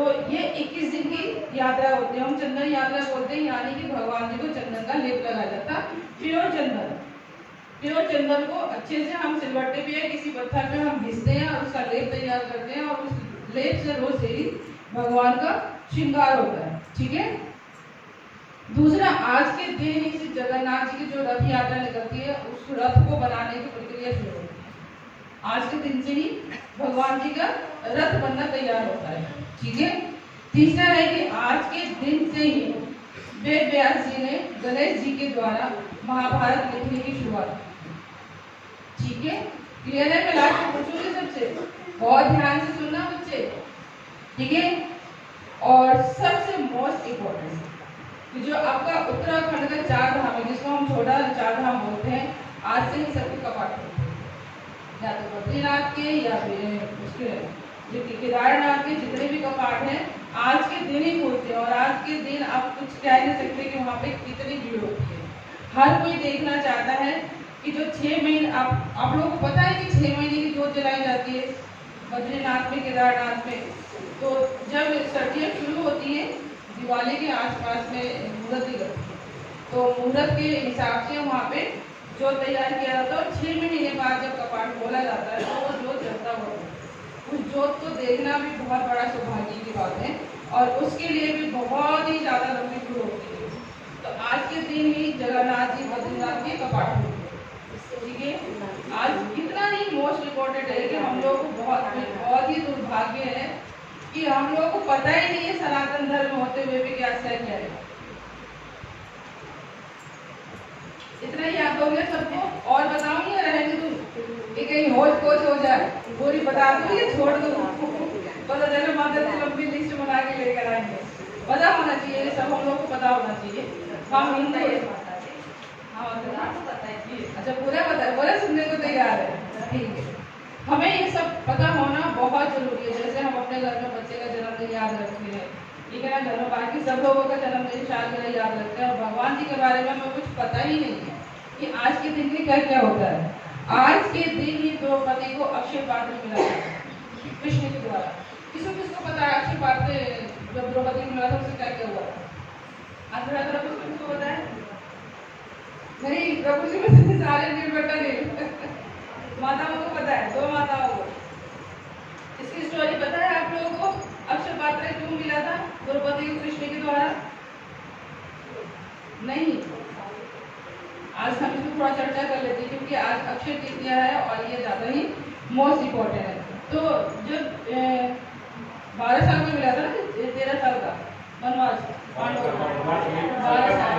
तो ये 21 दिन की यात्रा होती है, हम चंदन यात्रा बोलते हैं, यानी कि भगवान जी को चंदन का लेप लगाया जाता है। प्योर चंदन को अच्छे से हम सिलवट्टे पे या किसी पत्थर पे हम घिसते हैं और उसका लेप तैयार करते हैं, और उस लेप से रोज ही भगवान का श्रृंगार होता है। ठीक है। दूसरा, आज के दिन ही जगन्नाथ जी की जो रथ यात्रा निकलती है, उस रथ को बनाने की प्रक्रिया शुरू होती है। आज के दिन से ही भगवान जी का रथ बनना तैयार होता है। ठीक है। तीसरा है कि आज के दिन से ही वेद व्यास जी ने गणेश जी के द्वारा महाभारत लिखने की शुरुआत की। ठीक है। क्लियर है? मैं लास्ट में पूछूंगी सबसे, बहुत ध्यान से सुनना बच्चे। ठीक है। और सबसे मोस्ट इम्पोर्टेंट कि जो आपका उत्तराखंड का 4 धाम है, जिसको हम छोटा 4 धाम बोलते हैं, आज से ही सबके कपाट होते हैं, या तो बद्रीनाथ के या फिर उसके जो केदारनाथ के जितने भी कपाट हैं आज के दिन ही खुलते हैं। और आज के दिन आप कुछ कह नहीं सकते कि वहाँ पे कितनी भीड़ होती है। हर कोई देखना चाहता है कि जो 6 महीने आप लोगों को पता है कि 6 महीने की जोत जलाई जाती है बद्रीनाथ में, केदारनाथ में। तो जब सर्दियाँ शुरू होती है दिवाली के आसपास में मुहूर्त ही करती है, तो मुहूर्त के हिसाब से वहाँ पे जोत तैयार किया जाता है। और 6 महीने बाद जब कपाट खोला जाता है तो वो जोत जलता हुआ उस जोत को देखना भी बहुत बड़ा सौभाग्य की बात है, और उसके लिए भी बहुत ही ज़्यादा लंबी भीड़ होती है। तो आज के दिन ही जगन्नाथ जी बद्रीनाथ के कपाट खोलते हैं। ठीक है। आज इतना ही मोस्ट इम्पोर्टेंट है कि हम लोग को बहुत ही दुर्भाग्य है कि हम लोगों को पता ही नहीं है सनातन धर्म होते हुए भी क्या है। इतना ही याद हो गया सबको? और बताऊं या रहने दूं कि कहीं होश कोच हो जाए? पूरी बता दूं या छोड़ दूं? पता चले माता जी लंबी लिस्ट बना के लेकर आएंगे। पता होना चाहिए, सब हम लोग को पता होना चाहिए। हम हिंदू है। अच्छा, पूरा पता है, पूरा सुनने को तैयार है। ठीक है। हमें ये सब पता होना बहुत जरूरी है। जैसे हम अपने घर में बच्चे का जन्मदिन याद रखते हैं, ठीक है ना, घर में बाकी सब लोगों का जन्मदिन सालगिरह याद रखते हैं, और भगवान जी के बारे में हमें कुछ पता ही नहीं है कि आज के दिन में क्या क्या होता है। आज के दिन ही द्रौपदी को अक्षय पात्र मिला था कृष्ण के द्वारा। किसको पता है अक्षय पात्र जब द्रौपदी को मिला था उससे क्या क्या हुआ था? किसको पता है? नहीं, प्रभु जी में सारे निर्भरता नहीं माताओं को पता है, 2 माताओं को। इसकी स्टोरी पता है आप लोगों को? अक्षय पात्र क्यों मिला था द्रौपदी को कृष्ण के द्वारा? नहीं। आज हम इसमें थोड़ा चर्चा कर लेते हैं, क्योंकि आज अक्षय तृतीया है और ये ज़्यादा ही मोस्ट इम्पोर्टेंट है। तो जब 12 साल में मिला था ना, 13 साल का वनवास पांडवों को, 12 साल।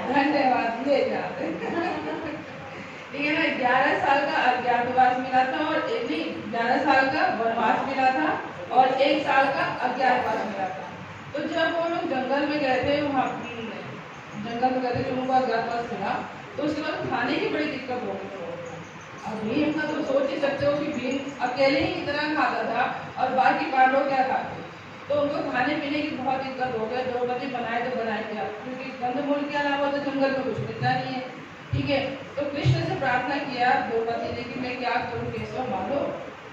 धन्यवाद, ये याद है। ठीक है ना, 11 साल का अज्ञातवास मिला था, और 11 साल का वनवास मिला था, और 1 साल का अज्ञातवास मिला था। तो जब वो लोग जंगल में गए थे, वहाँ जंगल में गए थे, जो उनको अज्ञातवास मिला, तो उसके बाद खाने की बड़ी दिक्कत हो गई। अब भीम का तो सोच ही सकते हो कि भीम अकेले ही इतना खाता था और बाकी पांडव क्या खाते, तो उनको खाने पीने की बहुत दिक्कत हो गई। द्रौपदी बनाए तो बनाए क्या, क्योंकि कंदमूल के अलावा तो जंगल में कुछ मिलता नहीं है। ठीक है। तो कृष्ण से प्रार्थना किया द्रौपदी ने कि मैं क्या करूँ केशव, मानो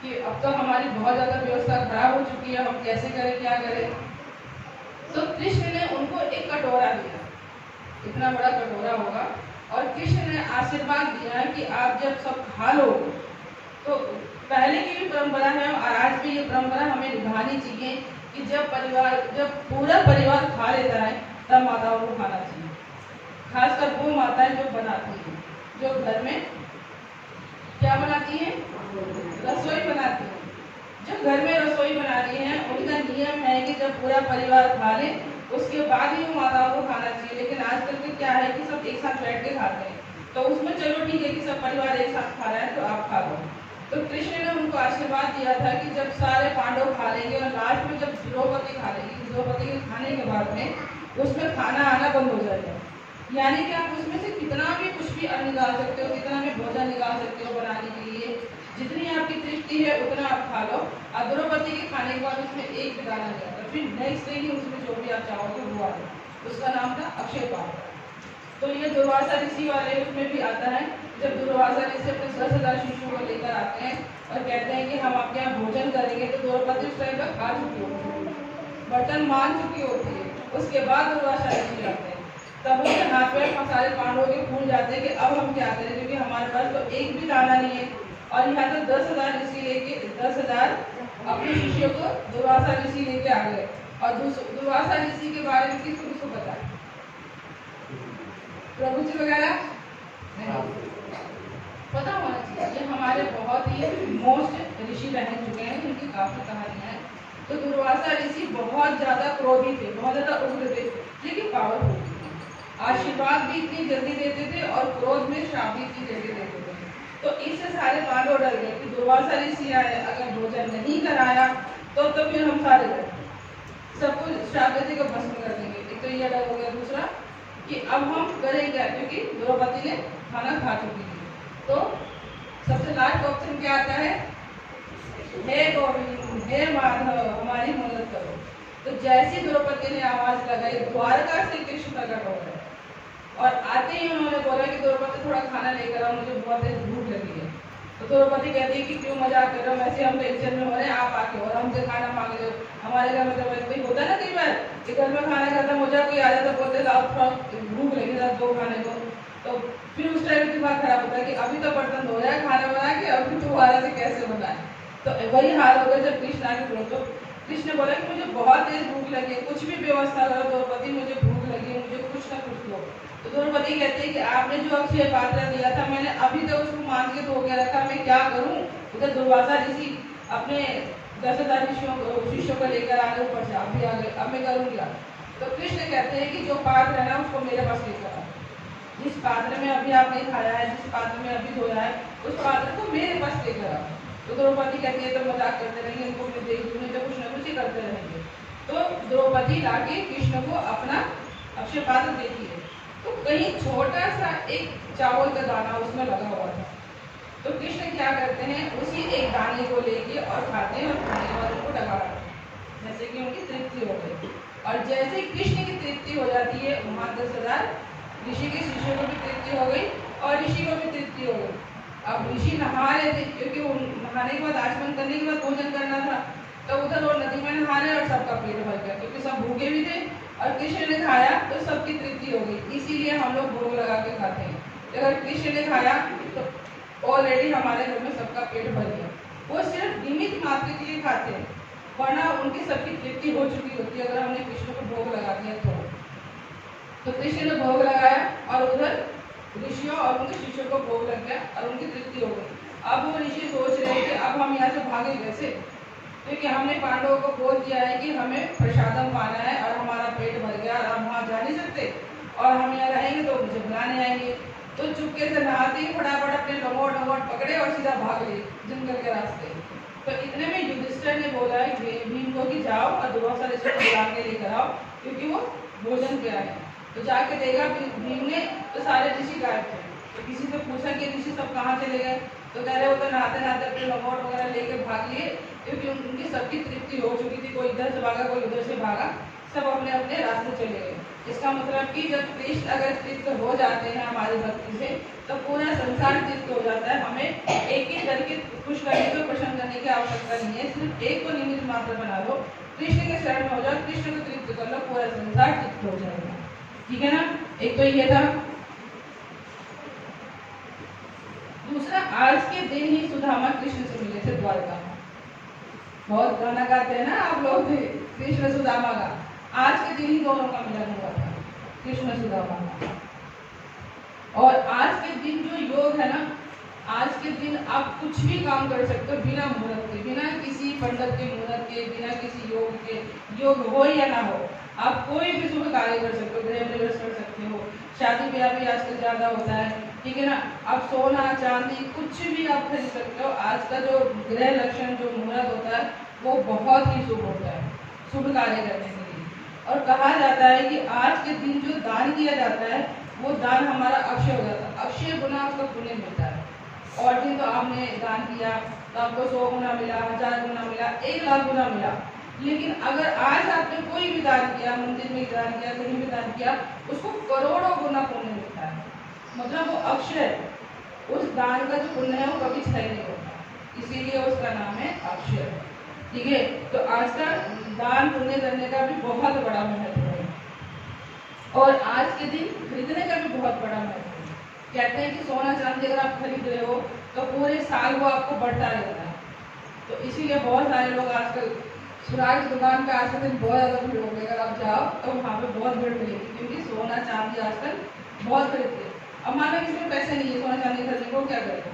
कि अब तो हमारी बहुत ज़्यादा व्यवस्था खराब हो चुकी है, हम कैसे करें, क्या करें। तो कृष्ण ने उनको एक कटोरा दिया, इतना बड़ा कटोरा होगा, और कृष्ण ने आशीर्वाद दिया कि आप जब सब खा लो, तो पहले की भी परंपरा है और आज भी ये परंपरा हमें निभानी चाहिए कि जब पूरा परिवार खा लेता है तब माताओं को खाना चाहिए। खासकर वो माताएं जो बनाती हैं, जो घर में क्या बनाती हैं, रसोई बनाती हैं, जो घर में रसोई बना रही हैं, उनका नियम है कि जब पूरा परिवार खा ले उसके बाद ही वो माताओं को खाना चाहिए। लेकिन आजकल के क्या है कि सब एक साथ बैठ के खाते हैं, तो उसमें चलो ठीक है कि सब परिवार एक साथ खा रहा है तो आप खा लो। तो कृष्ण ने उनको आशीर्वाद दिया था कि जब सारे पांडव खा लेंगे और लास्ट में जब द्रौपदी खा लेगी, द्रौपदी के खाने के बाद में उसमें खाना आना बंद हो जाएगा। यानी कि आप उसमें से कितना भी कुछ भी अन्न निकाल सकते हो, कितना भी भोजन निकाल सकते हो बनाने के लिए, जितनी आपकी तृप्ति है उतना आप खा लो। और द्रौपदी के खाने के बाद उसमें एक भी दाना नहीं आता, फिर नेक्स्ट डे ही उसमें जो भी आप चाहोगे वो आ जाए। उसका नाम था अक्षय पात्र। तो ये दुर्वासा ऋषि वाले उसमें भी आता है, जब दुर्वासा ऋषि अपने 10,000 शिष्यों को लेकर आते हैं और कहते हैं कि हम आपके यहाँ भोजन करेंगे, तो द्रौपदी उस टाइम पर खा चुकी होती है, बर्तन मान चुकी होती है। उसके बाद दुर्वासा ऋषि आते हैं, तब उनके हाथ में सारे पांडवों के फूल जाते हैं कि अब हम क्या करें, क्योंकि हमारे पास तो एक भी दाना नहीं है और यहाँ तो 10,000 ऋषि लेके 10,000 अपने शिष्यों को दुर्वासा ऋषि लेके आ गए। और दुर्वासा ऋषि के बारे में किसको पता है? प्रभु जी वगैरह पता होना चाहिए। ये हमारे बहुत ही मोस्ट ऋषि रह चुके हैं, इनकी काफी कहानियां हैं। तो दुर्वासा ऋषि बहुत ज्यादा क्रोधी थे, बहुत ज्यादा उग्र थे, लेकिन पावरफुल थे। आशीर्वाद भी इतनी जल्दी देते थे और क्रोध में श्राप भी इतनी जल्दी देते थे। तो इससे सारे पांडव डर गए कि दुर्वासा ऋषि आए, अगर भोजन नहीं कराया तो फिर हम सारे डर सबको श्राप देते को भस्म कर देंगे। एक तो ये डर हो गया। दूसरा कि अब हम करेंगे, क्योंकि द्रौपदी ने खाना खा चुकी थी। तो सबसे लास्ट ऑप्शन क्या आता है? हे गोविंद, हे माधव, हमारी मदद करो। तो जैसी द्रौपदी ने आवाज लगाई, द्वारका से कृष्ण प्रकट हो गए और आते ही उन्होंने बोला कि द्रौपदी थोड़ा खाना लेकर आओ, मुझे बहुत तेज भूख लगी है। तो द्रौपदी कहती है कि क्यों मजाक कर रहे हो, वैसे हम टेंशन में हो रहे हैं, आप आके और हमसे खाना मांग रहे हो। हमारे घर में तो वैसे होता है ना कई बार कि घर में खाना खाता मुझे कोई आ जाता, बोलते भूख लगी था दो खाने को, तो फिर उस टाइम दिमाग खराब होता है कि अभी तो बर्तन धो रहा है खाना बना के, अभी तुम्हारा से कैसे बनाए। तो वही हाल हो गया जब कृष्ण आके बोलो। तो कृष्ण ने बोला कि मुझे बहुत तेज भूख लगी है, कुछ भी व्यवस्था करो द्रौपदी, मुझे भूख लगी है, मुझे कुछ ना कुछ दो। तो द्रौपदी कहती है कि आपने जो अक्षय पात्र दिया था, मैंने अभी तक उसको मांग के धो के रखा, मैं क्या करूं? उधर दुर्वासा ऋषि अपने 10,000 शिष्यों को लेकर आ गए, ऊपर से आप भी आ गए, अब मैं करूँ क्या? तो कृष्ण कहते हैं कि जो पात्र है ना उसको मेरे पास लेकर आओ, जिस पात्र में अभी आपने खाया है, जिस पात्र में अभी धोया है, उस पात्र को मेरे पास लेकर आओ। तो द्रौपदी कहती है तो मजाक करते रहेंगे, इनको मैं देख दूंगी तो कुछ ना कुछ ही करते रहेंगे। तो द्रौपदी लाके कृष्ण को अपना अक्षय पात्र देती है, तो कहीं छोटा सा एक चावल का दाना उसमें लगा हुआ था। तो कृष्ण क्या करते हैं, उसी एक दाने को लेके और खाते हैं और खाने वालों को डगा रखते हैं, जैसे कि उनकी तृप्ति हो गई। और जैसे कृष्ण की तृप्ति हो जाती है, वहां 10,000 ऋषि के शिष्यों को भी तृप्ति हो गई और ऋषि को भी तृप्ति हो गई। अब ऋषि नहा रहे थे, क्योंकि नहाने के बाद आचमन करने के बाद भोजन करना था, तो उधर वो नदी में नहा रहे और सबका पेट भर गया, क्योंकि सब भूखे भी थे और कृष्ण ने खाया तो सबकी तृप्ति हो गई। इसीलिए हम लोग भोग लगा के खाते हैं। अगर कृष्ण ने खाया तो ऑलरेडी हमारे घर में सबका पेट भर गया। वो सिर्फ निमित्त मात्र के लिए खाते हैं, वरना उनकी सबकी तृप्ति हो चुकी होती है अगर हमने कृष्ण को भोग लगा दिया तो कृष्ण ने भोग लगाया और उधर ऋषियों और उनके शिष्यों को भोग लग गया और उनकी तृप्ति हो गई। अब वो ऋषि सोच रहे कि अब हम यहाँ से भागे कैसे, क्योंकि हमने पांडवों को बोल दिया है कि हमें प्रसादम पाना है और हमारा पेट भर गया और हम वहाँ जा नहीं सकते और हम यहाँ रहेंगे तो मुझे बुलाने आएंगे। तो चुपके से नहाते ही फटाफट अपने लंगोट पकड़े और सीधा भाग गए जंगल के रास्ते। तो इतने में युधिष्ठिर ने बोला है भीम को कि जाओ और दुर्वासा ऋषि को बुला के लेकर आओ, क्योंकि वो भोजन पे आए। तो जाके देखा भीम ने तो सारे ऋषि गायब थे। तो किसी से पूछा कि ऋषि सब कहाँ चले गए, तो कह रहे वो तो नहाते नहाते अपने लंगोट वगैरह लेके भाग लिए, क्योंकि उनकी सबकी तृप्ति हो चुकी थी। कोई इधर से भागा, कोई उधर से भागा, सब अपने अपने रास्ते चले गए। इसका मतलब कि जब कृष्ण अगर तृप्त हो जाते हैं हमारी भक्ति से, तो पूरा संसार तृप्त हो जाता है। हमें एक ही जन की खुश करने को प्रसन्न करने की आवश्यकता नहीं है, सिर्फ एक को निमित्त मात्र बना लो, कृष्ण के शरण में हो जाओ, कृष्ण को तृप्त कर लो, पूरा संसार तृप्त हो जाएगा। ठीक है ना? एक तो ये था। दूसरा, आज के दिन ही सुदामा कृष्ण से मिले थे द्वारका में। बहुत गाना गाते हैं ना आप लोग कृष्ण सुदामा का। आज के दिन ही दोनों का मिलन हुआ था, कृष्ण सुदामा का। और आज के दिन जो योग है ना, आज के दिन आप कुछ भी काम कर सकते हो बिना मुहूर्त के, बिना किसी पंडित के मुहूर्त के, बिना किसी योग के। योग हो या ना हो, आप कोई भी शुभ कार्य कर सकते हो, गृह प्रवेश कर सकते हो, शादी ब्याह भी आजकल ज्यादा होता है, ठीक है ना। आप सोना चांदी कुछ भी आप खरीद सकते हो। आज का जो ग्रह लक्षण जो मुहूर्त होता है वो बहुत ही शुभ होता है शुभ कार्य करने के लिए। और कहा जाता है कि आज के दिन जो दान किया जाता है वो दान हमारा अक्षय हो जाता है, अक्षय गुना उसका पुण्य मिलता है। और दिन तो आपने दान किया तो आपको 100 गुना मिला, 1000 गुना मिला, 1 लाख गुना मिला। लेकिन अगर आज आपने कोई भी दान किया, मंदिर में दान किया, कहीं भी दान किया, उसको करोड़ों गुना पुण्य मिलता है। मतलब वो अक्षय, उस दान का जो पुण्य है वो कभी क्षय नहीं होता, इसीलिए उसका नाम है अक्षय। ठीक है, तो आज का दान पुण्य करने का भी बहुत बड़ा महत्व है, और आज के दिन खरीदने का भी बहुत बड़ा महत्व है। कहते हैं कि सोना चांदी अगर आप खरीद रहे हो तो पूरे साल वो आपको बढ़ता रहता है। तो इसीलिए बहुत सारे लोग आजकल सुराग की दुकान पे आज के दिन बहुत ज़्यादा भीड़ होगी, अगर आप जाओ तो वहाँ पे बहुत भीड़ मिलेगी, क्योंकि सोना चांदी आजकल बहुत खरीदते हैं। अब मान लो किसी में पैसे नहीं है सोना चांदी खरीदने को, क्या करेगा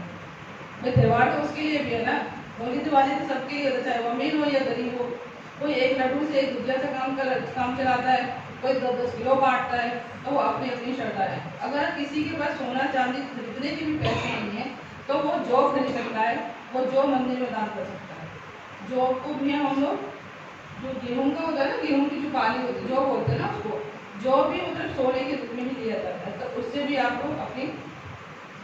भाई? त्यौहार तो उसके लिए भी है ना, होली दिवाली तो सबके लिए होता, चाहे वो अमीर हो या गरीब हो। कोई एक लड्डू से एक गुजिया से काम चलाता है, कोई 10-10 किलो बांटता है, तो वो अपनी अपनी श्रद्धा है। अगर किसी के पास सोना चांदी खरीदने के भी पैसे नहीं है तो वो जौ खरीद सकता है, वो जौ मंदिर में दान कर सकता है। जौ को भी हम लोग, जो गेहूं का होता है ना, गेहूं की जो बाली होती है जौ बोलते हैं ना उसको, जौ भी मतलब सोने के रूप में ही लिया जाता है। तो उससे भी आप लोग अपनी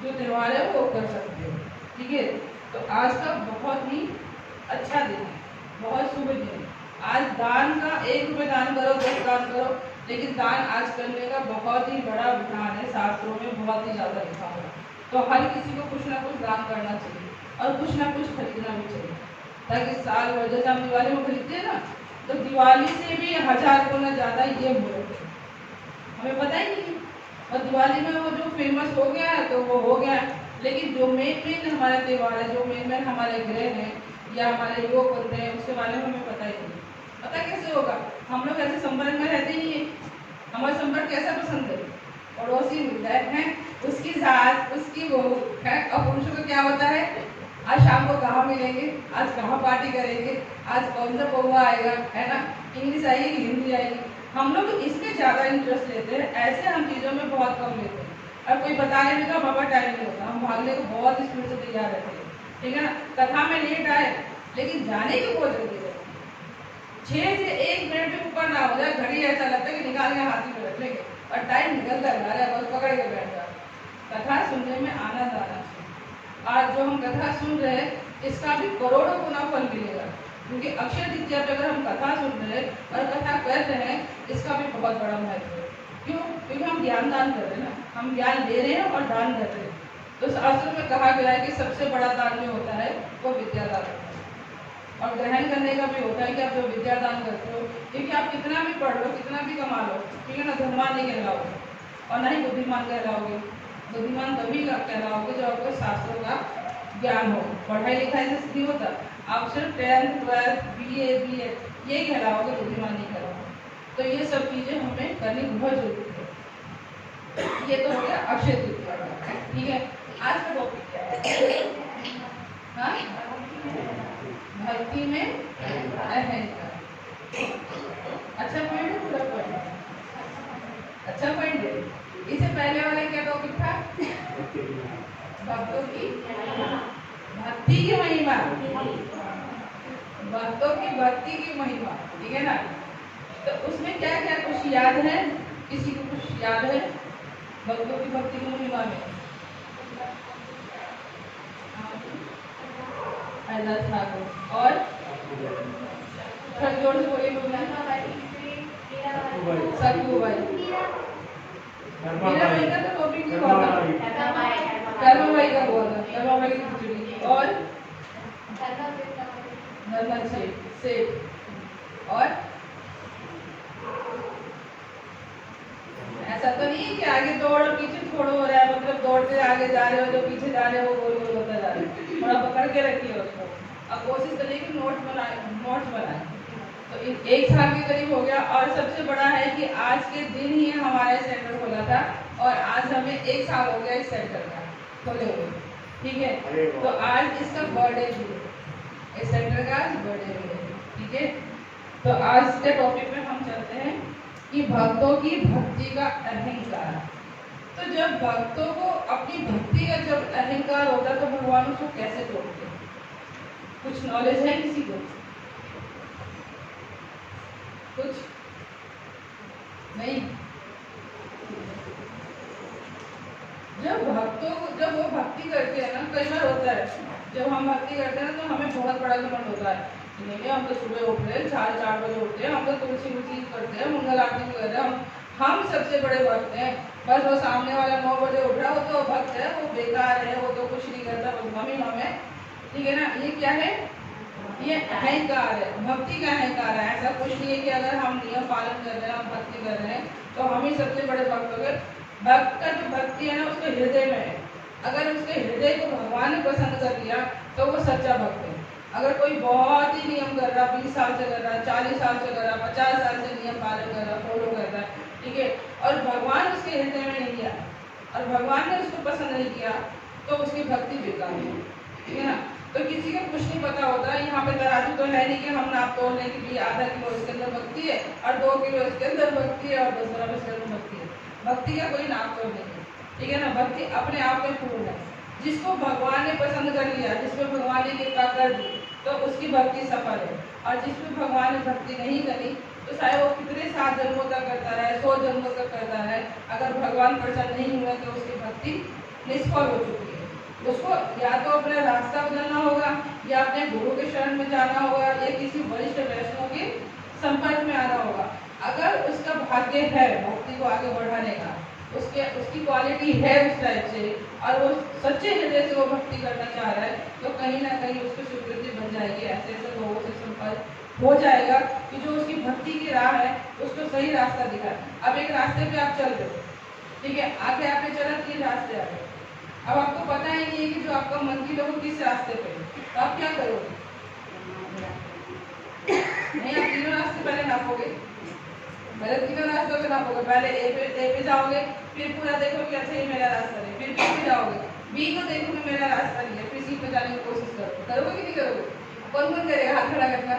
जो त्यौहार है वो कर सकते हो। ठीक है, तो आज का बहुत ही अच्छा दिन है, बहुत शुभ दिन है। आज दान का 1 रुपये दान करो, 10 दान करो, लेकिन दान आज करने का बहुत ही बड़ा विधान है, शास्त्रों में बहुत ही ज़्यादा लिखा हुआ है। तो हर किसी को कुछ ना कुछ दान करना चाहिए, और कुछ ना कुछ खरीदना भी चाहिए, ताकि साल भर, जैसे हम दिवाली में खरीदते हैं ना, तो दिवाली से भी 1000 गुना ज़्यादा ये मुहूर्त है, हमें पता ही नहीं। और दिवाली में वो जो फेमस हो गया है तो वो हो गया है, लेकिन जो मेन हमारे त्यौहार है, जो मेन हमारे ग्रह हैं या हमारे योग होते हैं, उसके बारे में हमें पता ही नहीं। पता कैसे होगा? हम लोग ऐसे संपर्क में रहते ही है। हमारा संपर्क कैसा पसंद है? पड़ोसी मिलता है, उसकी सास, उसकी बहू है। और पुरुषों को क्या होता है? आज शाम को कहाँ मिलेंगे, आज कहाँ पार्टी करेंगे, आज कौन सा पौवा आएगा, है ना, इंग्लिश आएगी कि हिंदी आएगी। हम लोग इसमें ज़्यादा इंटरेस्ट लेते हैं, ऐसे हम चीज़ों में बहुत कम लेते हैं। और कोई बताने में तो हमारा टाइम नहीं होता, हम भागने को बहुत स्पीड से तैयार रहते हैं। ठीक है ना, कथा में लेट आए लेकिन जाने की बहुत जल्दी है। 6 से 1 मिनट भी ऊपर ना हो जाए, घड़ी ऐसा लगता है कि निकाल के हाथी में रख लेंगे, और टाइम निकलता जा रहा है, बस पकड़ के बैठ जाए। कथा सुनने में आनंद आना चाहिए। आज जो हम कथा सुन रहे हैं इसका भी करोड़ों गुना फल मिलेगा, क्योंकि अक्षय तृतीया पे अगर हम कथा सुन रहे हैं और कथा कर रहे हैं, इसका भी बहुत बड़ा महत्व है। क्यों? क्योंकि हम ज्ञान दान कर रहे हैं ना, हम ज्ञान ले रहे हैं और दान कर रहे हैं। तो शास्त्र में कहा गया है कि सबसे बड़ा दान जो होता है वो विद्या दान होता है, और ग्रहण करने का भी होता है कि आप जो विद्या दान करते हो, क्योंकि आप कितना भी पढ़ लो, कितना भी कमा लो, ठीक है ना, धनवान नहीं कहलाओगे और ना ही बुद्धिमान कहलाओगे। बुद्धिमान तभी कहलाओगे जब आपको शास्त्रों का ज्ञान हो। पढ़ाई लिखाई से नहीं होता, आप सिर्फ 10th 12th BA BEd ये कहलाओगे, बुद्धिमान नहीं कहलाओगे। तो ये सब चीज़ें हमें करनी बहुत जरूरी है। ये तो हो गया अक्षय तृतीया का। ठीक है, आज का टॉपिक क्या है? हाँ, भक्ति में अहंकार। अच्छा पॉइंट है, पूरा पॉइंट अच्छा पॉइंट है। इससे पहले वाला क्या टॉपिक था? भक्तों की भक्ति की महिमा, भक्तों की भक्ति की महिमा। ठीक है ना, तो उसमें क्या क्या कुछ याद है? किसी को कुछ याद है भक्तों की भक्ति की महिमा में? ठाकुर और जोर से बोलिए, सतगुरु भाई। मेरा भाई का तो टॉपिक नहीं हुआ था, कर्मा भाई का हुआ था, कर्मा भाई की खिचड़ी और नंदन सेठ। और ऐसा तो नहीं कि आगे दौड़ और पीछे छोड़ो हो रहा है, मतलब दौड़ते आगे जा रहे हो, जो पीछे जा रहे हो वो गोल गोल होता जा रहा है। थोड़ा पकड़ के रखिए उसको, अब कोशिश करिए कि नोट्स बनाए। तो 1 साल के करीब हो गया, और सबसे बड़ा है कि आज के दिन ही हमारा सेंटर खोला था, और आज हमें 1 साल हो गया इस सेंटर का खोले हुए। ठीक है, तो आज इसका बर्थडे भी है, इस सेंटर का आज बर्थडे भी है। ठीक है, तो आज के टॉपिक में हम चलते हैं कि भक्तों की भक्ति का अहंकार। तो जब भक्तों को अपनी भक्ति का जब अहंकार होता है तो भगवान उसको कैसे तोड़ते हैं? कुछ नॉलेज है किसी को? कुछ नहीं। जब भक्तों को, जब वो भक्ति करते हैं ना, कई बार होता है जब हम भक्ति करते हैं तो हमें बहुत बड़ा घमंड होता है, नहीं हम तो सुबह उठ रहे हैं, 4:30 बजे उठते हैं, हम तो तुलसी वुलसी करते हैं, मंगल आरती कर रहे हैं, हम सबसे बड़े भक्त हैं। बस वो सामने वाला 9 बजे उठ रहा, वो तो भक्त है, वो बेकार है, वो तो कुछ नहीं करता, बस मम्मी है, ठीक है ना। ये क्या है? ये अहंकार है, भक्ति का अहंकार है। ऐसा कुछ नहीं है कि अगर हम नियम पालन कर रहे हैं, हम भक्ति कर रहे हैं तो हम ही सबसे बड़े भक्त हो गए। भक्त का जो भक्ति है ना, उसके हृदय में है। अगर उसके हृदय को भगवान ने पसंद कर लिया तो वो सच्चा भक्त है। अगर कोई बहुत ही नियम कर रहा, 20 साल से कर रहा, 40 साल से कर रहा, 50 साल से नियम पालन कर रहा, फॉलो कर रहा है, ठीक है, और भगवान उसके हृदय में नहीं गया और भगवान ने उसको पसंद नहीं किया तो उसकी भक्ति बेकार है, ठीक है ना। तो किसी को कुछ नहीं पता होता। यहाँ पे तराजू तो है नहीं कि हम नाप तोड़ लें कि भी आधा किलो इसके अंदर भक्ति है और 2 किलो इसके अंदर भक्ति है और 10 ग्राम इसके अंदर भक्ति है। भक्ति का कोई नाप तोड़ नहीं है, ठीक है ना। भक्ति अपने आप में पूर्ण है। जिसको भगवान ने पसंद कर लिया, जिसमें भगवान ने कृपा कर दी, तो उसकी भक्ति सफल है। और जिसमें भगवान ने भक्ति नहीं करी तो चाहे वो कितने 7 जन्मों तक करता रहे, 100 जन्मों तक करता रहे, अगर भगवान प्रसन्न नहीं हुए तो उसकी भक्ति निष्फल हो चुकी है। उसको या तो अपना रास्ता बदलना होगा, या अपने गुरु के शरण में जाना होगा, या किसी वरिष्ठ वैष्णव के संपर्क में आना होगा। अगर उसका भाग्य है भक्ति को आगे बढ़ाने का, उसकी क्वालिटी है उस टाइप से, और वो सच्चे हृदय से वो भक्ति करना चाह रहा है, तो कहीं ना कहीं उसको स्वीकृति बन जाएगी। ऐसे ऐसे लोगों से संपर्क हो जाएगा कि जो उसकी भक्ति की राह है उसको सही रास्ता दिखा। अब एक रास्ते पे आप चल रहे हो, ठीक है, आगे आपने चला 3 रास्ते आ गए, अब आपको पता ही नहीं है कि जो आपका मंजिल है वो किस रास्ते पे है, तो आप क्या करोगे? नहीं, आप 3 रास्ते पहले नापोगे, पहले 3 रास्तों से नापोगे। पहले ए पे जाओगे, फिर पूरा देखोगे अच्छा ये मेरा रास्ता नहीं, फिर बी पे जाओगे, बी को देखोगे मेरा रास्ता नहीं है, फिर सी पे जाने की कोशिश करोगे कि नहीं करोगे? कौन कौन करेगा? हाथ खड़ा करना।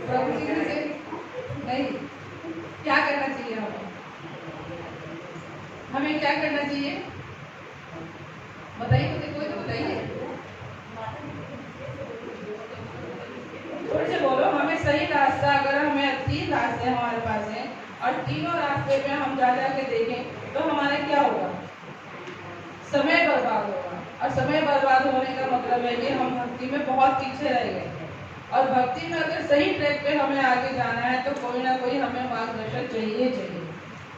प्रभु जी से नहीं, क्या करना चाहिए हमें क्या करना चाहिए बताइए, कोई तो बताइए, थोड़े से बोलो। हमें सही रास्ता, अगर हमें 3 रास्ते हमारे पास हैं और तीनों रास्ते पे हम जा के देखें तो हमारा क्या होगा? समय बर्बाद होगा। और समय बर्बाद होने का मतलब है कि हम भक्ति में बहुत पीछे रह गए। और भक्ति में अगर सही ट्रैक पे हमें आगे जाना है तो कोई ना कोई हमें मार्गदर्शन चाहिए,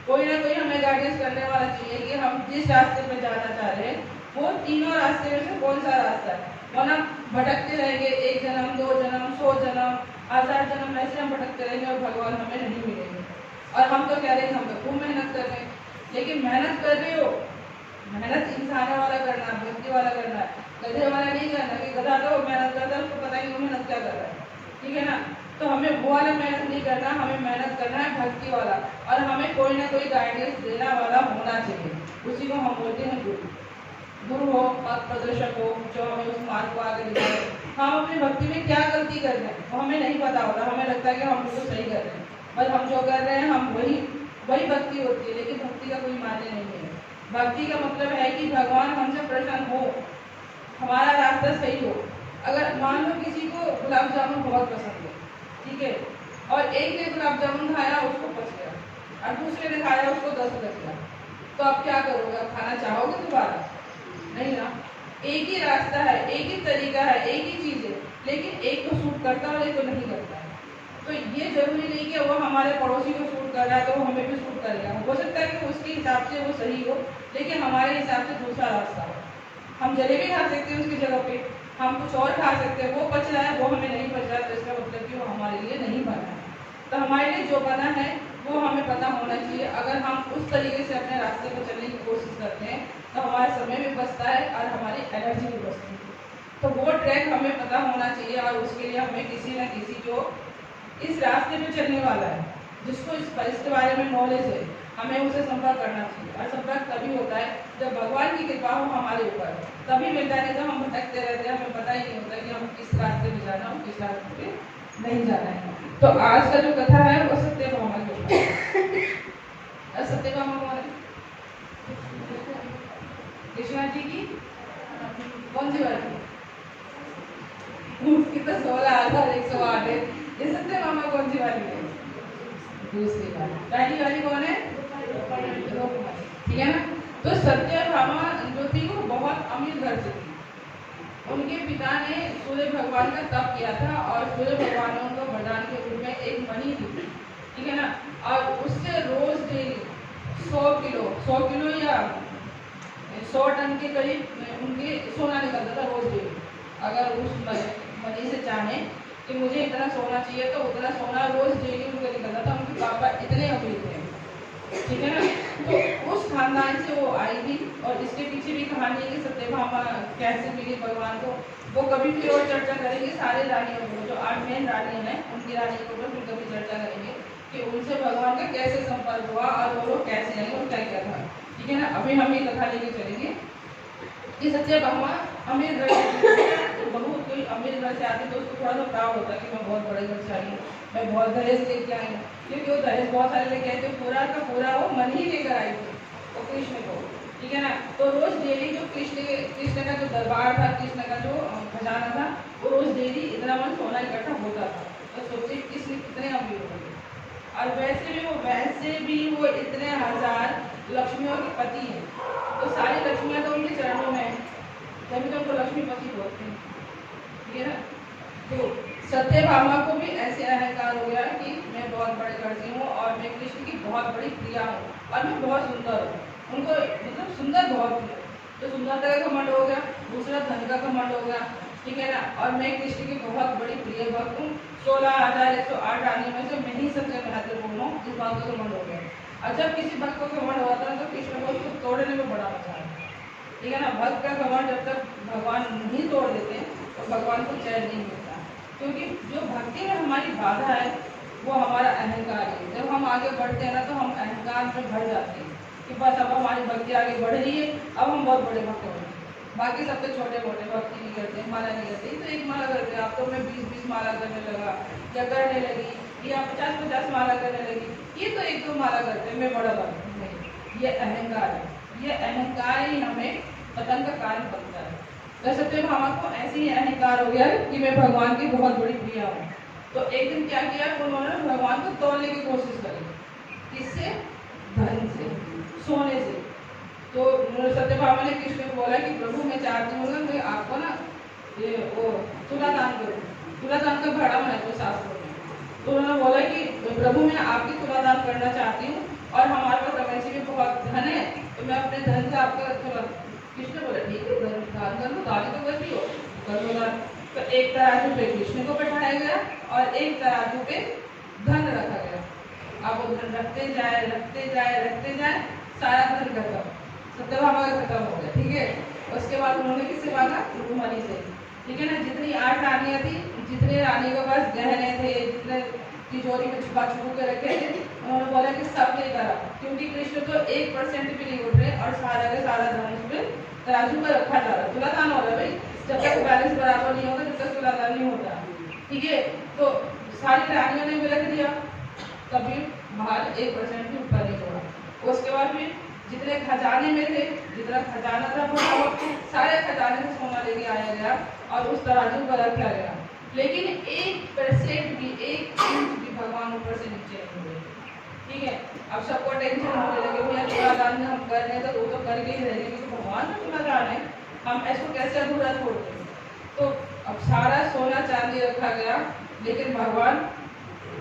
कोई ना कोई हमें गाइडेंस करने वाला चाहिए कि हम जिस रास्ते पे जाना चाह रहे हैं वो तीनों रास्ते में से कौन सा रास्ता है। वरना भटकते रहेंगे, 1 जन्म, 2 जन्म, 100 जन्म, 1000 जन्म, ऐसे हम भटकते रहेंगे और भगवान हमें नहीं मिलेंगे। और हम तो कह रहे हैं हम तो खूब मेहनत कर रहे हैं, लेकिन मेहनत कर रहे हो, मेहनत इंसान वाला करना, भक्ति वाला करना है, गधे वाला नहीं करना कि गधा तो मेहनत करता है, उसको पता नहीं वो मेहनत क्या कर रहा है, ठीक है ना। तो हमें वो वाला मेहनत नहीं करना, हमें मेहनत करना है भक्ति वाला। और हमें कोई ना कोई गाइडेंस देना वाला होना चाहिए, उसी को हम बोलते हैं गुरु। गुरु हो, पथ प्रदर्शक हो, जो हमें उस मार्ग को आगे दिखाए। हम अपनी भक्ति में क्या गलती कर रहे हैं वो हमें नहीं पता होता, हमें लगता है कि हम बिल्कुल सही कर रहे हैं, बस हम जो कर रहे हैं हम वही भक्ति होती है। लेकिन भक्ति का कोई मान्य नहीं है। भक्ति का मतलब है कि भगवान हमसे प्रसन्न हो, हमारा रास्ता सही हो। अगर मान लो किसी को गुलाब जामुन बहुत पसंद है, ठीक है, और एक ने गुलाब जामुन खाया उसको पच गया और दूसरे ने खाया उसको 10 लग गया, तो आप क्या करोगे? आप खाना चाहोगे दोबारा? नहीं ना। एक ही रास्ता है, एक ही तरीका है, एक ही चीज है, लेकिन एक को सूट करता है और एक को नहीं करता है। तो ये जरूरी नहीं कि वो हमारे पड़ोसी को सूट कर रहा है तो वो हमें भी सूट करेगा। हो सकता है कि उसके हिसाब से वो सही हो, लेकिन हमारे हिसाब से दूसरा रास्ता हो। हम जलेबी खा सकते हैं उसकी जगह पे, हम कुछ और खा सकते हैं, वो पच रहा है वो हमें नहीं पच रहा, तो इसका मतलब कि वो हमारे लिए नहीं बना है। तो हमारे लिए जो बना है वो हमें पता होना चाहिए। अगर हम उस तरीके से अपने रास्ते पर चलने की कोशिश करते हैं तो हमारा समय भी बचता है और हमारी एनर्जी भी बचती है। तो वो ट्रैक हमें पता होना चाहिए और उसके लिए हमें किसी न किसी जो इस रास्ते पे चलने वाला है, जिसको इसके बारे में नॉलेज है, हमें उसे संपर्क करना चाहिए। और संपर्क तभी होता है जब भगवान की कृपा हो हमारे ऊपर, तभी मिलता है। तो हम भटकते रहते हैं, हमें पता ही नहीं होता कि हम किस रास्ते पे जाना और किस रास्ते पे नहीं जाना है। तो आज का जो कथा है वो सत्यभामा के ऊपर। सत्यभामा कौन है? कृष्णा जी की कौन सी वाली? उसकी तो 16,108 है। ये सत्यभामा कौन सी वाली है? दूसरी वाली। पहली वाली कौन है? ठीक है ना। तो सत्यभामा जो थी वो बहुत अमीर घर से थी उनके पिता ने सूर्य भगवान का तप किया था और सूर्य भगवान ने उनको वरदान के रूप में एक मणि दी थी, ठीक है ना। और उससे रोज डेली 100 किलो या 100 टन के करीब उनके सोना निकलता था रोज डेली। अगर उस मनी से चाहे कि मुझे इतना सोना चाहिए तो उतना सोना रोज डेली उनको निकलता था। उनके पापा इतने अमीर थे, ठीक है ना। तो उस खानदान से वो आई थी। और इसके पीछे भी कहानी है कि सत्यभामा कैसे मिली भगवान को, वो कभी भी और चर्चा करेंगे। सारे रानियों को, जो 8 मेन रानी हैं उनकी रानी के ऊपर फिर कभी चर्चा करेंगे कि उनसे भगवान का कैसे संपर्क हुआ और वो लोग कैसे आई और क्या क्या था, ठीक है ना। अभी हम ये कथा लेके चलेंगे कि सत्यभामा अमीर घर से, बहुत कोई अमीर घर से आती तो उसको थोड़ा सा प्राउड होता है कि मैं बहुत बड़े घर से आई हूँ, मैं बहुत दहेज लेके आई हूँ। क्योंकि वो दहेज बहुत सारे लेके आए थे, पूरा का पूरा वो मन ही लेकर आई थी वो कृष्ण को, ठीक है ना। तो रोज डेली जो कृष्ण का जो दरबार था, कृष्ण का जो खजाना था, वो रोज डेली इतना मन सोना इकट्ठा होता था। तो सोचिए कृष्ण कितने अमीर हो गए। और वैसे भी वो इतने हजार लक्ष्मियों के पति हैं, तो सारी लक्ष्मियां तो उनके चरणों में है, तभी तो उनको लक्ष्मीपति बोलते हैं, ठीक है ना। तो सत्यभामा को भी ऐसे अहंकार हो गया कि मैं बहुत बड़े घर से हूँ और मैं कृष्ण की बहुत बड़ी प्रिया हूँ और मैं बहुत सुंदर हूँ। उनको मतलब सुंदर बहुत है, तो सुंदरता का घमंड हो गया, दूसरा धन का घमंड हो गया, ठीक है ना। और मैं कृष्ण की बहुत बड़ी प्रिय भक्त हूँ, 16,108 रानी में से मैं ही सबसे महत्वपूर्ण हूँ, इस बात का घमंड हो गया। और जब किसी भक्त को घमंड होता है तो कृष्ण को उसको तोड़ने में बड़ा मजा आता है, ठीक है ना। भक्त का घमंड जब तक भगवान नहीं तोड़ देते तो भगवान को चैन नहीं मिलता, क्योंकि जो भक्ति में हमारी बाधा है वो हमारा अहंकार है। जब हम आगे बढ़ते हैं ना तो हम अहंकार में भर जाते हैं कि बस अब हमारी भक्ति आगे बढ़ रही है, अब हम बहुत बड़े भक्त हो गए, बाकी सब तो छोटे मोटे भक्ति नहीं करते, माला नहीं करते। तो एक माला करते हैं, आप तो मैं 20-20 माला करने लगा या करने लगी या 50-50 माला करने लगी, ये तो 1-2 माला करते हैं, मैं बड़ा भक्त नहीं। ये अहंकार है, ये अहंकार ही हमें पतन का कारण बनता है। तो सत्यभामा को ऐसे ही अहंकार हो गया कि मैं भगवान की बहुत बड़ी प्रिया हूँ। तो एक दिन क्या किया, उन्होंने भगवान को तोड़ने की कोशिश करी, किससे? धन से, सोने से। तो सत्यभामा ने कृष्ण को बोला कि प्रभु मैं चाहती हूँ कि आपको ना ये वो तुला दान करूँ। तुला दान का बड़ा महत्व शास्त्रों में। तो उन्होंने बोला कि प्रभु मैं आपकी तुला दान करना चाहती हूँ और हमारे पास रमेश भी बहुत धन है, तो मैं अपने धन से आपका तुला। कृष्ण बोला ठीक है, दान कर लो, दान तो करती हो, कर लो दान। तो एक तराजू पे कृष्ण को बैठाया गया और एक तराजू पे धन रखा गया। अब वो धन रखते जाए, सारा धन खत्म, सत्यभामा का खत्म हो गया, ठीक है। उसके बाद उन्होंने किससे मांगा? रुक्मणी से, ठीक है ना। जितनी 8 रानियां थी, जितने रानी के पास गहने थे, जितने तिजोरी में छुपा के रखे थे, उन्होंने बोला कि सब लेकर आओ, क्योंकि कृष्ण तो 1% भी नहीं उठ रहे और सारा का सारा धन उस पर तराजू पर रखा जा रहा है। तुलादान हो रहा है भाई, जब तक बैलेंस बराबर नहीं होगा तब तक तुलादान नहीं होता, ठीक है। तो सारी रानियों ने भी रख दिया, कभी बाहर 1% भी ऊपर नहीं छोड़ा। उसके बाद फिर जितने खजाने में थे, जितना खजाना था वो सारे खजाने से सोना लेके आया गया और उस तराजू पर रखा गया। लेकिन 1% भी, 1 इंच भी भगवान ऊपर से नीचे नहीं हुए, ठीक है। अब सबको टेंशन होने लगे, भैया तुलादान हम कर रहे हैं तो वो तो करके ही रहेंगे, क्योंकि भगवान का तुलादान है, हम इसको कैसे अधूरा छोड़ दें। तो अब सारा सोना चांदी रखा गया, लेकिन भगवान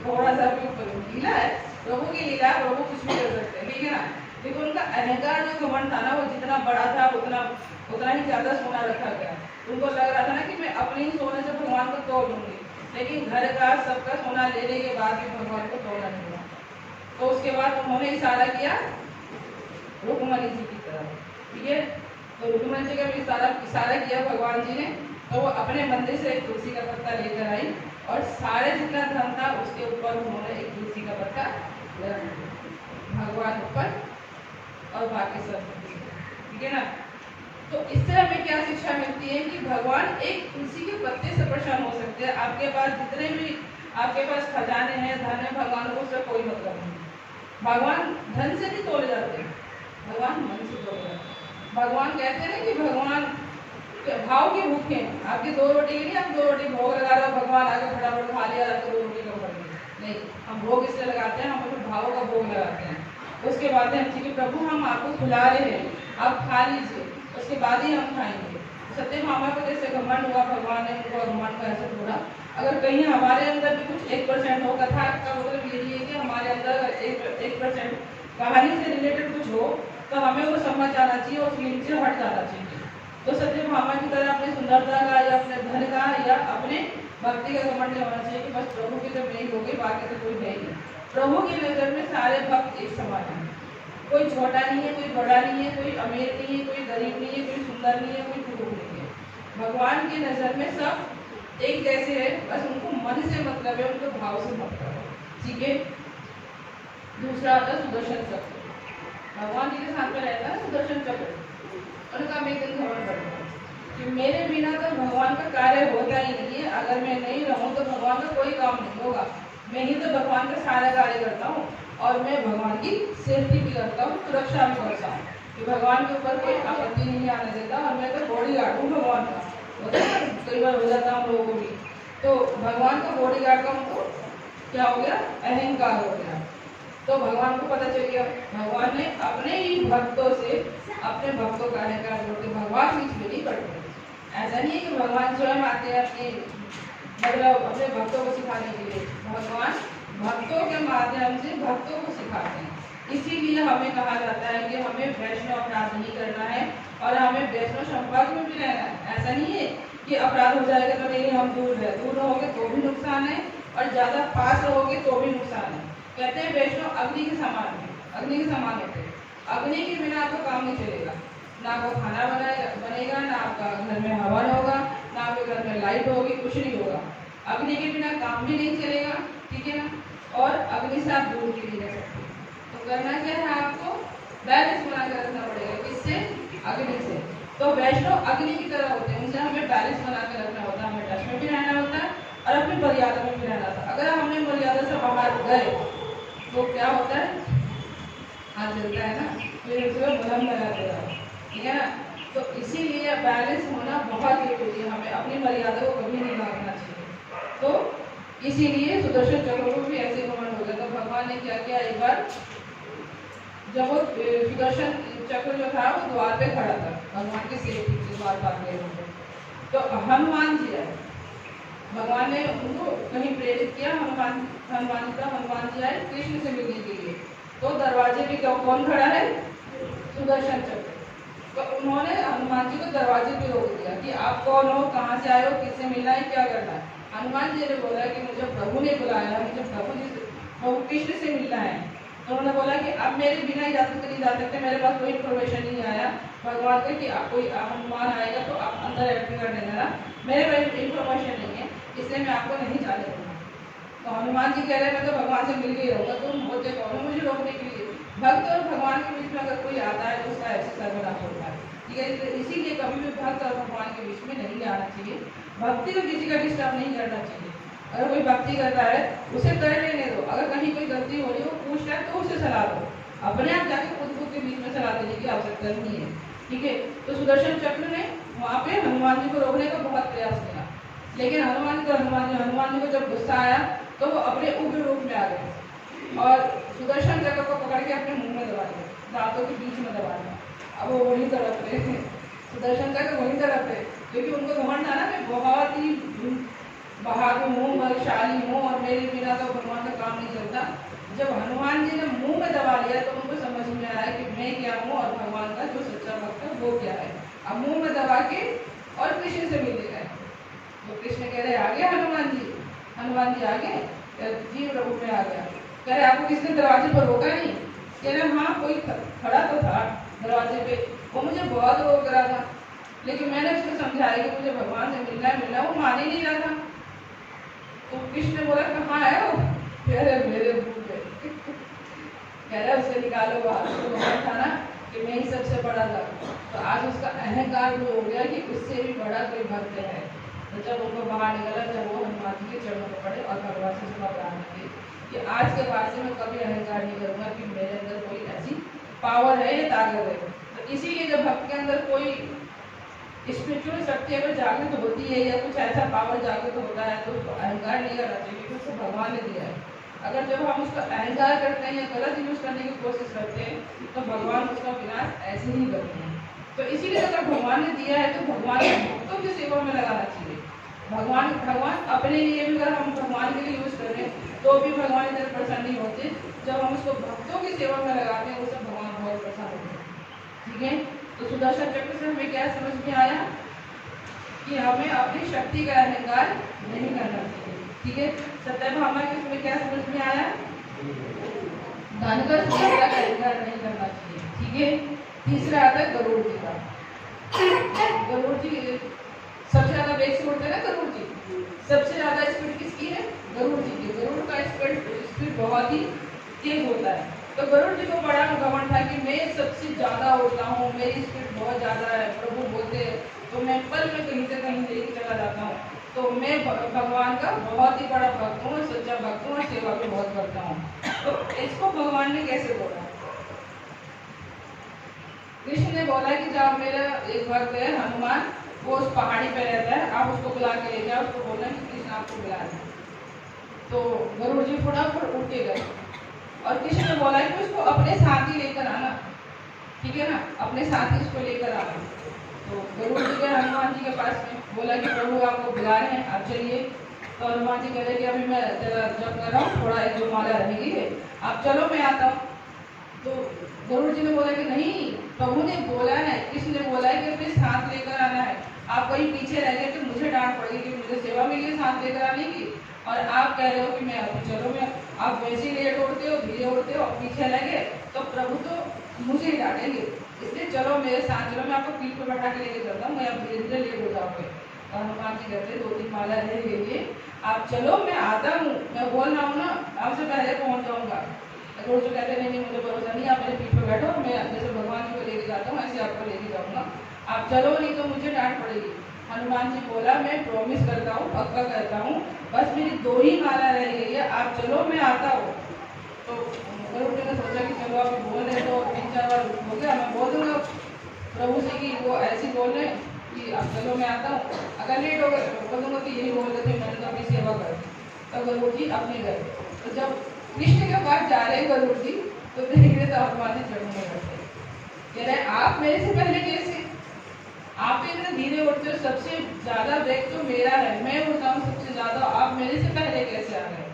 थोड़ा सा भी ऊपर, लीला है प्रभु की लीला, प्रभु कुछ भी कर सकते हैं, ठीक है ना। लेकिन उनका अहंकार जो घमंड था ना, वो जितना बड़ा था उतना ही ज्यादा सोना रखा गया। उनको लग रहा था ना कि मैं अपने ही सोने से भगवान को तोड़ लूंगी, लेकिन घर का सबका सोना लेने के बाद भी भगवान को तोड़ना नहीं हुआ। तो उसके बाद उन्होंने इशारा किया रुक्मणी जी की तरफ, ठीक है। तो रुक्मणी जी का भी इशारा किया भगवान जी ने, तो वो अपने मंदिर से एक तुलसी का पत्ता लेकर आई और सारे जितना धन था उसके ऊपर उन्होंने एक तुलसी का पत्ता रख दिया, भगवान ऊपर और बाकी सब, ठीक है ना। तो इससे हमें क्या शिक्षा मिलती है कि भगवान एक तुलसी के पत्ते से परेशान हो सकते हैं। आपके पास जितने भी आपके पास खजाने हैं, धन है, भगवान को उससे कोई मतलब नहीं। भगवान धन से नहीं तोड़े जाते, भगवान मन से तोड़े जाते। भगवान कहते हैं ना कि भगवान भाव के भूखे हैं। आपकी 2 रोटी के लिए आप 2 रोटी भोग लगा रहे हो, भगवान आगे फटाफट खा लिया तो 2 रोटी कम पड़ गई, नहीं। हम भोग इसलिए लगाते हैं, हम अपने भावों का भोग लगाते हैं। उसके बाद हम ठीक है प्रभु हम आपको खिला रहे हैं, आप खा लीजिए, उसके बाद ही हम खाएंगे। सत्यभामा को जैसे घमंड हुआ, भगवान ने उनको घमंड का ऐसे छोड़ा। अगर कहीं हमारे अंदर भी कुछ 1% हो, कथा का मतलब यही है कि हमारे अंदर 1% कहानी से रिलेटेड कुछ हो तो हमें वो समझ आना चाहिए, उस लिंक से हट जाना चाहिए। तो सत्यभामा की तरह अपने सुंदरता का या अपने धन का या अपने भक्ति का घमंड नहीं होना चाहिए कि बस प्रभु की तो नहीं होगी, बाकी तो कोई है ही नहीं। प्रभु की नजर में सारे भक्त एक समान हैं, कोई छोटा नहीं है, कोई बड़ा नहीं है, कोई अमीर नहीं है, कोई गरीब नहीं है, कोई सुंदर नहीं है, कोई कुरूप नहीं है। भगवान की नजर में सब एक जैसे है, बस उनको मन से मतलब है, उनको भाव से मतलब है। ठीक है। दूसरा आता है सुदर्शन चक्र। भगवान जी के साथ में रहता है सुदर्शन चक्र। उनका मैं एक दिन घमंड करता हूँ कि मेरे बिना तो भगवान का कार्य होता ही नहीं है, अगर मैं नहीं रहूँ तो भगवान का कोई काम नहीं होगा। मैं ही तो भगवान का सारा कार्य करता हूँ और मैं भगवान की सेफ्टी भी करता हूँ, सुरक्षा भी करता हूँ कि भगवान के ऊपर कोई आपत्ति नहीं आने देता। और मैं तो बॉडी गार्ड हूँ भगवान का, कई बार हो जाता हम लोगों को भी। तो भगवान का बॉडी गार्ड का उनको क्या हो गया, अहंकार हो गया। तो भगवान को पता चल गया, भगवान ने अपने ही भक्तों से अपने भक्तों का अहंकार जोड़ते, भगवान बीच में नहीं पड़ते। ऐसा नहीं है कि भगवान स्वयं आते हैं अपने मतलब अपने भक्तों को सिखाने के लिए, भगवान भक्तों के माध्यम से भक्तों को सिखाते हैं। इसीलिए हमें कहा जाता है कि हमें वैष्णव अपराध नहीं करना है और हमें वैष्णव संपर्क में भी रहना है। ऐसा नहीं है कि अपराध हो जाएगा तो नहीं हम दूर रहोगे तो भी नुकसान है और ज्यादा पास रहोगे तो भी नुकसान है। कहते हैं वैष्णव अग्नि के समान है, अग्नि के समान होते हैं। अग्नि के बिना आपका काम नहीं चलेगा, ना आपका खाना बनेगा, ना आपका घर में हवन होगा, ना आपके घर में लाइट होगी, कुछ नहीं होगा। अग्नि के बिना काम भी नहीं चलेगा, ठीक है ना। और अग्नि से आप दूर भी नहीं रह सकते। तो करना क्या है, आपको बैलेंस बना कर रखना पड़ेगा। किससे? अग्नि से। तो वैष्णव अग्नि की तरह होते हैं, उनसे हमें बैलेंस बना कर रखना होता है, हमें टच में भी रहना होता है और अपनी मर्यादा में भी रहना होता है। अगर हमने मर्यादा से बाहर गए तो क्या होता है, हाथ जलता है ना, फिर उसमें बलम लगा देगा, ठीक है ना। तो इसीलिए बैलेंस होना बहुत जरूरी है, हमें अपनी मर्यादा को कभी नहीं भागना चाहिए। तो इसीलिए सुदर्शन चक्र को भी ऐसे घमंड हो गया। तो भगवान ने क्या किया, एक बार जब वो सुदर्शन चक्र जो था वो द्वार पे खड़ा था, भगवान के सेवक के द्वार पर, तो हनुमान जी आए। भगवान ने उनको कहीं प्रेरित किया, हनुमान जी आए कृष्ण से मिलने के लिए। तो दरवाजे पे कौन खड़ा है, सुदर्शन चक्र। तो उन्होंने हनुमान जी को दरवाजे पे रोक दिया कि आप कौन हो, कहाँ से आए हो, किससे मिलना है, क्या करना है। हनुमान जी ने बोला कि मुझे प्रभु ने बुलाया, मुझे प्रभु कृष्ण से मिलना है। तो उन्होंने बोला कि अब मेरे बिना इजाजत नहीं जा सकते, मेरे पास कोई इन्फॉर्मेशन नहीं आया भगवान का कि आप कोई हनुमान आएगा तो आप अंदर एंट्री करने देना, मेरे पास इन्फॉर्मेशन नहीं है, इसलिए मैं आपको नहीं जाने दूंगा। तो हनुमान जी कह रहे हैं मैं तो भगवान से मिल गई रहूँगा, तुम होते कौन हो मुझे रोकने के लिए। भक्त और भगवान के बीच में अगर कोई आता है तो उसका ऐसे सर्वनाश होता है, ठीक है। इसीलिए कभी भी भक्त और भगवान के बीच में नहीं आना चाहिए, भक्ति को किसी का डिस्टर्ब नहीं करना चाहिए। अगर कोई भक्ति करता है उसे कर लेने दो, अगर कहीं कोई गलती हो रही हो पूछ रहा है तो उसे सलाह दो, अपने आप जाके खुद के बीच में सलाह देने की आवश्यकता नहीं है, ठीक है। तो सुदर्शन चक्र ने वहाँ पे हनुमान जी को रोकने का बहुत प्रयास किया, लेकिन हनुमान जी को जब गुस्सा आया तो वो अपने उग्र रूप में आ गए और सुदर्शन चक्र को पकड़ के अपने मुंह में दबा दिया, दांतों के बीच में दबा दिया। अब वो वहीं तरफ रहे सुदर्शन चक्र वहीं तरफ रहे, क्योंकि उनको घमंड था ना मैं बहुत ही बहादुर हूँ, बलशाली हूँ और मेरे बिना तो भगवान का काम नहीं चलता। जब हनुमान जी ने मुंह में दबा लिया तो उनको समझ में आया कि मैं क्या हूँ और भगवान का जो सच्चा भक्त है वो क्या है। अब मुंह में दबा के और कृष्ण से मिलने गए, तो कृष्ण कह रहे आ गया हनुमान जी आ गए, जी प्रभु में आ गया। कह रहे आपको किसने दरवाजे पर रोका नहीं? कह रहे हाँ कोई खड़ा तो था दरवाजे पे, वो मुझे बहुत रोक रहा था, लेकिन मैंने उसको समझाया कि मुझे भगवान से मिलना है, वो मान ही नहीं रहा था। तो कृष्ण बोला कहाँ है वो? कह रहे मेरे मुंह पे। कह रहे उसे निकालो बाहर, तो था ना कि मैं ही सबसे बड़ा था। तो आज उसका अहंकार जो हो गया कि उससे भी बड़ा कोई भक्त है। तो जब उनको बाहर निकला, जब वो हनुमान जी के चरणों में पड़े और भगवान से सुना प्रार्थना की कि आज के बाद से मैं कभी अहंकार नहीं करूँगा कि मेरे अंदर कोई ऐसी पावर है या ताकत है। तो इसीलिए जब भक्त के अंदर कोई स्पिरिचुअल शक्ति अगर जागृत होती है या कुछ ऐसा पावर जागृत होता है तो उसको अहंकार नहीं करना चाहिए, क्योंकि उसको भगवान ने दिया है। अगर जब हम उसका अहंकार करते हैं या गलत यूज करने की कोशिश करते हैं तो भगवान उसका विनाश ऐसे ही करते हैं। तो इसीलिए अगर भगवान ने दिया है तो भगवान के भक्तों की सेवा में लगाना चाहिए। भगवान अपने लिए भी अगर हम भगवान के लिए यूज कर रहे हैं तो भी भगवान इधर प्रसन्न नहीं होते। जब हम उसको भक्तों की सेवा में लगाते हैं उससे भगवान बहुत प्रसन्न होते हैं। ठीक है, तो सुदर्शन चक्र से हमें क्या समझ में आया कि हमें अपनी शक्ति का अहंकार नहीं करना चाहिए। ठीक है, सत्यभामा के उसमें क्या समझ में आया, धन का सुंदरता का अहंकार नहीं करना चाहिए। ठीक है, तीसरा आता है गरुड़ जी का। गरुड़ जी सबसे ज्यादा वेग से उड़ते हैं ना, गरुड़ जी सबसे ज्यादा स्पीड किसकी है, गरुड़ जी की। गरुड़ का स्पीड बहुत ही तेज होता है। तो गरुड़ जी को बड़ा घमंड था कि मैं सबसे ज्यादा उड़ता हूँ, मेरी स्पीड बहुत ज्यादा है। प्रभु बोलते तो मैं पल में कहीं से कहीं लेके चला जाता हूँ। तो मैं भगवान का बहुत ही बड़ा भक्त हूँ, सच्चा भक्त हूँ और सेवा भी बहुत करता हूँ। तो इसको भगवान ने कैसे बोला, कृष्ण ने बोला कि जब मेरा एक भक्त है हनुमान, वो उस पहाड़ी पे रहता है, आप उसको बुला के ले जाओ, उसको बोलना कि कृष्ण आपको बुला रहे हैं। तो गरुड़ जी फटाफट उड़ के गए और कृष्ण ने बोला कि उसको अपने साथ ही लेकर आना। ठीक है ना, अपने साथ ही उसको लेकर आना। तो गरुड़ जी गए हनुमान जी के पास में, बोला कि प्रभु आपको बुला रहे हैं, आप चलिए। तो हनुमान जी कह रहे कि अभी मैं जब कर रहा हूँ, थोड़ा एक दो माला रहेगी है, आप चलो मैं आता हूँ। तो गरुड़ जी ने बोला कि नहीं, प्रभु ने बोला है, कृष्ण ने बोला है कि अपने साथ लेकर आना है। आप कहीं पीछे रह गए तो मुझे डांट पड़ेगी कि मुझे सेवा मिली है साथ लेकर आने की, और आप कह रहे हो कि मैं अभी चलो मैं, आप वैसे ही लेट उड़ते हो, धीरे उड़ते हो और पीछे लगे तो प्रभु तो मुझे ही डांटेंगे। इसलिए चलो मेरे साथ चलो, मैं आपको पीठ पर बैठा के लेके चलता हूँ, मैं अब धीरे धीरे लेट हो जाओगे। और हनुमान जी कहते दो तीन माला रह गई, आप चलो मैं आता हूँ, मैं बोल रहा हूँ ना आपसे पहले पहुँच जाऊँगा। गरुड़ जी कहते नहीं नहीं, मुझे भरोसा नहीं, आप मेरे पीठ पर बैठो, मैं जैसे भगवान जी को लेके जाता हूँ ऐसे आपको लेके जाऊँगा, आप चलो नहीं तो मुझे डांट पड़ेगी। हनुमान जी बोला मैं प्रॉमिस करता हूँ, पक्का करता हूँ, बस मेरी दो ही माला रह गई है, आप चलो मैं आता हूँ। तो गरुड़ जी ने सोचा कि चलो आप बोल रहे तो 3-4 बार हो गया, मैं बोल दूंगा प्रभु से कि वो ऐसे बोल रहे कि आप चलो मैं आता हूँ, अगर लेट हो गए तो बोल दूंगा कि यही बोल रहे थे, मैंने तो अपनी सेवा कर दी। तो गरुड़ जी अपने गए। तो जब कृष्ण के पास जा रहे गरुड़ जी तो देख रहे तो हनुमान जी चढ़ने लगते, कह रहे आप मेरे से पहले कैसे, आप इतने धीरे उड़ते हो, सबसे ज्यादा वेग तो मेरा है, मैं उड़ता हूँ सबसे ज्यादा, आप मेरे से पहले कैसे आ गए।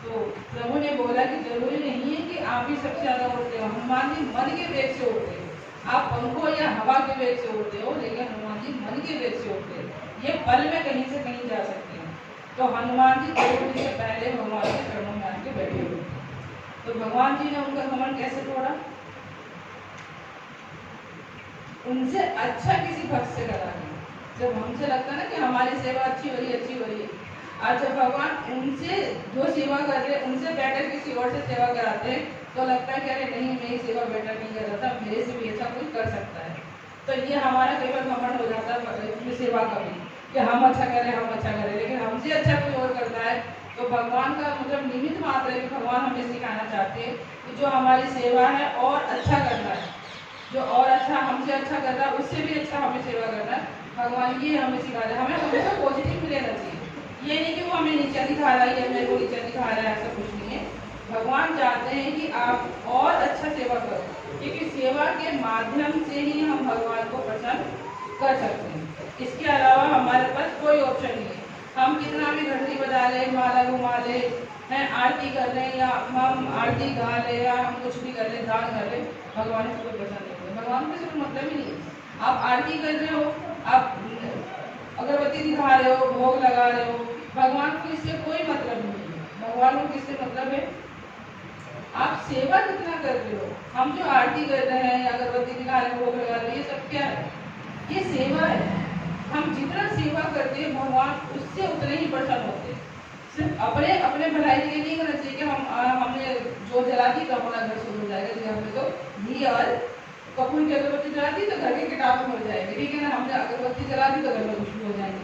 तो प्रभु ने बोला कि जरूरी नहीं है कि आप ही सबसे ज्यादा उड़ते हो, हनुमान जी मन के वेग से उड़ते हो, आप पंखों या हवा के वेग से उड़ते हो, लेकिन हनुमान जी मन के वेग से उड़ते हैं, ये पल में कहीं से कहीं जा सकते हैं। तो हनुमान जी गरुड़ जी से पहले भगवान के चरणों में आके बैठे हुए। तो भगवान जी ने उनका घमंड कैसे तोड़ा, उनसे अच्छा किसी भक्त से करा नहीं। जब हमसे लगता है ना कि हमारी सेवा अच्छी हो रही है, आज जब भगवान उनसे जो सेवा कर रहे हैं उनसे बेटर किसी और से सेवा कराते हैं तो लगता है कि अरे नहीं, मेरी सेवा बेटर नहीं कर रहा था, मेरे से भी अच्छा कुछ कर सकता है। तो ये हमारा कई बार घमंड हो जाता है सेवा का भी, कि हम अच्छा करें, लेकिन हमसे अच्छा कोई और करता है। तो भगवान का मतलब निमित्त मात्र है कि भगवान हमें सिखाना चाहते हैं कि जो हमारी सेवा है और अच्छा करना है, जो और अच्छा हमसे अच्छा कर रहा है उससे भी अच्छा हमें सेवा करना है। भगवान ये हमें सिखा रहे हैं, हमें हमेशा पॉजिटिव में लेना चाहिए, ये नहीं कि वो हमें नीचा दिखा रहा है या मेरे को नीचा दिखा रहा है, ऐसा कुछ नहीं है। भगवान चाहते हैं कि आप और अच्छा सेवा करो, क्योंकि सेवा के माध्यम से ही हम भगवान को प्रसन्न कर सकते हैं। इसके अलावा हमारे पास कोई ऑप्शन नहीं है। हम कितना भी घंटी बजा ले, माला घुमा ले, हैं आरती कर लें या हम आरती गा ले या हम कुछ भी कर ले, दान कर ले, भगवान को कोई पसंद नहीं है। भगवान को सिर्फ मतलब ही नहीं है। आप आरती कर रहे हो, आप अगरबत्ती दिखा रहे हो, भोग लगा रहे हो, भगवान को इससे कोई मतलब नहीं है। भगवान को किससे मतलब है, आप सेवा कितना कर रहे हो। हम जो आरती कर रहे हैं, अगरबत्ती दिखा रहे हैं, भोग लगा रहे हैं, ये सब क्या है, ये सेवा है। हम जितना सेवा करते हैं भगवान उससे उतने ही प्रसन्न होते हैं। सिर्फ अपने अपने भलाई के लिए नहीं करना चाहिए कि हमने जो जला दी तो हमारा घर शुरू हो जाएगा, जैसे हमने तो घी और कपूर की अगरबत्ती जला दी तो घर के कीटाणु मर जाएंगे, ठीक है ना, हमने अगरबत्ती जला दी तो घर में खुशबू हो जाएंगे।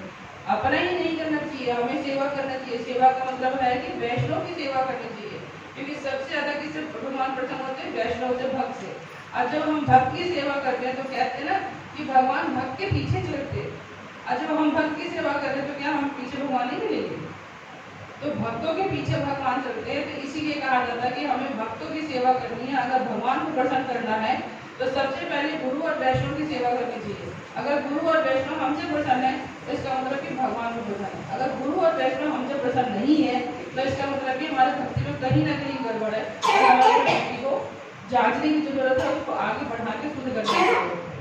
अपना ही नहीं करना चाहिए, हमें सेवा करना चाहिए। सेवा का मतलब है कि वैष्णव की सेवा करनी चाहिए, क्योंकि सबसे ज्यादा किससे भगवान प्रसन्न होते हैं, वैष्णव से, भक्त से। और जब हम भक्त की सेवा करते हैं तो कहते हैं ना कि भगवान भक्त के पीछे चलते हैं, और जब हम भक्त की सेवा करते हैं तो क्या हम पीछे भगवान नहीं मिलेंगे। तो भक्तों के पीछे भगवान चलते हैं, तो इसीलिए कहा जाता है कि हमें भक्तों की सेवा करनी है। अगर भगवान को प्रसन्न करना है तो सबसे पहले गुरु और वैष्णव की सेवा करनी चाहिए। अगर गुरु और वैष्णव हमसे प्रसन्न है तो इसका मतलब कि भगवान भी प्रसन्न है। अगर गुरु और वैष्णव हमसे प्रसन्न नहीं है तो इसका मतलब कि हमारे भक्ति में कहीं ना कहीं गड़बड़ है और हमारी भक्ति को जांचने की जरूरत है, उसको आगे बढ़ा के शुद्ध करने की जरूरत है।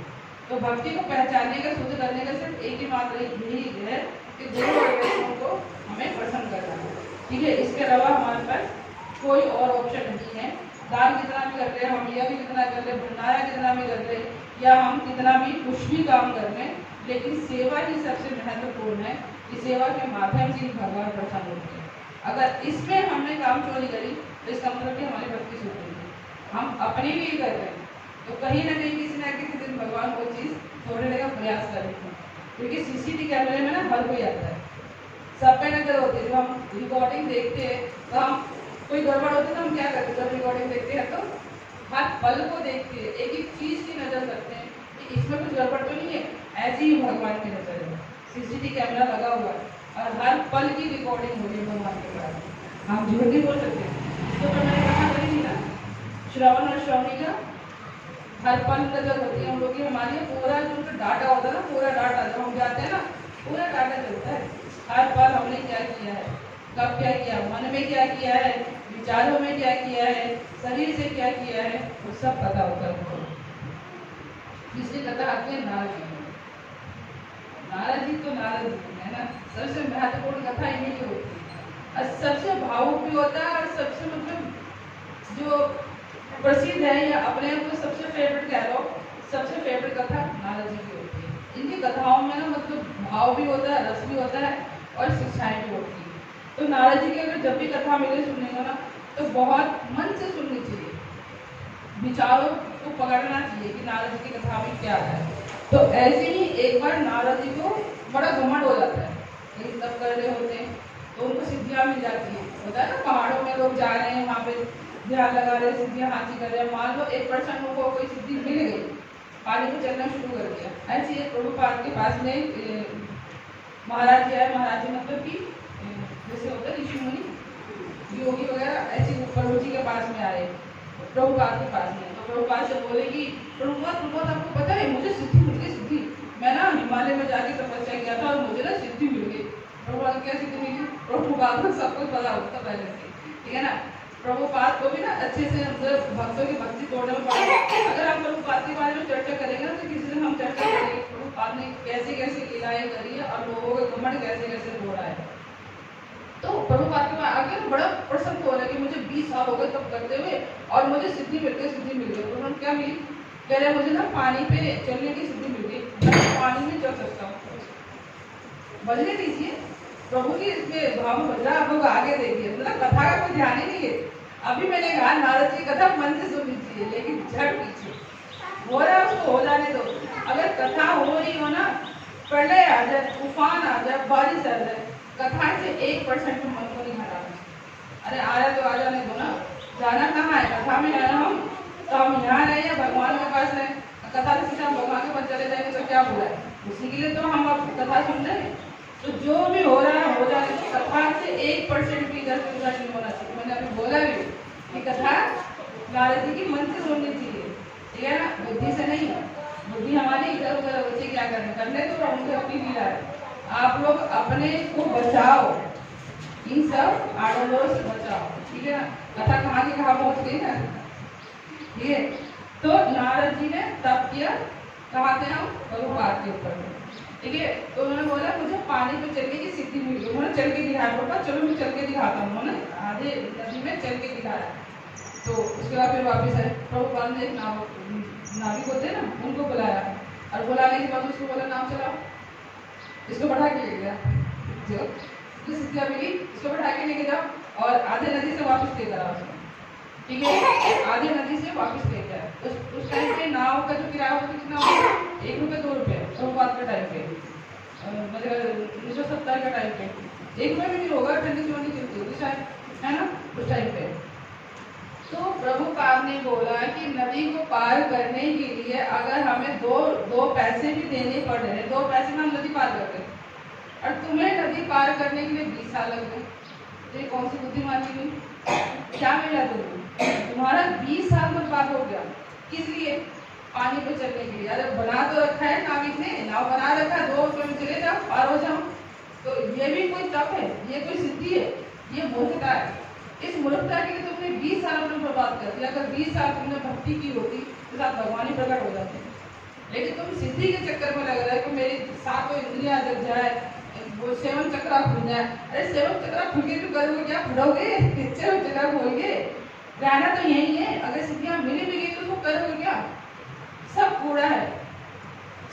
तो भक्ति को पहचानने का, शुद्ध करने का सिर्फ एक ही मात्र यही है कि गुरु और वैष्णव को हमें प्रसन्न करना है। ठीक है, इसके अलावा हमारे पास कोई और ऑप्शन नहीं है। दान कितना भी कर रहे हैं हम, यह भी कितना कर रहे हैं, भंडारा कितना भी कर रहे हैं, या हम कितना भी कुछ भी काम कर रहे हैं, लेकिन सेवा ही सबसे महत्वपूर्ण है कि सेवा के माध्यम से ही भगवान प्रसन्न होते हैं। अगर इसमें हमने काम चोरी करी तो इसका मतलब कि हमारी भक्ति छूट गई है, हम अपने लिए कर रहे हैं। तो कहीं ना कहीं किसी न किसी दिन भगवान वो चीज़ छोड़ने का प्रयास करेंगे, क्योंकि सीसीटीवी कैमरे में ना हर कोई आता है, सब पे नजर होती है। जो हम रिकॉर्डिंग देखते हैं तो हम कोई गड़बड़ होती है तो हम क्या करते हैं, जब रिकॉर्डिंग देखते हैं तो हर पल को देखते हैं, एक एक चीज़ की नज़र करते हैं कि इसमें कुछ गड़बड़ तो नहीं है। ऐसे ही भगवान की नज़र है, सीसीटीवी कैमरा लगा हुआ है और हर पल की रिकॉर्डिंग हो रही है भगवान के पास। हम झूठ नहीं बोल सकते। तो मैंने कहा करी ना, श्रवण और श्रवणी का हर पल नजर होती है हम लोग की, हमारी पूरा जो डाटा होता है ना, पूरा डाटा जब हम जाते हैं ना, पूरा डाटा चलता है। हर पल हमने क्या किया है, कब क्या किया, मन में क्या किया है, विचारों में क्या किया है, शरीर से क्या किया है, वो सब पता होता है। जिसकी कथा आती है नारद जी, नारद जी तो नारद जी है ना, सबसे महत्वपूर्ण कथा इन्हीं की होती है और सबसे भावुक भी होता है और सबसे मतलब जो प्रसिद्ध है या अपने आप को सबसे फेवरेट कह लो, सबसे फेवरेट कथा नारद जी की होती है। इनकी कथाओं में ना मतलब भाव भी होता है, रस भी होता है और शिक्षाएं भी होती है। तो नारद जी की अगर जब भी कथा मिले सुनने को ना, तो बहुत मन से सुननी चाहिए, विचारों को पकड़ना चाहिए कि नारद जी की कथा में क्या है। तो ऐसे ही एक बार नारद जी को बड़ा घमंड हो जाता है, ये सब कर रहे होते हैं तो उनको सिद्धियां मिल जाती है। होता है ना, पहाड़ों में लोग जा रहे हैं, वहाँ पे ध्यान लगा रहे, सिद्धियां हासिल कर रहे हैं। मान लो 1% को कोई सिद्धि मिल गई, पानी को चलना शुरू कर दिया। ऐसे ही प्रभुपाद के पास में महाराज जी आए। महाराज जी मतलब कि जैसे होता है ऋषि मुनि योगी वगैरह, ऐसे प्रभु जी के पास में आए, प्रभुपाद के पास में। तो प्रभुपाद से बोले कि प्रभुपाद आपको पता है मुझे सिद्धि मिल गई, सिद्धि, मैं ना हिमालय में जाके तपस्या किया था और मुझे ना सिद्धि मिल गई। प्रभुपाद क्या सिद्धि मिली, प्रभुपाद को सब कुछ पता होता पहले से, ठीक है ना। प्रभुपाद को भी ना अच्छे से मतलब भक्तों की भक्ति तोड़ने में पड़ा। अगर हम प्रभुपाद के बारे में चर्चा करेंगे ना तो किसी दिन हम चर्चा करेंगे प्रभुपाद ने कैसे कैसे लीलाएं करी है और लोगों का घमंड कैसे कैसे तोड़ा है। तो प्रभुपाद के बाद आगे बड़ा प्रसन्न हो रहा है कि मुझे 20 साल हो गए तब करते हुए और मुझे सिद्धि मिल गई, सिद्धि मिल गई। तो उन्होंने क्या मिली, कह रहे मुझे ना पानी पे चलने की सिद्धि मिल गई, मैं पानी में चल सकता हूँ। बजने दीजिए, प्रभु की इसमें भाव में बज रहा, आप लोग आगे देखिए, मतलब कथा का कोई ध्यान ही नहीं है। अभी मैंने कहा नारद जी कथा मन से सुननी चाहिए, लेकिन झट पीछे हो रहा है उसको हो जाने दो। अगर कथा हो रही हो ना, प्रलय आ जाए, तूफान आ जाए, बारिश आ जाए, कथा से 1% मन को नहीं हटाना। अरे आ रहा तो आ जाने दो ना, जाना कहाँ है, कथा में आना हम, तो हम यहाँ रहे या भगवान के पास रहे। कथा से सीधा भगवान के पास चले जाएंगे तो क्या हो रहा है, उसी के लिए तो हम अब कथा सुन रहे हैं। तो जो भी हो रहा है हो जाने दो, कथा से 1% भी इधर से उधर नहीं होना चाहिए। मैंने अभी बोला भी कि कथा नारद जी की मन से सुननी चाहिए, ठीक है ना, बुद्धि से नहीं। बुद्धि हमारी इधर उधर बच्चे क्या करने तो उनसे अपनी लीला है। आप लोग अपने को बचाओ, इन सब आडम्बरों से बचाओ, ठीक है ना। कथा कहाँ की कहाँ पहुँच गई ना, ठीक है। तो नारद जी ने तप किया, कहाँ थे हम, प्रभुपाद के ऊपर, ठीक है। तो उन्होंने बोला मुझे पानी पे चलने की सिद्धि मिल गई। उन्होंने चल के दिखाया, पापा चलो मैं चल के दिखाता हूँ। उन्होंने आधे नदी में चल के दिखाया। तो उसके बाद फिर वापस आए, प्रभुपाद ने एक नाविक होते हैं ना, उनको बुलाया और बुलाने के बाद उसको बोला नाव चलाओ, इसको बढ़ा के ले गया, जो सिद्धियाँ मिली इसको बढ़ा के लेके जाओ और आधे नदी से वापस लेकर आओ उसको, ठीक है। आधे नदी से वापस ले गया। उस टाइम पे नाव का जो किराया होता कितना होता, 1 रुपये 2 रुपये प्रभुपाद के टाइम पे, मतलब 1970 का टाइम पे 1 रुपये भी नहीं होगा, ठंडी चोनी चलती होगी शायद, है ना, उस टाइम पे। तो प्रभुपाद ने बोला कि नदी को पार करने के लिए अगर हमें दो पैसे भी देने पड़ रहे हैं, 2 पैसे में हम नदी पार करते हैं, और तुम्हें नदी पार करने के लिए 20 साल लग गए, तो ये कौन सी बुद्धिमानी हुई, क्या मिला तुम्हें, तुम्हारा 20 साल बर्बाद हो गया। किस लिए, पानी पे चलने के लिए। अरे बना तो रखा है नाविक ने, नाव बना रखा है, 2 रुपये में चले जाओ, पार हो जाओ। तो ये भी कोई तप है, ये कोई सिद्धि है, ये मूर्खता है। इस मूर्खता के लिए तुमने 20 साल अपने बर्बाद कर दिया। अगर 20 साल तुमने भक्ति की होती तो साथ भगवान ही प्रकट हो जाते। लेकिन तुम सिद्धि के चक्कर में लग रहा है कि मेरी 7 इंद्रियां जग जाए, वो 7 चक्रा खुल जाए। अरे 7 चक्रा खुल के तो करोगे क्या, फटोगे? 7 चक्रा खोलोगे, रहना तो यही है। अगर सिद्धियां मिली भी गई तो उसको करोगे क्या? सब कूड़ा है,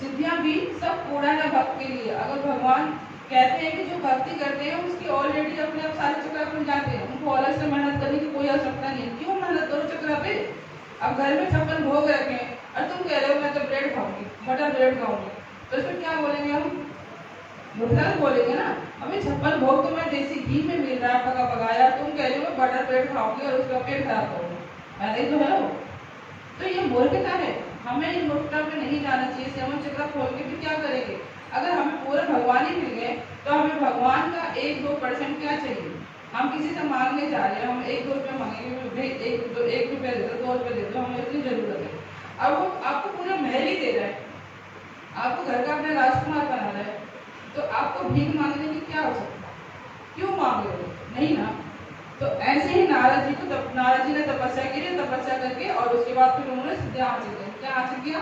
सिद्धियां भी सब कूड़ा है भक्त के लिए। अगर भगवान कहते हैं कि जो भक्ति करते हैं उसकी ऑलरेडी अपने आप सारे चक्रा खुल जाते हैं, उनको अलग से मेहनत करने की कोई आवश्यकता नहीं है। क्यों मेहनत करो चक्रा पे? अब घर में 56 भोग रखे हैं और तुम कह रहे हो मैं तो ब्रेड खाऊंगी, बटर ब्रेड खाऊंगी, तो इसमें क्या बोलेंगे हम? मुर्गा बोलेंगे ना। हमें 56 भोग तो मैं देसी घी में मिल रहा है पका पकाया, तुम कह रहे हो बटर ब्रेड खाओगे और उसका पेट खराब करोगे। ऐसा ही तो है वो। तो ये मूर्खता है, हमें इन मूर्खता पे नहीं जाना चाहिए। सेवन चक्र खोल के भी क्या करेंगे? अगर हमें पूरे भगवान ही मिल गए तो हमें भगवान का 1-2% क्या चाहिए? हम किसी से मांगने जा रहे हैं, हम 1-2 रुपये मांगेंगे, 1 रुपया दे दो, 2 रुपये दे दो, हमें इतनी जरूरत है। अब वो आपको पूरा महल ही दे रहा है, आपको घर का अपना राजकुमार बना रहा है, तो आपको भीख मांगने की क्या आवश्यकता? क्यों मांग रहे हो? नहीं ना। तो ऐसे ही नारद जी ने तपस्या की, तपस्या करके और उसके बाद फिर उन्होंने सिद्धियां हासिल की। क्या हासिल किया?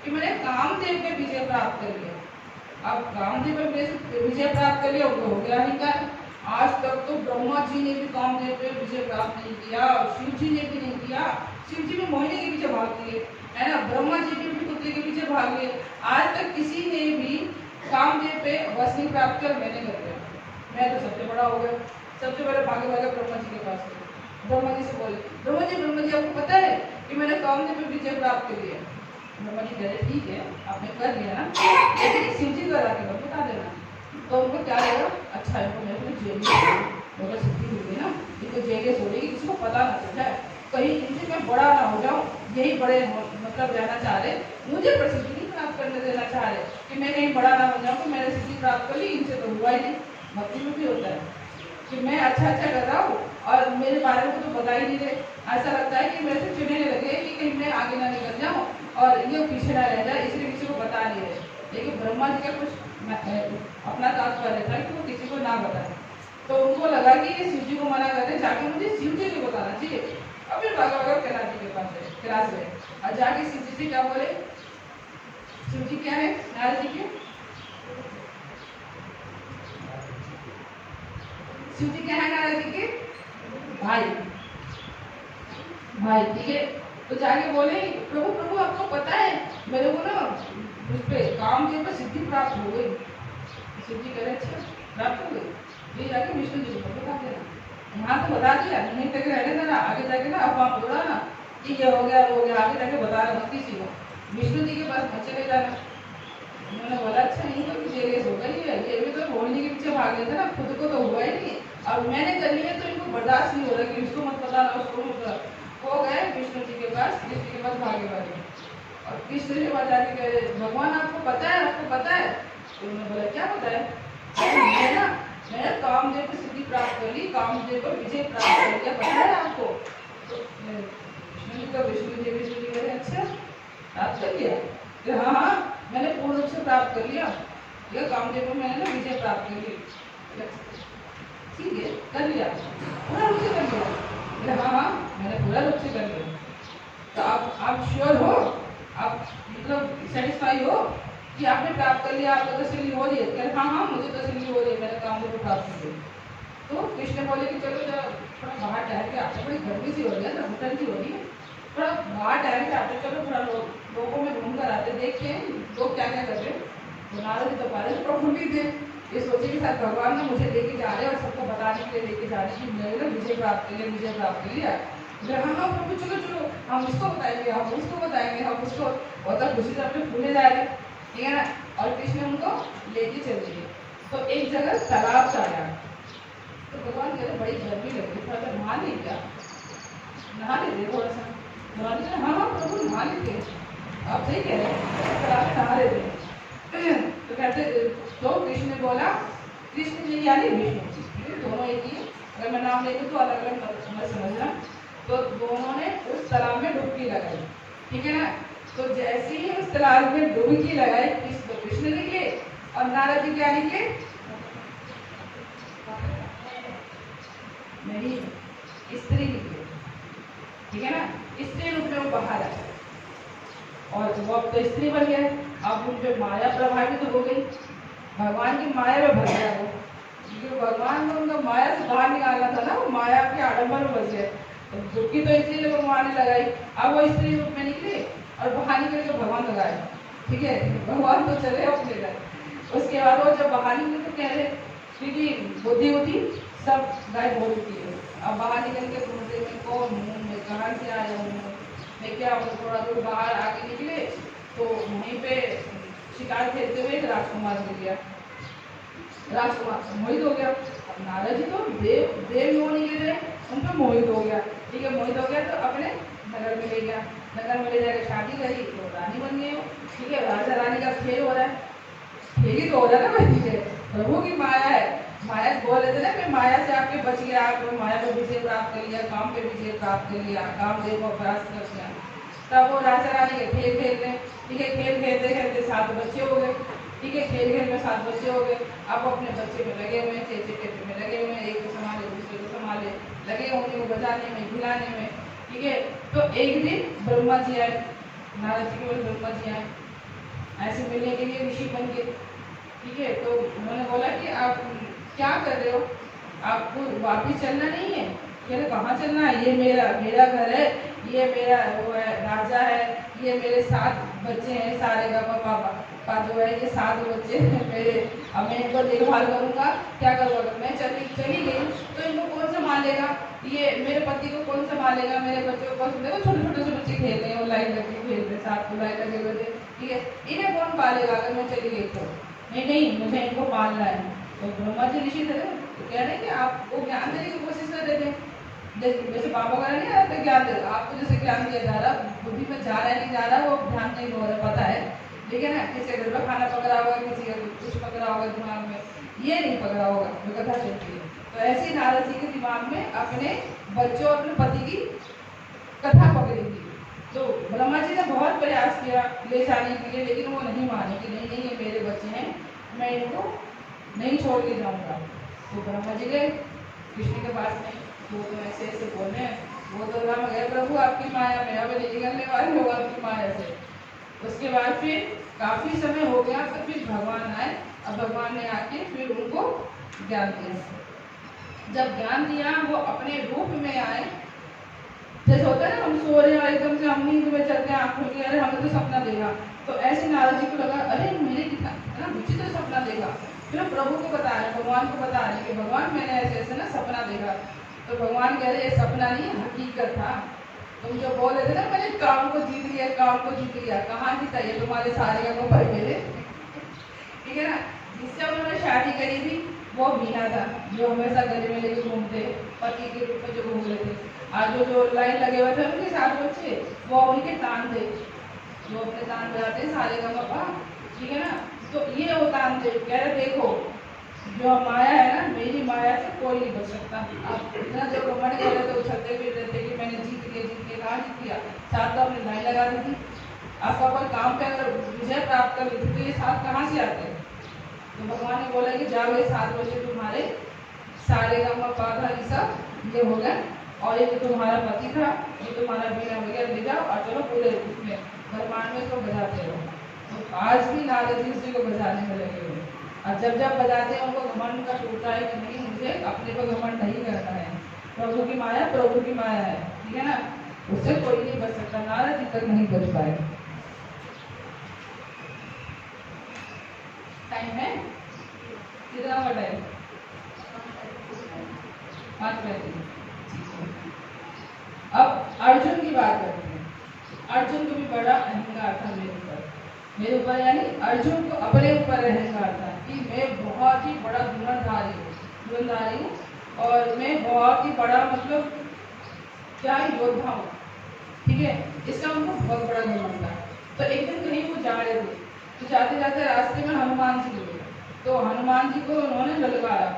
कि मैंने कामदेव पे विजय प्राप्त कर लिया। अब कामदेव पे विजय प्राप्त कर लिया, उनको हो गया अहंकार। आज तक तो ब्रह्मा जी ने भी कामदेव पे विजय प्राप्त नहीं किया, शिव जी ने भी नहीं किया। शिव जी भी मोहिनी के पीछे भाग लिए, है ना, ब्रह्मा जी भी कुत्ते के पीछे भाग लिए। आज तक किसी ने भी कामदेव पे वश नहीं प्राप्त किया, मैंने कर लिया, मैं तो सबसे बड़ा हो गया। सबसे पहले भागे ब्रह्मा जी के पास गए, ब्रह्मा जी से बोले, ब्रह्मा जी आपको पता है कि मैंने कामदेव पे विजय प्राप्त कर लिया? ब्रह्मा जी कह रहे ठीक है आपने कर लिया ना, लेकिन शिव जी को आके बता देना। तो उनको क्या लगा, अच्छा इनको मेरे को जेल में सिद्धि मिल गई ना, इनको जेल में छोड़ेगी, किसी को पता ना चल जाए, कहीं इनसे मैं बड़ा ना हो जाऊँ। यही बड़े मतलब रहना चाह रहे, मुझे प्रसिद्धि नहीं प्राप्त करने देना चाह रहे कि मैं कहीं बड़ा ना हो जाऊँ कि मैंने सिद्धि प्राप्त कर ली, इनसे तो हुआ ही नहीं। भक्ति में भी होता है कि मैं अच्छा कर रहा हूँ और मेरे बारे में तो बता ही नहीं रहे। ऐसा लगता है कि मेरे से चिढ़ने लगे कि कहीं मैं आगे ना निकल जाऊँ और ये पीछे ना रह जाए, इसलिए किसी को बता नहीं रहे। लेकिन ब्रह्मा जी का कुछ अपना तात्पर्य था कि वो किसी को ना बताए, तो उनको लगा कि ये शिव जी को मना करते, जाके मुझे शिव जी को बताना चाहिए। अब फिर भागा कैलाश जी के पास कैलाश गए और जाके शिव जी से क्या बोले? शिव जी क्या है नारद जी के? शिव जी क्या है नारद जी के? भाई, ठीक है। तो जाके बोले प्रभु आपको पता है मेरे को ना उस पे कामदेव पर सिद्धि प्राप्त हो गई। शिव जी कह रहे अच्छा प्राप्त हो गई, ये जाके विष्णु जी को बता देना। यहाँ तो बता दिया, नहीं तक रहने देना, आगे जाके ना अफवाह बोला ना कि ये हो गया वो हो गया, आगे जाके बता रहा किसी को, विष्णु जी के पास चले जाना। उन्होंने बोला अच्छा नहीं तो जेलेस हो गई है, ये भी तो मोहिनी के पीछे भाग लेते ना, खुद को तो हुआ ही नहीं और मैंने कर लिया, तो इनको बर्दाश्त नहीं हो रहा कि इसको मत बताना उसको मत बताना। हो गए विष्णु जी के पास, कृष्ण के पास भागे और कृष्ण के पास जाके कह रहे भगवान आपको पता है, आपको पता है? तो उन्होंने बोला क्या पता है? मैंने कामदेव को सिद्धि प्राप्त कर ली, कामदेव को विजय प्राप्त कर लिया, पता है आपको? तो विष्णु जी कह रहे अच्छा प्राप्त कर लिया? हाँ मैंने पूर्ण रूप से प्राप्त कर लिया, यह कामदेव को मैंने ना विजय प्राप्त कर ली। ठीक है कर लिया, पूरा रूप से कर लिया? हाँ मैंने पूरा रूप से कर लिया। तो आप श्योर हो, आप मतलब सेटिस्फाई हो कि आपने प्राप्त कर लिया, आपको तसल्ली हो रही है? हाँ मुझे तसल्ली हो रही है, मैंने कामदेव को प्राप्त कर लिया। तो कृष्ण बोले कि चलो थोड़ा बाहर ठहर के आते, बड़ी गर्मी सी हो रही है ना, घुटन सी हो रही है, थोड़ा बाहर ठहर के आते, चलो थोड़ा लोगों में घूम कर आते, देखते हैं लोग क्या क्या कर रहे हैं। तो नारद जी तो पहले से प्रफुल्लित थे, ये सोचे कि शायद भगवान ने मुझे लेके जा रहे हैं और सबको बताने के लिए लेके जा रहे हैं कि मैंने विजय प्राप्त कर लिया, विजय प्राप्त कर लिया। हाँ प्रभु चलो हम इसको बताएंगे, हम उसको बताएंगे, हम उसको, और तब खुशी से अपने फूले जा रहे, ठीक है ना। और कृष्ण उनको लेके चल दिए। तो एक जगह तालाब सा आया, तो भगवान कह रहे बड़ी गर्मी लग रही, थोड़ा सा नहा ले क्या? नहा लेते थोड़ा सा? भगवान कह हाँ प्रभु नहा लेते, आप सही कह रहे हैं, तालाब में नहा लेते। तो कहते तो कृष्ण ने बोला, कृष्ण जी यानी विष्णु जी दोनों एक ही, अगर मैं नाम लेती तो अलग अलग मत समझना। तो दोनों ने उस तालाब में डुबकी लगाई, ठीक है ना। तो जैसे ही उस तालाब में डुबकी लगाई कृष्ण निकले और नारद जी क्या निकले, नहीं, स्त्री निकले, ठीक है ना। स्त्री रूप में वो बाहर आए और वो अब तो स्त्री बन गए। अब उन पे माया प्रभावित हो गई, भगवान की माया में भर गया वो, क्योंकि भगवान ने उनको माया से बाहर निकालना था ना, वो माया के आडंबर में बच गए। तो डुबकी तो इसलिए भगवान ने लगाई, अब वो स्त्री रूप में निकले और बाहर निकल के भगवान लगाए, ठीक है। भगवान तो चले अपने घर। उसके बाद वो जब बाहर निकले तो कह रहे क्योंकि बुद्धि होती सब गायब हो चुकी है। अब बाहर निकल के ढूंढते मैं कौन हूँ, मैं कहाँ से आया हूँ, मैं क्या हूँ। थोड़ा दूर बाहर आके निकले तो वहीं पे शिकार खेलते हुए एक राजकुमार मिल गया, राजकुमार मोहित हो गया। अब नारद जी तो देव योनि के थे, उन पर मोहित हो गया, ठीक है। मोहित हो गया तो अपने नगर में ले गया, नगर में ले जाकर शादी करी तो रानी बन गई हो, ठीक है। राजा रानी का खेल हो रहा है, खेल ही तो हो रहा है ना भाई, ठीक है। प्रभु की माया है, माया बोल रहे थे ना, मैं माया से आपके बच गया, आपको माया पे विजय प्राप्त कर लिया, काम पे विजय प्राप्त कर लिया, काम देव को परास्त कर लिया। तब वो राजा रानी के खेल खेल रहे, ठीक है। खेल खेलते खेलते 7 बच्चे हो गए, ठीक है। खेल खेल में 7 बच्चे हो गए। अब अपने बच्चे में लगे हुए हैं, चेचे टेचे में लगे हुए हैं, एक को संभाले दूसरे को संभाले, लगे होंगे वो बजाने में खिलाने में, ठीक है। तो एक दिन ब्रह्मा जी आए, नारद जी के ब्रह्मा जी आए ऐसे मिलने के लिए ऋषि बन के, ठीक है। तो उन्होंने बोला कि आप क्या कर रहे हो, आपको वापिस चलना नहीं है। कहते कहाँ चलना है, ये मेरा घर है, ये मेरा वो है राजा है, ये मेरे 7 बच्चे हैं, सारे का पापा जो है ये 7 बच्चे हैं मेरे, अब मैं इनको देखभाल करूंगा, क्या करूँगा। मैं चली गई तो इनको कौन संभालेगा, ये मेरे पति को कौन संभालेगा, मेरे बच्चों को कौन संभालेगा। छोटे छोटे से बच्चे खेल रहे हैं, लाइन लगे खेल रहे, 7 लाइन लगे हुए थे, ठीक है। इन्हें कौन पालेगा अगर मैं चली गई तो, नहीं मुझे इनको पालना है। तो ब्रह्मा जी ऋषि थे तो कह रहे हैं कि आपको ज्ञान देने की कोशिश कर रहे थे, जैसे बाबा वगैरह नहीं आता ज्ञान दे, आपको जैसे ज्ञान दिया जा रहा, बुद्धि में जा रहा है नहीं जा रहा वो ध्यान नहीं हो रहा, पता है, लेकिन है किसी घर में खाना पकड़ा होगा, किसी का कुछ पकड़ा होगा दिमाग में, ये नहीं पकड़ा होगा जो कथा चलती है। तो ऐसे नारद जी के दिमाग में अपने बच्चों और अपने पति की कथा पकड़ी थी। तो ब्रह्मा जी ने बहुत प्रयास किया ले जाने के लिए, लेकिन वो नहीं माने कि नहीं ये मेरे बच्चे हैं, मैं इनको नहीं छोड़ के जाऊँगा। तो ब्रह्मा जी गए कृष्ण के पास में, वो तो ऐसे ऐसे बोले, वो तो राम गए प्रभु आपकी माया में, अब नहीं निकलने वाले हो आपकी माया से। उसके बाद फिर काफी समय हो गया तो फिर भगवान आए, अब भगवान ने आके फिर उनको ज्ञान दिया। जब ज्ञान दिया वो अपने रूप में आए, जैसे होता है ना हम सो रहे हैं एकदम से हम नींद में चलते हैं, आँख खुल गई, अरे हमने तो सपना देखा। तो ऐसे नारद जी को लगा अरे मेरे कितना विचित्र सपना देखा। फिर प्रभु को बता रहे, भगवान को बता रहे कि भगवान मैंने ऐसे ऐसे ना सपना देखा। तो भगवान कह रहे सपना नहीं हकीकत था, तुम जो बोल रहे थे ना मैंने काम को जीत लिया, काम को जीत लिया, कहाँ जीता, ये तुम्हारे सारे को भाई मेरे, ठीक है ना। जिससे उन्होंने शादी करी थी वो मीना था, जो हमेशा गले में लेके घूमते, पति के रूप में जो घूम रहे थे। आज जो लाइन लगे हुए थे उनके 7 बच्चे, वो उनके तान थे, जो अपने तान बजाते सारे का पापा, ठीक है ना। तो ये वो तान थे, कह रहे देखो जो माया है ना, मेरी माया से कोई नहीं बच सकता। आप इतना जो घमंड कर रहे थे, उछलते फिर रहे थे कि मैंने जीत लिया, कहाँ जीत लिया, 7 तो अपनी लाइन लगा दी थी। आपका कोई काम पे अगर विजय प्राप्त कर लेते तो ये 7 कहाँ से आते हैं। तो भगवान ने बोला कि जाओ ये 7 बच्चे तुम्हारे सारे का पाधा सब ये हो गया, और ये जो तुम्हारा पति था, ये तुम्हारा बीना वगैरह ले जाओ और चलो पूरे उसमें ब्रह्मांड में इसको बजाते रहो। तो आज भी नारद जी उसी को बजाने में लगे हुए, और जब जब बजाते हैं उनको घमंड का टूटा है कि नहीं मुझे अपने को घमंड नहीं करना है, प्रभु की माया है, ठीक है ना, उससे कोई नहीं बच सकता। नारद जी तक नहीं बच पाए। टाइम है कितना हुआ टाइम, 5 मिनट। अब अर्जुन की बात करते हैं। अर्जुन को भी बड़ा अहंकार था मेरे ऊपर यानी अर्जुन को अपने ऊपर अहंकार था कि मैं बहुत ही बड़ा धुरंधारी हूँ और मैं बहुत ही बड़ा मतलब क्या योद्धा हूँ, ठीक है। इसका उनको बहुत बड़ा घमंड था। तो एक दिन कहीं वो जा रहे थे, तो जाते जाते रास्ते में हनुमान जी मिले, तो हनुमान जी को उन्होंने ललकारा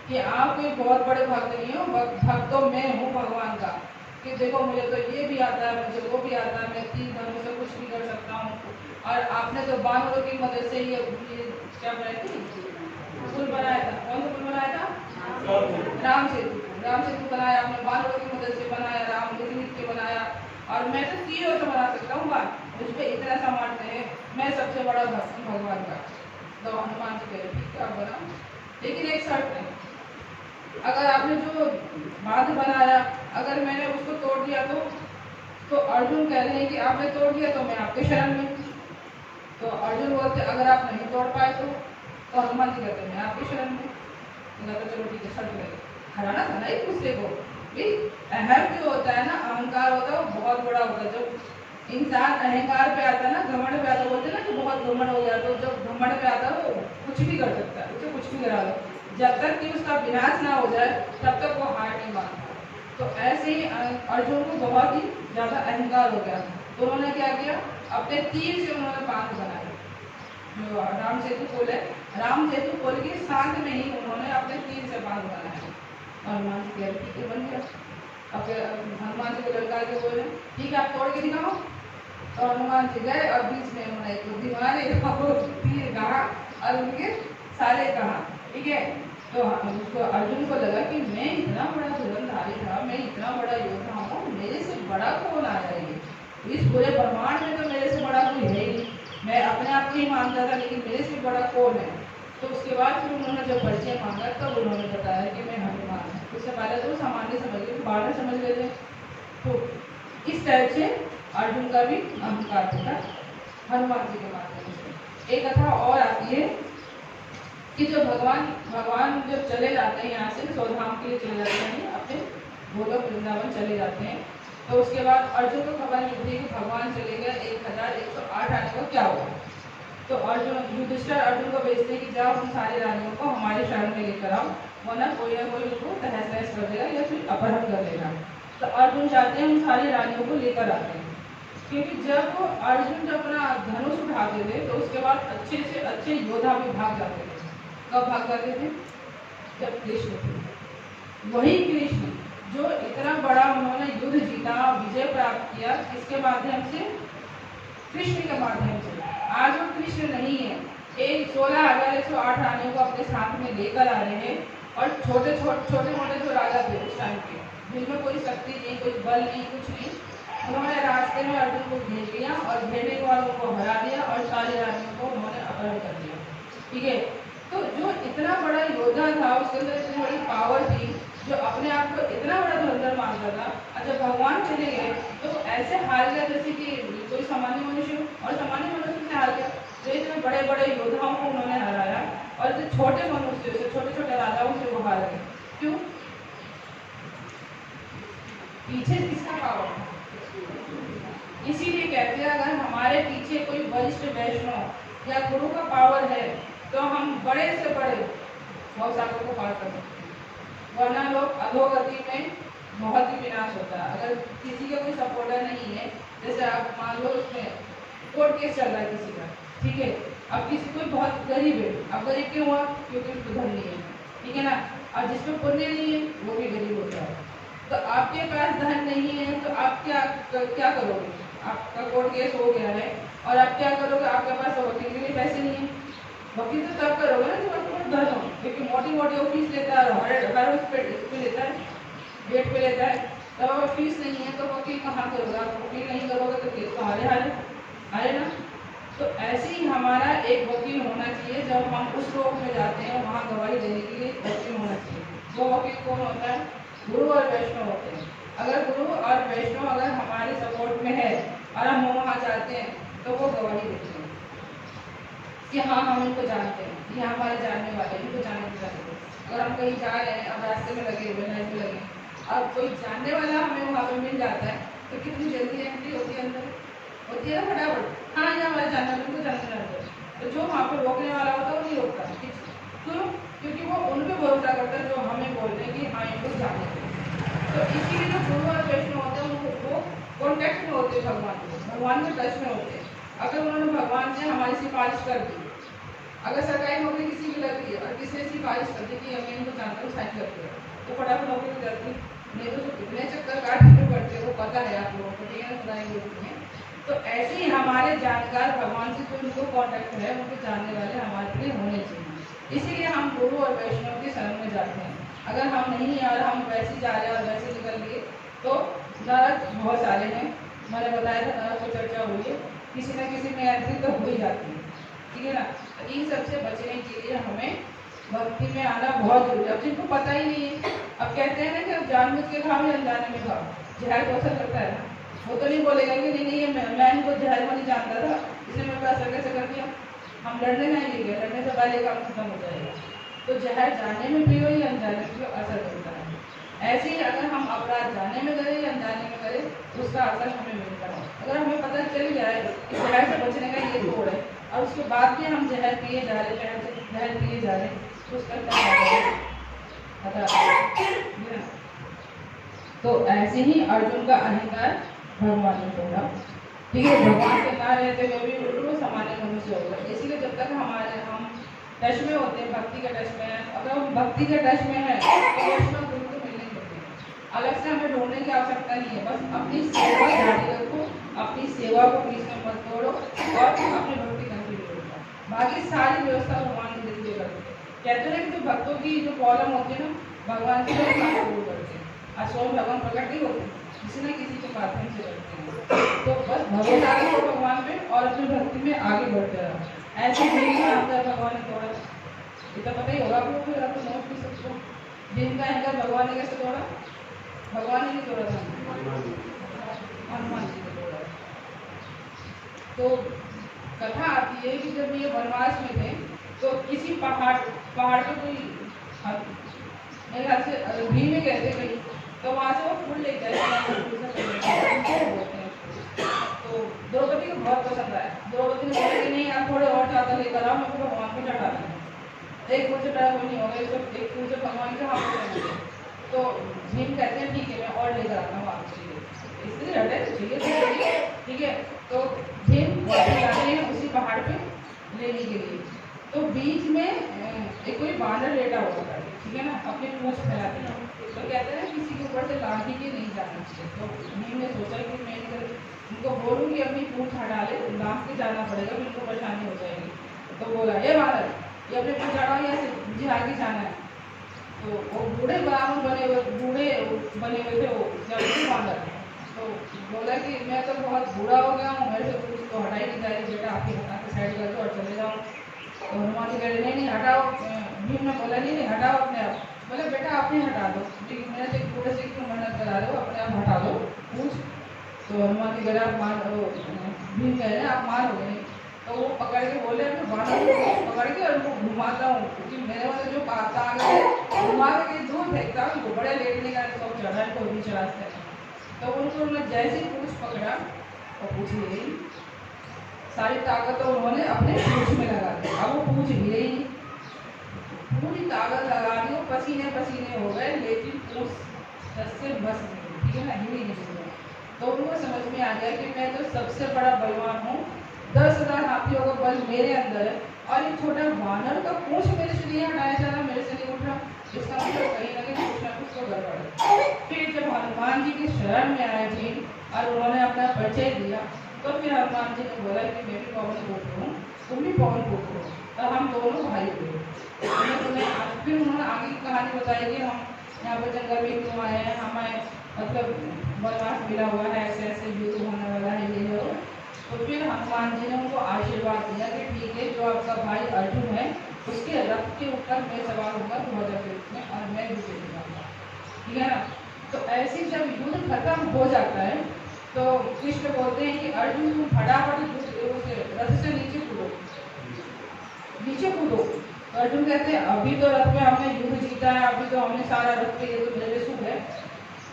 कि आप कोई बहुत बड़े भक्त नहीं हो, भक्त तो मैं हूँ भगवान का, कि देखो मुझे तो ये भी आता है, मुझे वो भी आता है, मैं 3 धनुष से कुछ भी कर सकता हूँ। और आपने तो बानरों की मदद से ये क्या बनाई थी, पुल बनाया था। कौन सा पुल बनाया था? राम सेतु। राम सेतु बनाया आपने, बानरों की मदद से बनाया, राम लिख के बनाया। और मैं तो तीरों से बना सकता हूँ बात, मुझ पर इतना सामर्थ्य है, मैं सबसे बड़ा भक्त हूँ भगवान का। तो हनुमान जी कह रहे ठीक है आप बनाओ, लेकिन एक शर्त है, अगर आपने जो बांध बनाया अगर मैंने उसको तोड़ दिया तो अर्जुन कह रहे हैं कि आपने तोड़ दिया तो मैं आपके शरण में। तो अर्जुन बोलते अगर आप नहीं तोड़ पाए तो हनुमान जी कहते मैं आपके शरण में। तो चलो ठीक है, शर्त लगे, हराना था ना एक दूसरे को भी। अहम जो होता है ना, अहंकार होता है वो बहुत बड़ा होता है। जब इंसान अहंकार पे आता है ना, घमंड पे आता है, बोलते हैं ना कि बहुत घमंड हो जाता है, तो जब घमंड पे आता है वो कुछ भी कर सकता है, उसे कुछ भी करा लो, जब तक कि उसका विनाश ना हो जाए तब तक वो हार नहीं मानता। तो ऐसे ही अर्जुन को बहुत ही ज्यादा अहंकार हो गया, तो उन्होंने क्या किया, अपने तीर से उन्होंने बांध बनाया, जो राम सेतु पुल है, राम सेतु पुल के साथ में ही उन्होंने अपने तीर से बांध बनाया। हनुमान जी कह ठीक है बन गया। अब हनुमान जी को लड़का के बोले ठीक है आप तोड़ के दिखाओ। तो हनुमान जी गए और बीच में उन्होंने एक दीवारे तीर कहा और उनके सारे कहा, ठीक है। तो उसको अर्जुन को लगा कि मैं इतना बड़ा धनुर्धारी था, मैं इतना बड़ा योद्धा हूँ, मेरे से बड़ा कौन आ जाएगी इस पूरे ब्रह्मांड में, तो मेरे से बड़ा कोई है ही। मैं अपने आप को ही मानता था लेकिन मेरे से बड़ा कौन है। तो उसके बाद फिर उन्होंने जब परिचय मांगा तब उन्होंने बताया कि मैं हनुमान हूँ। उससे पहले तो सामान्य समझ गए, बारह समझ गए थे। तो इस टाइप से अर्जुन का भी अहंकार होता हनुमान जी के माध्यम से। एक कथा और आती है कि जो भगवान जब चले जाते हैं यहाँ से सौधाम के लिए चले जाते हैं, अपने गोलोक वृंदावन चले जाते हैं, तो उसके बाद अर्जुन को खबर मिलती है कि भगवान चले गए, 1108 आने को क्या हुआ। तो अर्जुन युधिष्ठिर अर्जुन को भेजते हैं कि जाओ उन सारी रानियों को हमारे शरण में लेकर आओ, वरना कोई ना कोई उनको तहस नहस कर देगा या फिर अपहरण कर देगा। तो अर्जुन जाते हैं उन सारी रानियों को लेकर आते हैं, क्योंकि जब अर्जुन जब अपना धनुष उठाते थे तो उसके बाद अच्छे से अच्छे योद्धा भी भाग जाते थे। कब भाग जाते थे? जब कृष्ण थे। वही कृष्ण जो इतना बड़ा उन्होंने युद्ध जीता, विजय प्राप्त किया, किसके माध्यम से? कृष्ण के माध्यम से। आज वो कृष्ण नहीं है, एक 16,108 रानियों को अपने साथ में लेकर आ रहे हैं, और छोटे मोटे जो राजा थे उस टाइम के, जिनमें कोई शक्ति नहीं, कोई बल नहीं, कुछ नहीं, उन्होंने रास्ते में अर्जुन को भेज दिया और भेजने के बाद उनको हरा दिया और सारी रानियों को उन्होंने अपहरण कर दिया, ठीक है। तो जो इतना बड़ा योद्धा था, उसके अंदर इतनी बड़ी पावर थी, जो अपने आप को इतना बड़ा धुरंधर मानता था, और जब भगवान चले गए तो ऐसे हार गया जैसे कि कोई सामान्य मनुष्य, और सामान्य मनुष्य से हार गया। तो इतने बड़े बड़े योद्धाओं को उन्होंने हराया, और जो छोटे मनुष्य से, छोटे छोटे राजाओं से वो हार गए। क्यों? पीछे किसका पावर था? इसीलिए कहते हैं अगर हमारे पीछे कोई वरिष्ठ वैष्णव या गुरु का पावर है तो हम बड़े से बड़े भवसागर को पार कर सकते हैं, वरना लोग अधोगति में बहुत ही विनाश होता है। अगर किसी का कोई सपोर्टर नहीं है, जैसे आप मान लो उसमें कोर्ट केस चल रहा है किसी का, ठीक है, अब किसी कोई बहुत गरीब है, अब गरीब क्यों हुआ? क्योंकि उसको धन नहीं है, ठीक है ना। और जिसमें पुण्य नहीं है वो भी गरीब होता है। तो आपके पास धन नहीं है तो आप क्या करोगे? आपका कोर्ट केस हो गया है और आप क्या करोगे? आपके पास वकील के लिए पैसे नहीं है, वकील तो तब करोगे ना जब आपके पास धन हो, क्योंकि मोटी मोटी फीस लेता है, हर उस पे लेता है, डेट पे लेता है। तब अगर फीस नहीं है तो वकील कहाँ करोगे? आप वकील नहीं करोगे तो केस तो हारे ना। तो ऐसे ही हमारा एक वकील होना चाहिए, जब हम उस रोग में जाते हैं वहाँ गवाही देने के लिए वकील होना चाहिए। वो वकील कौन होता है? गुरु और वैष्णव होते हैं। अगर गुरु और वैष्णव अगर हमारे सपोर्ट में है और हम वहाँ जाते हैं तो वो गवाही देते हैं कि हाँ हम इनको जानते हैं, ये हमारे जानने वाले, इनको जानने चाहते हैं। अगर हम कहीं जा रहे हैं, अब रास्ते में लगे हुए, लाइन में लगे, अब कोई जानने वाला हमें वहाँ पे मिल जाता है तो कितनी जल्दी एंट्री होती है, अंदर होती है ना फटाफट। हाँ ये हमारे जानने वाले, उनको जानने वाले। तो जो वहाँ पर रोकने वाला होता है वो नहीं रोकता, क्यों? क्योंकि वो उन पर भरोसा करता है जो हमें बोलते हैं कि हाँ इनको जानते हैं। तो इसीलिए जो गुरु और वैष्णव होते हैं वो कॉन्टेक्ट में होते हैं भगवान के टच में होते हैं। अगर उन्होंने भगवान से हमारी सिफारिश कर दी, अगर सरकारी नौकरी किसी की लगती है और किसी ने सिफारिश कर दी कि मैं इनको जानता हूँ, साइन करते हैं, तो फटाफट नौकरी मिल जाती है। नहीं तो कितने चक्कर काटने पड़ते पता है आप लोगों को, ठीक है, बताएंगे उसमें। तो ऐसे ही हमारे जानकार भगवान से जो उनको कॉन्टेक्ट है, उनको जानने वाले हमारे लिए होने चाहिए। इसीलिए हम गुरु और वैष्णव की शरण में जाते हैं। अगर हम नहीं है और हम वैसे जा रहे हैं और वैसे निकल गए तो नरक बहुत सारे हैं, मैंने बताया था नरक को चर्चा हुई है, किसी न किसी में एंट्री तो हो ही जाती है, ठीक है ना। इन सबसे बचने के लिए हमें भक्ति में आना बहुत जरूरी है। अब जिनको पता ही नहीं है, अब कहते हैं ना कि अब जानबूझ के खाओ या अनजाने में खाओ, जहर तो असर करता है ना। वो तो नहीं बोलेगा कि नहीं मैं इनको जहर को नहीं जानता था, इसने मेरे पास असर कैसे कर दिया। हम लड़ने नहीं गए, लड़ने से पहले काम खत्म हो जाएगा। तो जहर जाने में पियो या अनजाने में पियो, असर करता है। ऐसे ही अगर हम अपराध जाने में करें या अनजाने में करें, उसका असर हमें मिलता है। अगर हमें पता चल जाए कि जहर से बचने का ये तोड़ है और उसके बाद भी हम जहर पिए जा रहे, जहर पिए जा रहे, तो उसका क्या। तो ऐसे ही अर्जुन का अहंकार भगवान ने तोड़ा, ठीक है। भगवान के ना रहते हुए भी बिल्कुल सामान्य मनुष्य होगा। इसीलिए जब तक हम टच में होते हैं, भक्ति के टच में है, अगर हम भक्ति के टच में है तो वैष्णव गुरु को मिलने देते हैं। अलग से हमें ढूंढने की आवश्यकता नहीं है, बस अपनी सेवा जारी रखो, अपनी सेवा को बीच में मत तोड़ो और अपनी भक्ति कंटिन्यू करो। बाकी सारी व्यवस्था भगवान ने देते करते कहते हैं कि जो भक्तों की जो प्रॉब्लम होती है ना, भगवान की दूर करते हैं। स्वयं भगवान प्रकट नहीं होते, किसी न किसी के माध्यम से करते हैं। तो बस भरोसा रखो भगवान पे और अपनी भक्ति में आगे बढ़ते रहो। ऐसे ही भगवान ने तोड़ा, ये तो पता ही होगा आप लोग को, आप तो नोट भी सकते हो। जिनका अहंकार भगवान ने कैसे तोड़ा, भगवान ने नहीं तोड़ा था, हनुमान जी ने तोड़ा। तो कथा आती है कि जब ये वनवास में थे तो किसी पहाड़ पे कोई मेरे ख्याल से भीम में कहते कहीं, तो वहाँ से वो फूल लेके आए। तो द्रौपदी को बहुत पसंद आया। द्रौपदी ने बोला कि नहीं आप थोड़े और ज़्यादा लेकर आओ, मेरे को भगवान को चढ़ाना है। एक फूल से चढ़ा कोई नहीं होगा, एक फूल से भगवान के हाथ में। तो भीम कहते हैं ठीक है मैं और लेकर आता हूँ आपसे, इसलिए हटे चाहिए, ठीक है। तो भीम जाते हैं उसी पहाड़ पे लेने के लिए। तो बीच में एक कोई बानर लेटा हुआ था, ठीक है ना, अपनी पूंछ फैलाते हैं। तो कहते हैं किसी के ऊपर से लाठी के नहीं जाना चाहिए। तो भीम ने सोचा कि मैं उनको बोलूँ कि अपनी पूंछ हटा ले, लाख के जाना पड़ेगा, उनको परेशानी हो जाएगी। तो बोला ये बानर, ये अपनी पूंछ हटाओ, या मुझे आगे जाना है। तो वो बूढ़े ब्राह्मण बने हुए थे वो बानर। तो बोला कि मैं तो बहुत बूढ़ा हो गया हूँ, मेरे से पूंछ तो हटाई नहीं जा रही, बेटा आपकी हटा के साइड कर दो और चले जाओ। तो हनुमान जी कह रहे नहीं हटाओ। भीम ने बोला नहीं हटाओ अपने आप। बोले बेटा आप ही हटा दो, मेरे से पूरे से क्यों मेहनत करा रहे हो, अपने आप हटा दो पूछ। तो हनुमान जी कह रहे आप मान, भीम कह रहे हैं आप मारोगे नहीं। तो वो पकड़ के बोले मैं बानर को पकड़ के और उनको घुमाता हूँ, क्योंकि मेरे वाले जो ताकत है घुमा के दूर फेंकता हूँ, उनको बड़े लेटने का सब चढ़ा को बीच रास्ते में। तो उनको मैं जैसे पूछ पकड़ा और पूछ ले सारी ताकत तो उन्होंने अपने पूछ में लगा दी। अब वो पूछ हिले ही, पूरी ताकत लगा दी, वो पसीने पसीने हो गए, लेकिन पूछ से बस नहीं, ठीक है ना, हिल ही नहीं। तो उनको समझ में आ गया कि मैं तो सबसे बड़ा बलवान हूँ, 10,000 हाथियों का बल मेरे अंदर है और एक छोटा वानर का पूछ मेरे से नहीं हटाया जा रहा, मेरे से नहीं उठ रहा, इसका मतलब कहीं ना कहीं कुछ ना कुछ तो गड़बड़। फिर जब हनुमान जी की शरण में आए थे और उन्होंने अपना परिचय दिया, तो फिर हनुमान जी ने बोला कि मैं भी पवन पुत्र हूँ, तुम भी पवन पुत्र हो, तो हम दोनों भाई हुए। फिर उन्होंने आगे की कहानी बताई कि हम यहाँ पर जंगल में क्यों आए हैं, हमें मतलब वनवास मिला हुआ है, ऐसे ऐसे युद्ध होने वाला है, ये हो। तो फिर हनुमान जी ने उनको आशीर्वाद दिया कि ठीक है, जो आपका भाई अर्जुन है उसके रथ के ऊपर मैं सवार होगा 2000 के रूप में और मैं भी जाऊँगा, ठीक है ना। तो ऐसे जब युद्ध खत्म हो जाता है तो कृष्ण बोलते हैं कि अर्जुन तुम फटाफट रथ से नीचे कूदो, नीचे कूदो। तो अर्जुन कहते हैं अभी तो रथ में हमने युद्ध जीता है, अभी तो हमने सारा रथ पे ये तो मेरे सुख है,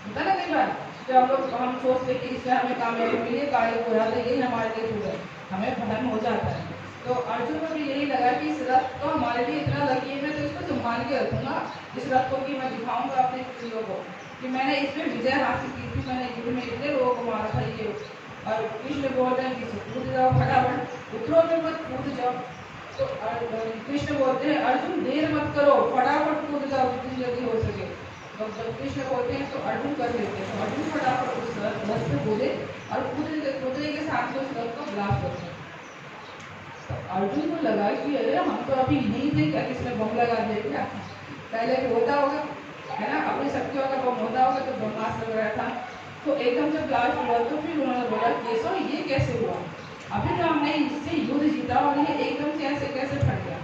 होता ना कई बार जो हम सोचते कि इससे हमें कामयाबी मिली, कार्य हो जाता है, यही हमारे लिए सुख है, हमें भ्रम हो जाता है। तो अर्जुन को भी यही लगा कि इस रथ तो हमारे लिए इतना लकी है, मैं तो इसको संभाल के रखूंगा, इस रथ को कि मैं दिखाऊंगा अपने पुत्रियों को कि मैंने इसमें विजय हासिल की थी, मैंने युद्ध में इतने लोगों को मारा था ये। और कृष्ण बोल रहे हैं कि कूद जाओ फटाफट, उतरो में मत कूद जाओ। तो कृष्ण बोलते हैं अर्जुन देर मत करो, फटाफट कूद जाओ जितनी जल्दी हो सके। तो जब कृष्ण बोलते हैं तो अर्जुन कर लेते हैं, तो अर्जुन फटाफट उस रथ कूदे और कूदने के साथ में उस रथ को ब्लास्ट हो गया। तो अर्जुन को लगा कि अरे हम तो अभी नहीं थे, क्या किसने बम लगा दिया क्या? पहले भी होता होगा, है ना, अपनी शक्तियों का बम होता होगा, तो ब्रह्मास्त्र लग रहा था। तो एकदम से ब्लास्ट हुआ, तो फिर उन्होंने बोला केशव ये कैसे हुआ? अभी तो हमने इससे युद्ध जीता और ये एकदम से ऐसे कैसे फट गया?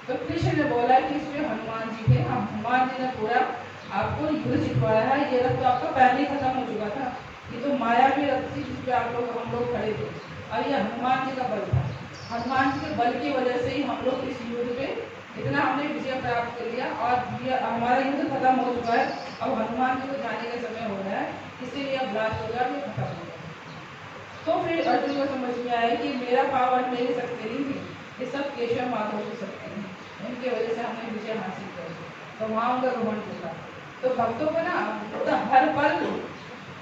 तो कृष्ण ने बोला कि इसमें हनुमान जी थे, हनुमान जी ने पूरा आपको युद्ध जितवाया है। ये रथ तो आपका पहले ही खत्म हो चुका था, ये तो माया भी रथ थी जिसपे हम लोग खड़े थे, और ये हनुमान जी का बल था। हनुमान जी के बल की वजह से ही हम लोग इस युद्ध पे इतना हमने विजय प्राप्त कर लिया, और ये हमारा युद्ध खत्म हो चुका है। अब हनुमान जी को जाने का समय हो रहा है, इसीलिए अब ब्लास्ट हो गया, ये खत्म हो गया। तो फिर अर्जुन को समझ में आया कि मेरा पावर मेरी शक्ति नहीं थी, ये सब केशव माधव की शक्ति है, उनकी वजह से हमने विजय हासिल कर। तो वहाँ उनका घमंड टूटा। तो भक्तों को ना तो हर पल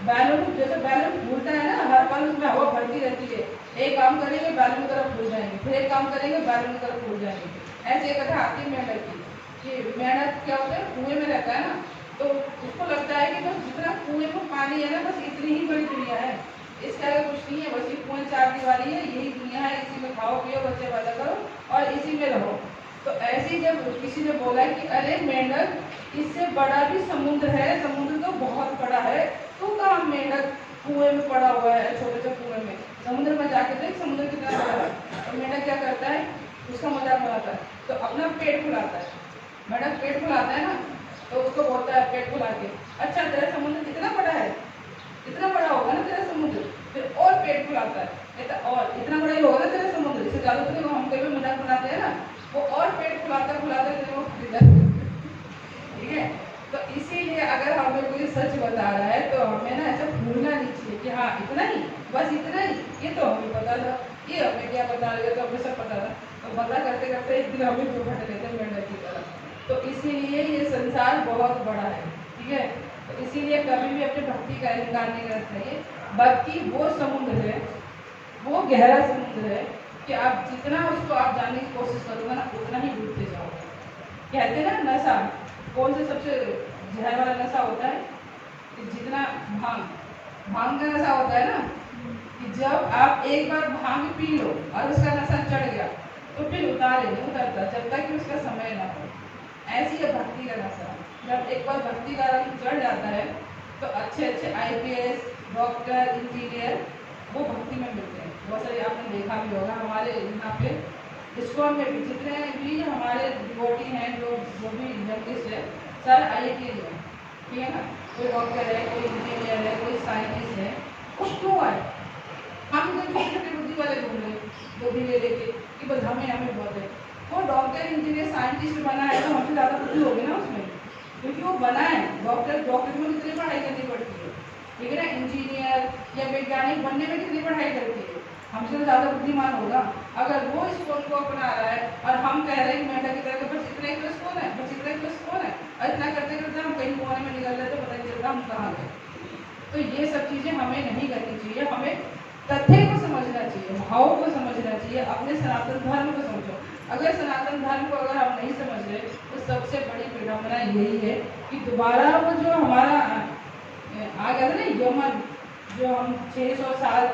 बैलून, जैसे बैलून फूलता है ना, हर पल उसमें हवा भरती रहती है। एक काम करेंगे बैलून की तरफ फूल जाएंगे, फिर एक काम करेंगे बैलून की तरफ फूल जाएंगे। ऐसे कथा आती है मेंढक की, कि मेंढक क्या होता है, कुएं में रहता है ना, तो उसको लगता है कि बस जितना कुएं में पानी है ना, बस इतनी ही बड़ी दुनिया है, इसके आगे कुछ नहीं है, बस ये कुएं चार दीवारी है, यही दुनिया है, इसी में खाओ पियो बच्चे पैदा करो और इसी में रहो। तो ऐसे ही जब किसी ने बोला कि अरे मेंढक, इससे बड़ा भी समुद्र है, समुद्र तो बहुत बड़ा है, तो कहाँ मेंढक कुएं में पड़ा हुआ है, छोटे से कुएं में, समुद्र में जाके देख समुद्र कितना बड़ा है। तो मेंढक क्या करता है, उसका मजाक बनाता है, तो अपना पेट फुलाता है। मेंढक पेट फुलाता है ना, तो उसको बोलता है पेट फुला के, अच्छा तेरा समुद्र कितना बड़ा है, इतना बड़ा होगा ना तेरा समुद्र, फिर और पेट फुलाता है, और इतना बड़ा ही होगा ना तेरा समुद्र, इससे ज्यादा तो नहीं, हम कभी मजाक बनाते हैं ना, वो और पेट फुलाता फुलाता वो ठीक है। तो इसीलिए अगर हमें कोई सच बता रहा है तो हमें ना ऐसा भूलना नहीं चाहिए कि हाँ इतना ही, बस इतना ही, ये तो हमें पता था, ये हमें क्या पता लगा, तो हमें सब पता था। तो पता करते करते एक दिन हमें तो फट लेते मेंढक की तरह। तो इसीलिए ये संसार बहुत बड़ा है, ठीक है। तो इसीलिए कभी भी अपनी भक्ति का इनकार नहीं करना चाहिए। भक्ति वो समुद्र है, वो गहरा समुद्र है कि आप जितना उसको आप जानने की कोशिश करोगे ना, उतना ही डूबते जाओगे। कहते हैं ना नशा, कौन से सबसे जहर वाला नशा होता है, कि जितना भांग का नशा होता है ना, कि जब आप एक बार भांग पी लो और उसका नशा चढ़ गया तो फिर उतारे नहीं उतरता जब तक कि उसका समय ना हो। ऐसी है भक्ति का नशा, जब एक बार भक्ति का रंग चढ़ जाता है तो अच्छे अच्छे IPS डॉक्टर इंजीनियर वो भक्ति में मिलते हैं। बहुत सारे आपने देखा भी होगा, हमारे यहाँ पे ISKCON में भी जितने भी हमारे डिवोटी हैं, जो भी जर्नलिस्ट है, सर IIT है, ठीक है ना, कोई डॉक्टर है, कोई इंजीनियर है, कोई साइंटिस्ट है, कुछ क्यों है, हम तो छोटे छोटे बुद्धि वाले घूम रहे बुद्धि ले लेके कि बस हमें बहुत है। वो डॉक्टर इंजीनियर साइंटिस्ट बना है तो हमसे ज़्यादा बुद्धि होगी ना उसमें, क्योंकि वो बना है। डॉक्टर में कितनी पढ़ाई करनी पड़ती है, ठीक है ना, इंजीनियर या वैज्ञानिक बनने में कितनी पढ़ाई करती है, हमसे तो ज़्यादा बुद्धिमान होगा। अगर वो ISKCON को अपना रहा है और हम कह रहे हैं कि मेंढक की तरह बस इतना ही ISKCOन है, बस इतना ही ISKCOन है, और इतना करते करते हम कहीं कोने में निकल जाते पता नहीं चलता हम कहाँ गए। तो ये सब चीज़ें हमें नहीं करनी चाहिए, हमें तथ्य को समझना चाहिए, भाव को समझना चाहिए, अपने सनातन धर्म को समझो। अगर सनातन धर्म को अगर हम नहीं समझ रहे तो सबसे बड़ी विडम्बना यही है कि दोबारा वो जो हमारा आ गया था ना यमन, जो हम 600 साल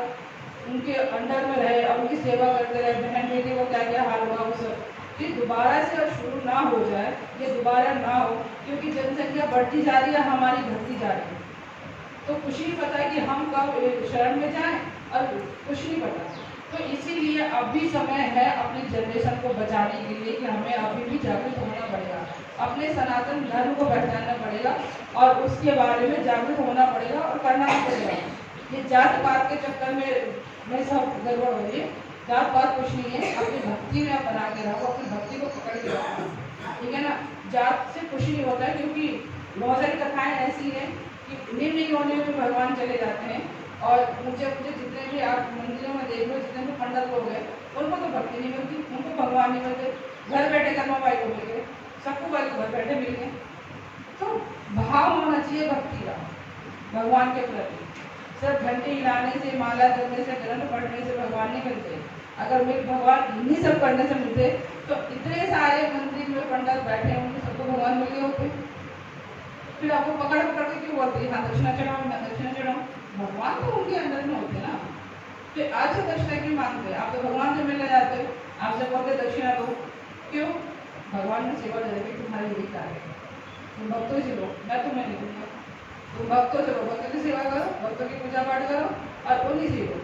उनके अंडर में रहे और उनकी सेवा करते रहे, बहन बेटी को क्या क्या हाल हुआ, वो सब ये दोबारा से और शुरू ना हो जाए, ये दोबारा ना हो, क्योंकि जनसंख्या बढ़ती जा रही है, हमारी घटती जा रही है। तो कुछ नहीं पता है कि हम कब शरण में जाएं, और कुछ नहीं पता। तो इसीलिए अभी समय है अपनी जनरेशन को बचाने के लिए कि हमें अभी भी जागरूक होना पड़ेगा, अपने सनातन धर्म को पहचानना पड़ेगा और उसके बारे में जागरूक होना पड़ेगा और करना भी पड़ेगा। ये जात पात के चक्कर में सब गड़बड़ हो रही है, जात पात कुछ नहीं है, अपनी भक्ति में आप बना के रखो, अपनी भक्ति को पकड़ के रखो, ठीक है ना। जात से कुछ नहीं होता है, क्योंकि बहुत सारी कथाएं ऐसी हैं कि निम्न योनि में भगवान चले जाते हैं, और ऊंचे ऊंचे जितने भी आप मंदिरों में देख लो, जितने भी पंडित लोग हैं उनको तो भक्ति नहीं मिलती, उनको भगवान नहीं मिलते, घर बैठे कर्मा भाई को मिल गए, सबको भाई को घर बैठे मिल गए। तो भाव होना चाहिए भक्ति का भगवान के प्रति। सिर्फ घंटे हिलाने से, माला करने से, ग्रंथ पढ़ने से भगवान नहीं मिलते। अगर मेरे भगवान इन्हीं सब करने से मिलते तो इतने सारे मंदिर में पंडित बैठे होंगे, सबको भगवान मिल गए होते। फिर आपको पकड़ पकड़ के क्यों बोलते हैं हाँ दक्षिणा चढ़ाओ, मैं दक्षिणा चढ़ाऊँ, भगवान तो उनके अंदर में होते ना। तो आज से दक्षिणा क्यों मांगते हैं? आप तो भगवान से मिलने जाते हो, आपसे बोलते दक्षिणा दो, क्यों? भगवान ने सेवा दे रही तुम्हारी यही कार्य है, तुम भक्तों से लो, मैं तुम्हें नहीं दूंगा। तुम भक्तों से लो, भक्तों की सेवा करो, भक्तों की पूजा पाठ करो और उन्हीं से लो,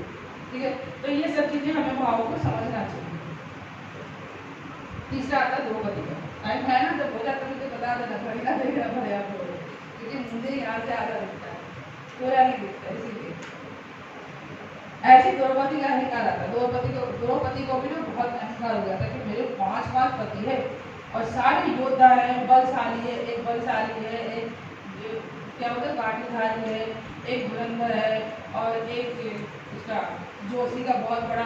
ठीक है। तो ये सब चीजें हमें भावों को समझना चाहिए। तीसरा आता है द्रौपदी का। टाइम है ना, जब हो जाता है मुझे बता देना, घड़ी देखना पड़े आप लोगों को, क्योंकि मुझे यहाँ से आधा दिखता है, पूरा नहीं दिखता, इसीलिए। ऐसे द्रौपदी का अहंकार आता है। द्रौपदी को भी ना बहुत अहंकार हो गया था कि मेरे 5 पति है और सारे योद्धा हैं, बलशाली है, एक बलशाली है, एक क्या बोलते बाटीधारी है, एक धुरंधर है और एक उसका जोशी का बहुत बड़ा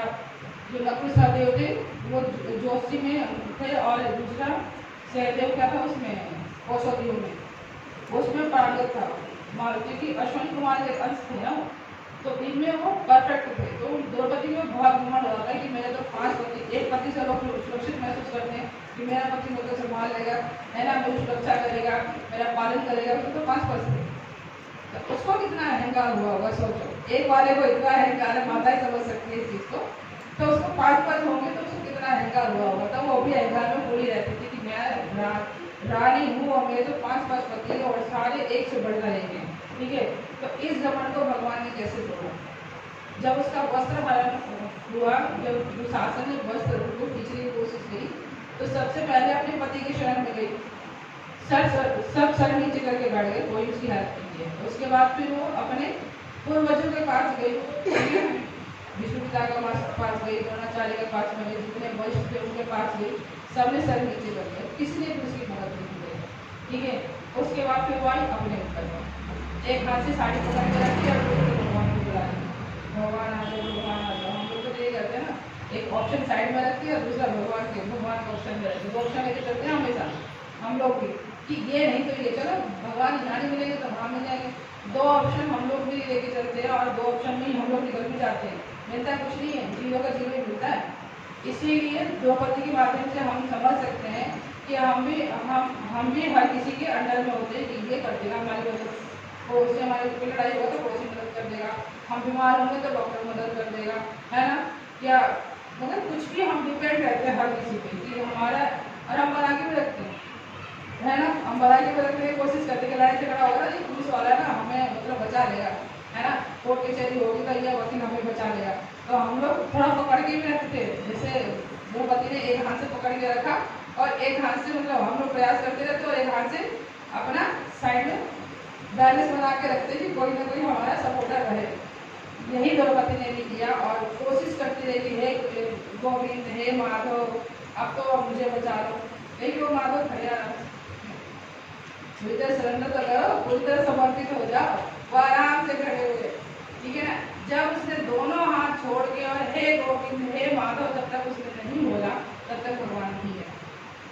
जो नकुल सहदेव थे वो जोशी में थे, और दूसरा सहदेव क्या था उसमें कौशोदियों में, उसमें पारंगत था, क्योंकि अश्विनी कुमार के अंश थे ना, तो इनमें वो परफेक्ट थे। तो द्रौपदी में बहुत घमंड होता है कि मेरे तो 5 पति, एक पति से लोग सुरक्षित महसूस करते हैं कि मेरा पति मुझे संभाल लेगा, है ना, मेरी सुरक्षा करेगा, मेरा पालन करेगा, तो 5 पति थे। तो उसको कितना अहंकार हुआ होगा सोचो। एक वाले को इतना अहंकार है, माताएं समझ सकती है इस चीज को, तो उसको 5 पद होंगे तो उसको कितना अहंकार हुआ होगा। तो वो भी अहंकार में पूरी रहती थी कि मैं रानी हूँ और मेरे तो 5 पति और सारे एक से बढ़कर रहेंगे, ठीक है। तो इस घमंड को भगवान ने कैसे तोड़ा? जब उसका वस्त्र हरण हुआ, जब दुशासन ने वस्त्र को खींचने की कोशिश की, तो सबसे पहले अपने पति की शरण में गई, सब सर नीचे करके बैठ गए, कोई उसकी हेल्प नहीं किया। उसके बाद फिर वो अपने पूर्वजों के पास गई, विष्णु पिता के पास गई, द्रोणाचार्य के पास गई, जितने वरिष्ठ थे उनके पास गई, सबने सर नीचे कर दिया, किसी ने भी उसकी मदद नहीं की, ठीक है। उसके बाद फिर वो आई अपने ऊपर, एक हाथ से साड़ी पकड़ के रखी और भगवान को बुला ली, भगवान आ जाओ, भगवान आ जाओ। हम लोग तो ये करते हैं ना, एक ऑप्शन साइड में रखती है और दूसरा भगवान का ऑप्शन में रखती है, 2 ऑप्शन लेके चलते हैं हमेशा हम लोग भी, कि ये नहीं तो ये, चलो भगवान यहाँ नहीं मिलेंगे तो वहाँ मिल जाएंगे। 2 ऑप्शन हम लोग भी लेके चलते हैं और 2 ऑप्शन में ही हम लोग निकल भी जाते हैं, मिलता कुछ नहीं है, जीरो का जीरो ही मिलता है। इसीलिए द्रौपदी के माध्यम से हम समझ सकते हैं कि हम भी हर किसी के अंडर में होते हैं कि ये कर देगा हमारी वजह वो, उससे हमारे कोई लड़ाई होगा तो पड़ोसी मदद कर देगा, हम बीमार होंगे तो डॉक्टर मदद कर देगा, है ना, या मतलब कुछ भी हम डिपेंड रहते हैं हर किसी पे कि हमारा, और हम बना के भी रखते हैं, है ना, हम बना के भी रखने की कोशिश करते हैं कि लड़ाई झगड़ा होगा ना, पुलिस वाला है ना हमें मतलब बचा लेगा, है ना, कोर्ट कचहरी होगी तो ये वकील हमें बचा लेगा, तो हम लोग थोड़ा पकड़ के भी रखते हैं। जैसे द्रौपदी ने एक हाथ से पकड़ के रखा और एक हाथ से मतलब हम लोग प्रयास करते रहते और एक हाथ से अपना साइड में बैलेंस बना के रखते कि कोई ना कोई हमारा सपोर्टर रहे। यही द्रौपदी ने भी किया और कोशिश करती रही कि हे गोविंद, हे माधव, अब तो मुझे बचा लो, लेकिन वो माधव भैया पूरी तरह सरेंडर तो करो, पूरी तरह समर्पित हो जाओ, वो आराम से खड़े हुए, ठीक है ना। जब उसने दोनों हाथ छोड़ के और हे गोविंद, हे माधव जब तक उसने नहीं बोला तब तक भगवान नहीं है।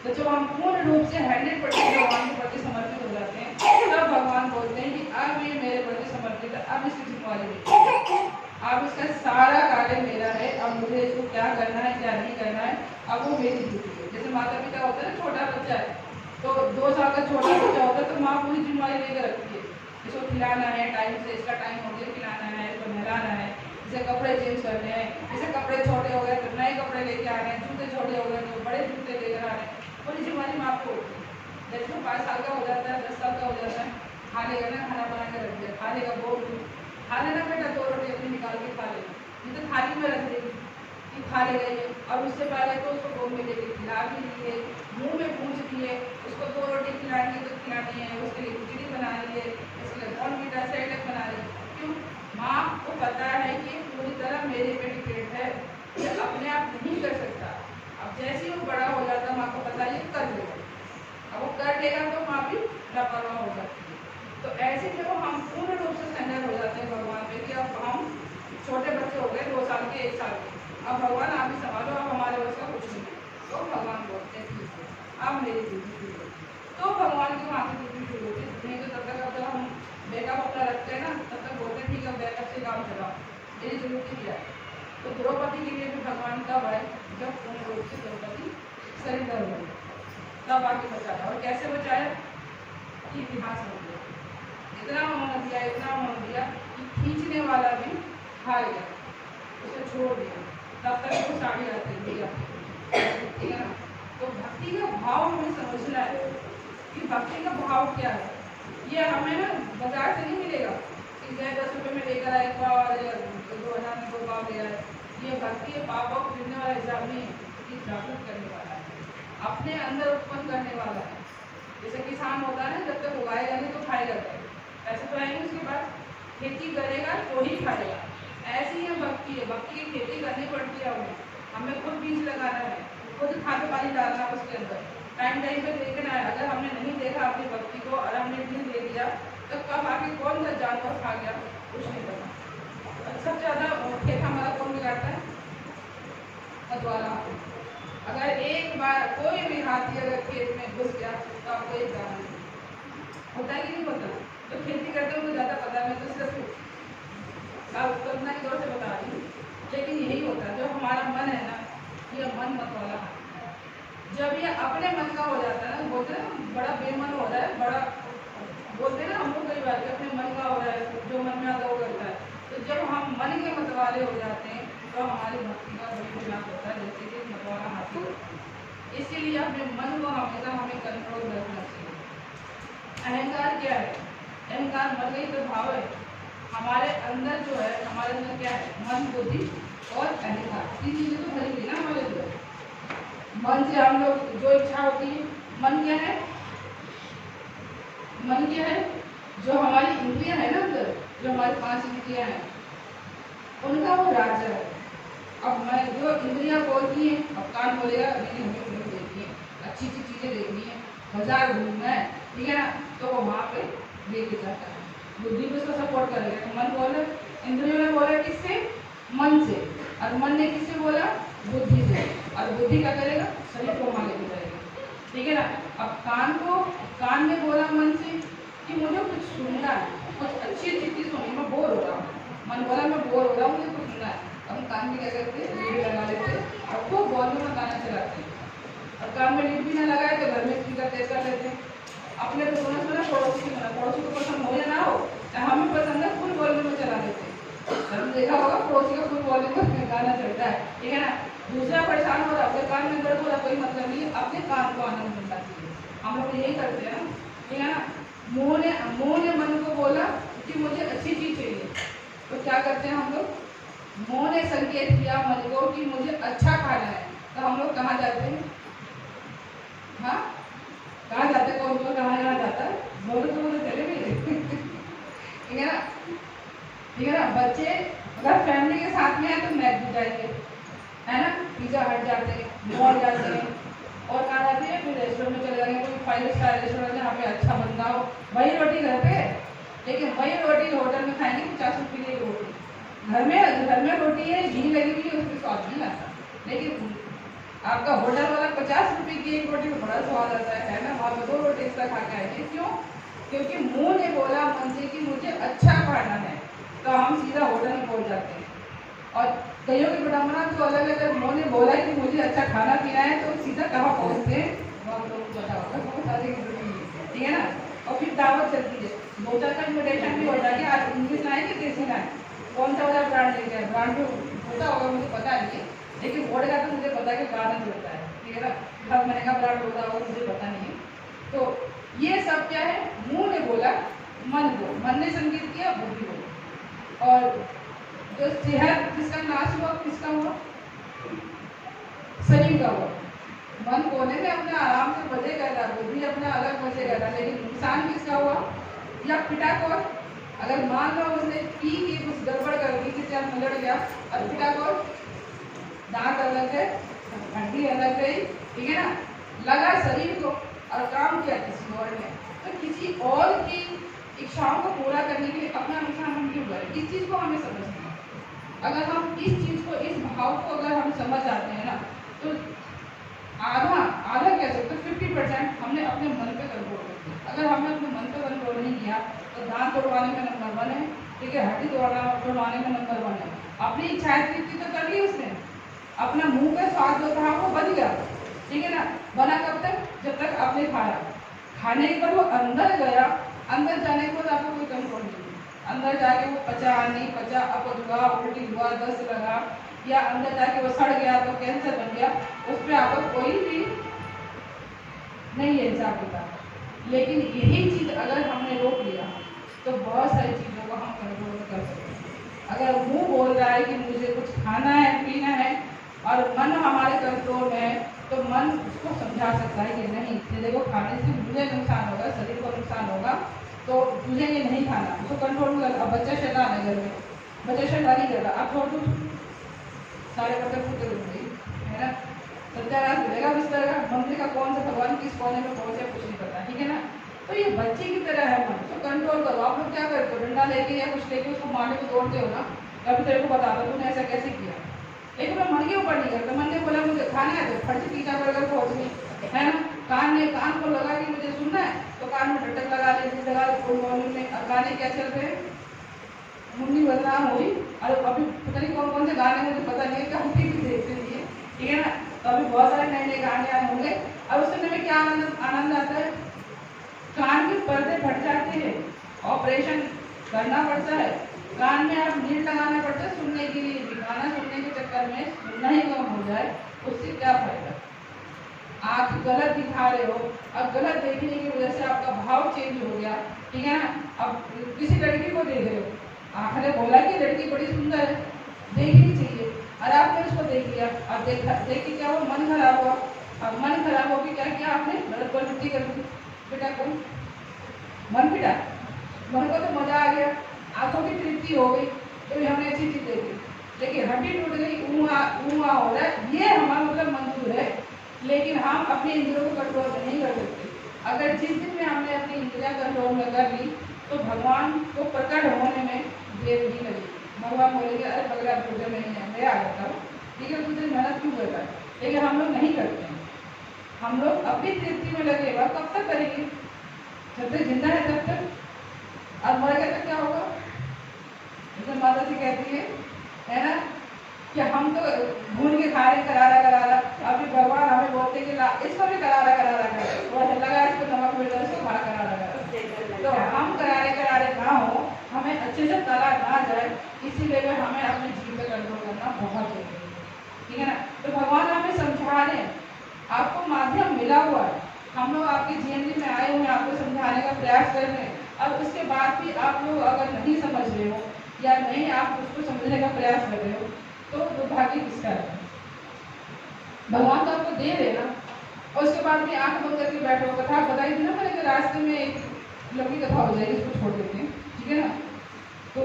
तो जब हम पूर्ण रूप से 100% भगवान के प्रति समर्पित हो जाते हैं तब भगवान बोलते हैं कि अब ये मेरे प्रति समर्पित है, अब इसकी जिम्मेवारी मेरी, अब इसका सारा कार्य मेरा है, अब मुझे इसको क्या करना है क्या नहीं करना है अब वो मेरी ड्यूटी है। जैसे माता पिता होता है ना, छोटा बच्चा है तो 2 साल का छोटा बच्चा होता है तो माँ पूरी जिम्मेवारी लेकर रखती है, इसको खिलाना है टाइम से, इसका टाइम हो गया खिलाना है, इसको नहलाना है, इसे कपड़े चेंज करने हैं, जैसे कपड़े छोटे हो गए तो नए कपड़े लेके आ रहे हैं, जूते छोटे हो गए तो बड़े जूते लेकर आ रहे हैं, पूरी जिम्मेवारी माँ को होती है। जैसे 5 साल का हो जाता है, 10 साल का हो जाता है, खा लेगा ना, खाना बना के रख दिया, खा लेगा, बोल खा लेना बेटा, 2 रोटी अपनी निकाल के खा लेगा, नहीं तो थाली में रख देगी कि खा लेगा ये। और उससे पहले तो उसको गोद में लेके खिला भी लिए, मुँह में पूछ लिए, उसको 2 रोटी खिलानी है तो खिलानी है, उसके लिए खिचड़ी बना रही है, इसके लिए बॉर्नवीटा सेरेलैक बना रही है। क्यों? माँ को पता है कि पूरी तरह मेरे पे डिपेंड है, ये अपने आप नहीं कर सकता। अब जैसे ही वो बड़ा हो जाता है माँ को पता है ये कर लेगा, अब वो कर लेगा तो माँ भी लापरवाह हो जाती है। तो ऐसे जब हम पूर्ण रूप से सरेंडर हो जाते हैं भगवान पे कि अब हम छोटे बच्चे हो गए, 2 साल के, 1 साल के, अब भगवान आप ही संभालो, अब हमारे बस का कुछ नहीं है, तो भगवान बोलते हैं ठीक है अब मेरी ड्यूटी शुरू होती है, तो भगवान की वहाँ से ड्यूटी शुरू होती है। नहीं तो तब तक अब जब हम बैकअप अपना रखते हैं ना तब तक बोलते हैं ठीक है बैकअप से काम चलाओ, मेरी जरूरत क्या है। तो द्रौपदी के लिए भी भगवान कब आए? जब पूर्ण रूप से द्रौपदी सरेंडर हो गई, तब आके बचाया। और कैसे बचाया? इतिहास हो गया, इतना उन्होंने दिया कि खींचने खा लिया, उसे छोड़ दिया, तब तक वो साड़ी आती है, ठीक है ना। तो भक्ति का भाव हमें समझना है कि भक्ति का भाव क्या है। ये हमें ना बाजार से नहीं मिलेगा कि 10 रुपये में लेकर आए पाव और 2000 में 2 पाव ले आए। ये भक्ति पाव पाव खरीदने वाला हिसाब नहीं है, ये जागरूक करने वाला है, अपने अंदर उत्पन्न करने वाला है। जैसे किसान होता है ना, जब तक उगाएगा नहीं तो खाएगा क्या, पैसे तो आएंगे उसके बाद, खेती करेगा तो ही खाएगा। ऐसी ही भक्ति है, भक्ति की खेती करनी पड़ती है, हमें खुद बीज लगाना है, खुद खाद पानी डालना है उसके अंदर, टाइम पे देखना है। अगर हमने नहीं देखा अपनी भक्ति को और हमने बीज दे दिया तो कब आके कौन सा जानवर खा गया कुछ नहीं पता। सबसे ज़्यादा खेत हमारा कौन बिगाड़ता है, मतवाला। अगर एक बार कोई भी हाथी अगर खेत में घुस गया तो आपको एक दाना नहीं होता है कि नहीं होता। तो खेती करते हुए ज़्यादा पता है, मैं तो सिर्फ कल्पना की तौर से बता रही हूँ, लेकिन यही होता है। जो हमारा मन है ना, ये मन मतवाला है। जब ये अपने मन का हो जाता है ना, बोलते हैं ना बड़ा बेमन हो रहा है, बड़ा बोलते हैं ना हम लोग कई बार अपने मन का हो रहा है, जो मन में आता है वो करता है। तो जब हम मन के मतवाले हो जाते हैं तो हमारी भक्ति का बड़ी विनाश होता है, जैसे कि मतवाला हाथी। इसीलिए अपने मन को हमेशा हमें कंट्रोल रखना चाहिए। अहंकार क्या है, अहंकार मन का ही प्रभाव है। हमारे अंदर जो है, हमारे अंदर क्या है, मन, बुद्धि और अहंकार, तीन चीजें तो भरी हुई ना हमारे अंदर। मन से हम लोग जो इच्छा होती है, मन क्या है, मन क्या है, जो हमारी इंद्रियां है ना अंदर, जो हमारी 5 इंद्रियां हैं उनका वो राजा है। अब मैं जो इंद्रियां बोलती हैं, अब कान बोलेगा नहीं हमें फिल्म देखनी है, अच्छी अच्छी चीजें देखनी है, बाजार घूमना है, ठीक है ना, तो वो वहाँ पे लेके जाता है, बुद्धि को उसको सपोर्ट करेगा। मन बोले, इंद्रियों ने बोला किससे, मन से, और मन ने किससे बोला, बुद्धि से, और बुद्धि क्या करेगा, शरीर को वहाँ लेके जाएगा, ठीक है ना। अब कान ने बोला मन से कि मुझे कुछ सुनना है, कुछ अच्छी चीज सुननी, मैं बोर हो रहा हूँ, मन बोला मैं बोर हो रहा हूँ, मुझे कुछ सुनना है। हम कान में क्या करते हैं, लीड लगा लेते हैं और खूब वॉल्यूम में गाना चलाते हैं। और कान में लीड भी ना लगाए तो घर में स्पीकर तेज कर लेते हैं। अपने को सुना पड़ोसी को पसंद हो या ना हो, हमें पसंद है फुल वॉल्यूम में चला देते हैं। देखा होगा पड़ोसी का फुल वॉल्यूम में गाना चलता है, ठीक है ना। दूसरा परेशान हो रहा है, अपने कान में दर्द हो रहा, कोई मतलब नहीं है, अपने कान को आनंद मिलना चाहिए। हम लोग यही करते हैं, ठीक है ना। मुंह ने मन को बोला कि मुझे अच्छी चीज चाहिए, तो क्या करते हैं हम लोग, मुंह ने संकेत किया मन को कि मुझे अच्छा खाना है, तो हम लोग कहाँ जाते हैं, हाँ कहाँ जाते हैं, कौन कौन कहाँ जाता है, बोलो तो बोलो चले भी ठीक है ना, ठीक है ना। बच्चे अगर फैमिली के साथ में है तो मैक जाएंगे, है ना, पिज्जा हट जाते हैं, मॉल जाते हैं, और कहाँ जाते हैं, फिर रेस्टोरेंट में चले जाएंगे, कोई 5 स्टार रेस्टोरेंट जहाँ पे अच्छा बनता हो, वही रोटी घर पे, लेकिन वही रोटी होटल में खाएंगे 50 रुपये की रोटी। घर में रोटी है, घी लगी हुई है, उसमें स्वाद नहीं आता, लेकिन आपका होटल वाला 50 रुपये की एक रोटी में बड़ा स्वाद आता है ना, वहाँ पे 2 रोटी एक्स्ट्रा खा के आएंगे। क्यों, क्योंकि मुंह ने बोला मन से कि मुझे अच्छा खाना है, तो हम सीधा होटल में पहुँच जाते हैं। और कईयों की विडम्बना तो अलग है, जब मुंह ने बोला कि मुझे अच्छा खाना पीना है तो सीधा कहाँ पहुँचते हैं, वहाँ लोग पता होगा, ठीक है ना। और फिर दावत चलती है, 2-4 का इन्विटेशन भी होता है कि आज इंग्लिश लाए कि देसी लाए, कौन सा वाला ब्रांड लेके आए, ब्रांड भी होता होगा मुझे पता नहीं है, लेकिन वोट का तो मुझे पता है कि गाना होता है, ठीक है ना। हर महीने का ब्रांड होता होगा मुझे पता नहीं है। तो ये सब क्या है, मुंह ने बोला मन को, मन ने संकेत किया बुद्धि को, और जो सेहत जिसका नाश हुआ किसका हुआ, शरीर का हुआ। मन कोने में अपना आराम से मजे कर रहा, बुद्धि अपना अलग मजे कर रहा, लेकिन नुकसान किसका हुआ, या पिटा कौन, अगर मान लो उसने पी के कुछ गड़बड़ कर दी, किसी आप मलड़ गया, और पिटा कौन, दांत अलग है, हड्डी अलग गई, ठीक है ना, लगा शरीर को और काम किया किसी और ने। तो किसी और की इच्छाओं को पूरा करने के लिए अपना नुकसान हम क्यों करें, इस चीज को हमें समझना है। अगर हम इस चीज को, इस भाव को अगर हम समझ आते हैं ना, तो आधा कह सकते 50% हमने अपने मन पे कंट्रोल कर दिया। अगर हमने अपने मन पे कंट्रोल नहीं किया तो दांत तोड़वाने में नंबर 1 है, ठीक है, हड्डी तोड़वाने में नंबर 1 है। अपनी इच्छाएं पूर्ति तो कर ली उसने, अपना मुंह का स्वाद जो था वो बन गया, ठीक है ना। बना कब तक, जब तक आपने खाया, खाने के बाद वो अंदर गया, अंदर जाने के बाद आपको कोई कंट्रोल नहीं, अंदर जाके वो पचा नहीं पचा, अपच हुआ, उल्टी हुआ, दस्त लगा, या अंदर जाके वो सड़ गया तो कैंसर बन गया, उस पर आपको कोई भी नहीं है हिसाब किताब। लेकिन यही चीज़ अगर हमने रोक लिया तो बहुत सारी चीज़ों को हम कंट्रोल कर सकते हैं। अगर मुंह बोल रहा है कि मुझे कुछ खाना है पीना है और मन हमारे कंट्रोल में है, तो मन उसको समझा सकता है कि नहीं तेरे को खाने से मुझे नुकसान होगा, शरीर को नुकसान होगा, तो तुझे ये नहीं खाना, उसको कंट्रोल कर। अब बच्चा शैतान है घर में, बच्चा शैतानी कर रहा, अब छोड़ दो, सारे बच्चे फूटे दूंगी, है ना, सत्यानाश मिलेगा बिस्तर का, मंदिर का कौन सा भगवान किस कोने में पहुंचे कुछ नहीं पता, ठीक है ना। तो ये बच्चे की तरह है मन, तो कंट्रोल करो। आप लोग क्या करते हो, डंडा लेके या कुछ लेके उसको मारने को दौड़ते हो ना, कभी तेरे को बता दो तूने ऐसा कैसे किया, लेकिन मैं मन के ऊपर नहीं करता। मन ने बोला मुझे खाना है तो फट से पिज्जा बर्गर पहुंच गई, है ना। कान को लगा कि मुझे सुनना है तो कान में टटक लगा ले, फुल वॉल्यूम में। और गाने क्या चल रहे हैं, मुन्नी बदनाम हुई, और अभी पता नहीं कौन कौन से गाने मुझे पता नहीं है, कभी भी देखते नहीं है, ठीक है ना। तो अभी बहुत सारे नए नए गाने आए होंगे, और उस समय में क्या आनंद आता है, कान के पर्दे फट जाते हैं, ऑपरेशन करना पड़ता है, कान में आप नीड लगाना पड़ता है सुनने के लिए भी, गाना सुनने के चक्कर में सुनना ही कम हो जाए, उससे क्या फायदा। आँख गलत दिखा रहे हो, अब गलत देखने की वजह से आपका भाव चेंज हो गया, ठीक है ना। अब किसी लड़की को देख रहे हो, आँख ने बोला कि लड़की बड़ी सुंदर है, देखनी चाहिए, और आपने उसको देख लिया, अब देख के क्या हुआ, मन खराब हुआ। अब मन खराब हो के क्या किया आपने, गलत प्रवृत्ति कर दी, बेटा कौन मन पिटा, मन को तो मजा आ गया, आंखों की तृप्ति हो गई, तो हमने अच्छी चीज देखी, लेकिन हड्डी टूट गई, ऊँआ हो रहा है, ये हमारा मतलब मंजूर है, लेकिन हम अपने इंद्रियों को कंट्रोल नहीं कर सकते। अगर जिस दिन में हमने अपनी इंद्रिया कंट्रोल में कर ली तो भगवान को प्रकट होने में देर नहीं लगेगी। भगवान बोलेंगे अरे बगला पूजा में नहीं है, मैं आ जाता हूँ, ठीक है, तुझे मेहनत क्यों करता है, लेकिन हम लोग नहीं करते हैं। हम लोग अपनी तृप्ति में लगे हुआ, कब तक करेंगे, जब तक जिंदा है तब तक, और मर गए तक क्या होगा। जैसे माता जी कहती है ना, कि हम तो भून के खा रहे करारा, अभी भगवान हमें बोलते कि इसको भी करारा कर, थोड़ा लगा इसको नमक मिल जाए, इसको खा करारा। तो हम करारे ना हो, हमें अच्छे से तला ना जाए, इसीलिए हमें अपने जीव पे कंट्रोल करना बहुत जरूरी है, ठीक है ना। तो भगवान हमें समझा रहे हैं, आपको माध्यम मिला हुआ है, हम लोग आपके जीवन में आए हुए आपको समझाने का प्रयास कर रहे हैं, अब उसके बाद भी आप लोग अगर नहीं समझ रहे हो या नहीं आप उसको समझने का प्रयास कर रहे हो, तो दुर्भाग्य किसका है। भगवान तो आपको दे रहे ना, और उसके बाद भी आंख बंद करके बैठो। कथा बताई थी ना मैंने कि रास्ते में एक लंबी कथा हो जाएगी, इसको छोड़ देते हैं, ठीक है ना। तो